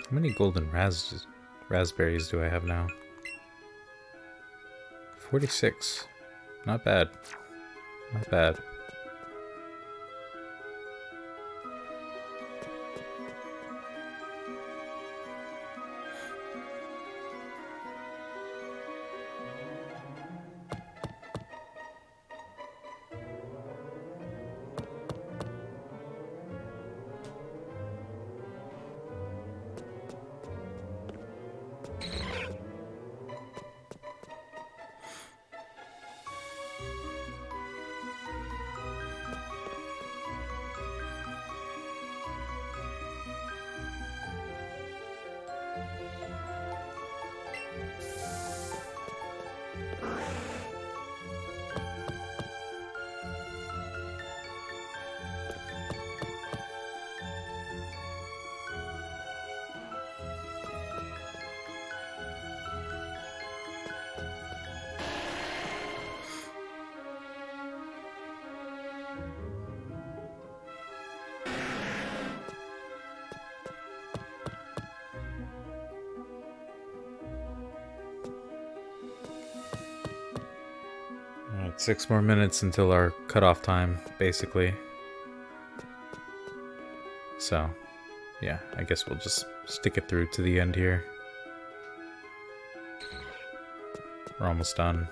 S1: How many golden raspberries do I have now? 46. Not bad. Not bad. 6 more minutes until our cutoff time, basically. So, yeah, I guess we'll just stick it through to the end here. We're almost done.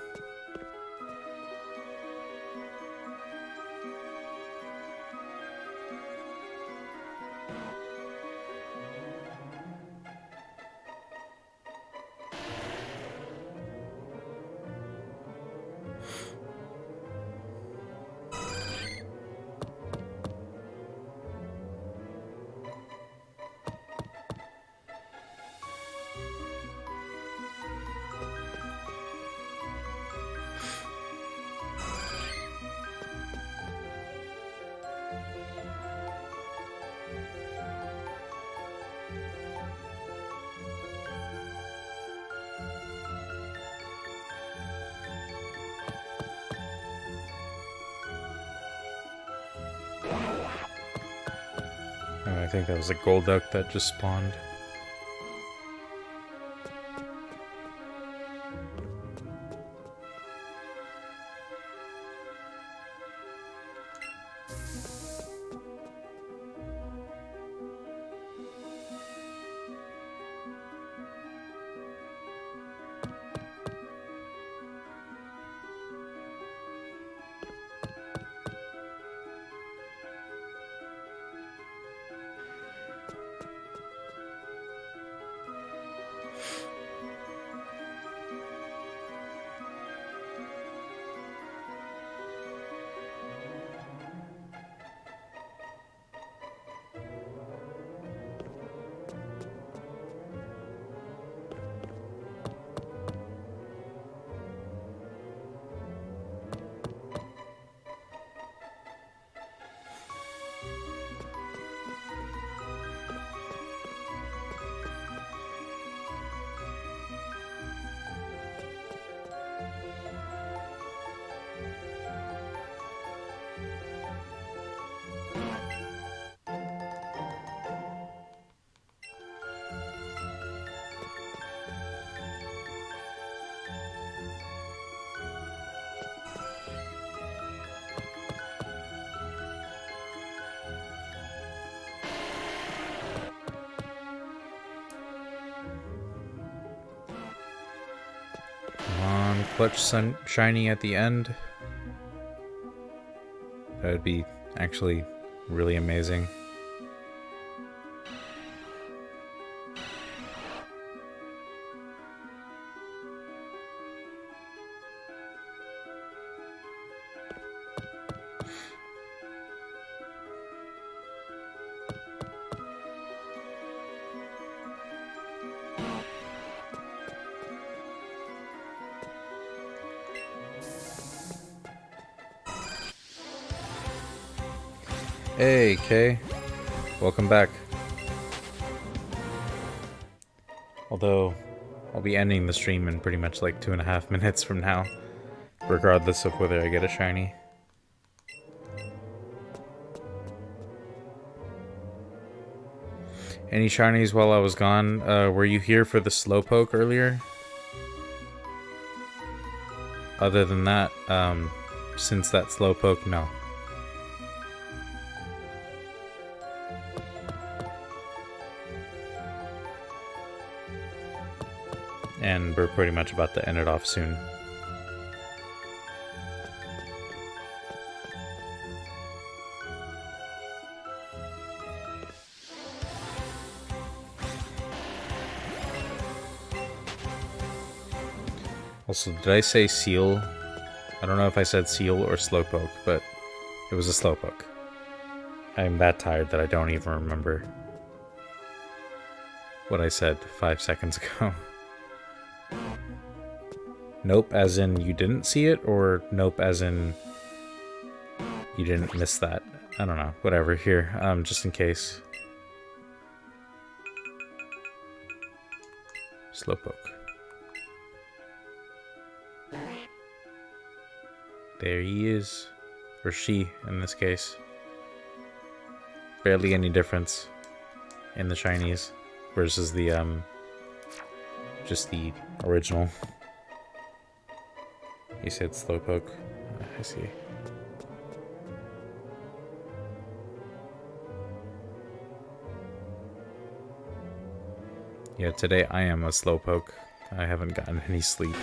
S1: Oh, I think that was a Golduck that just spawned. Clutch shiny at the end. That would be actually really amazing. Hey, Kay. Welcome back. Although, I'll be ending the stream in pretty much like 2.5 minutes from now, regardless of whether I get a shiny. Any shinies while I was gone? Were you here for the Slowpoke earlier? Other than that, since that Slowpoke, no. And we're pretty much about to end it off soon. Also, did I say Seal? I don't know if I said Seal or Slowpoke, but it was a Slowpoke. I'm that tired that I don't even remember what I said 5 seconds ago. Nope, as in you didn't see it, or nope, as in you didn't miss that? I don't know. Whatever. Here, just in case. Slowpoke. There he is. Or she, in this case. Barely any difference in the shinies versus the, just the original. He said Slowpoke. I see. Yeah, today I am a slowpoke. I haven't gotten any sleep.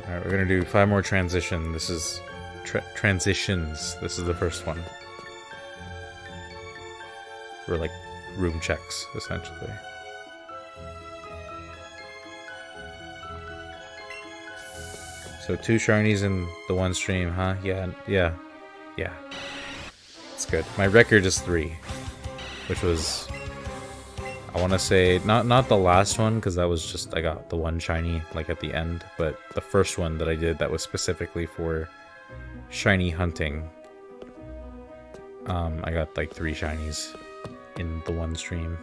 S1: Alright, we're gonna do 5 more transition. This is transitions. This is the first one. For like room checks, essentially. So 2 shinies in the one stream, huh? Yeah. It's good. My record is 3, which was, I want to say, not the last one, because that was just, I got the 1 shiny, like, at the end, but the first one that I did that was specifically for shiny hunting. I got, like, 3 shinies in the one stream.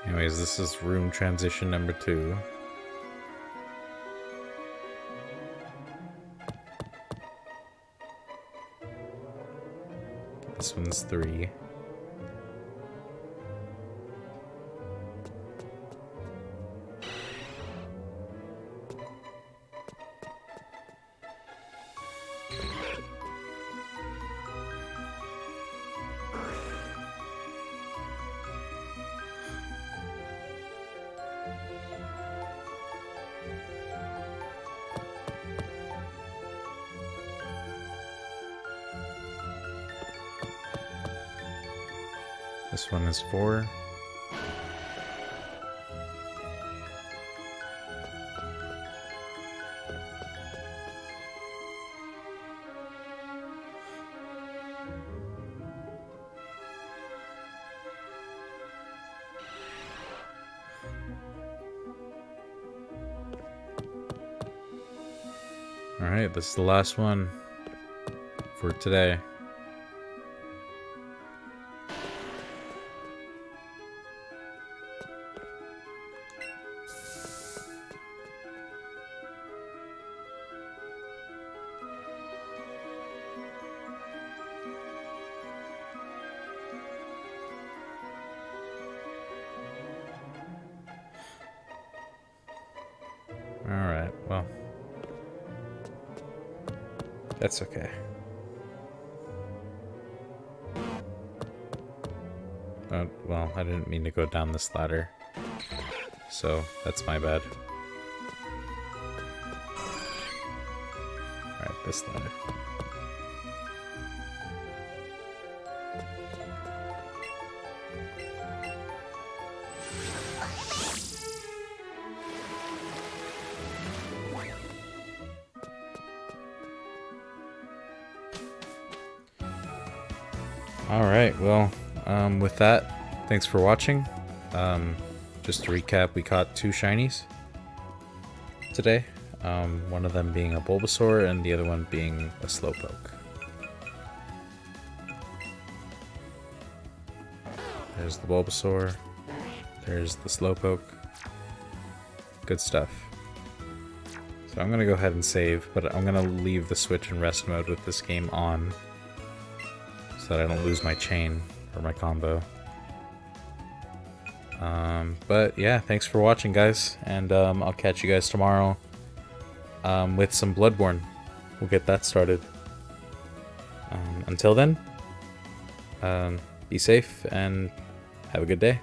S1: Anyways, this is room transition number 2. This one's 3. This one is 4. Alright, this is the last one for today. Alright, well. That's okay. Well, I didn't mean to go down this ladder. So, that's my bad. Alright, this ladder. Alright, well, with that, thanks for watching. Just to recap, we caught 2 shinies today. One of them being a Bulbasaur and the other one being a Slowpoke. There's the Bulbasaur. There's the Slowpoke. Good stuff. So I'm going to go ahead and save, but I'm going to leave the Switch in rest mode with this game on, so that I don't lose my chain or my combo. But yeah, thanks for watching, guys, and I'll catch you guys tomorrow with some Bloodborne. We'll get that started. Until then, be safe and have a good day.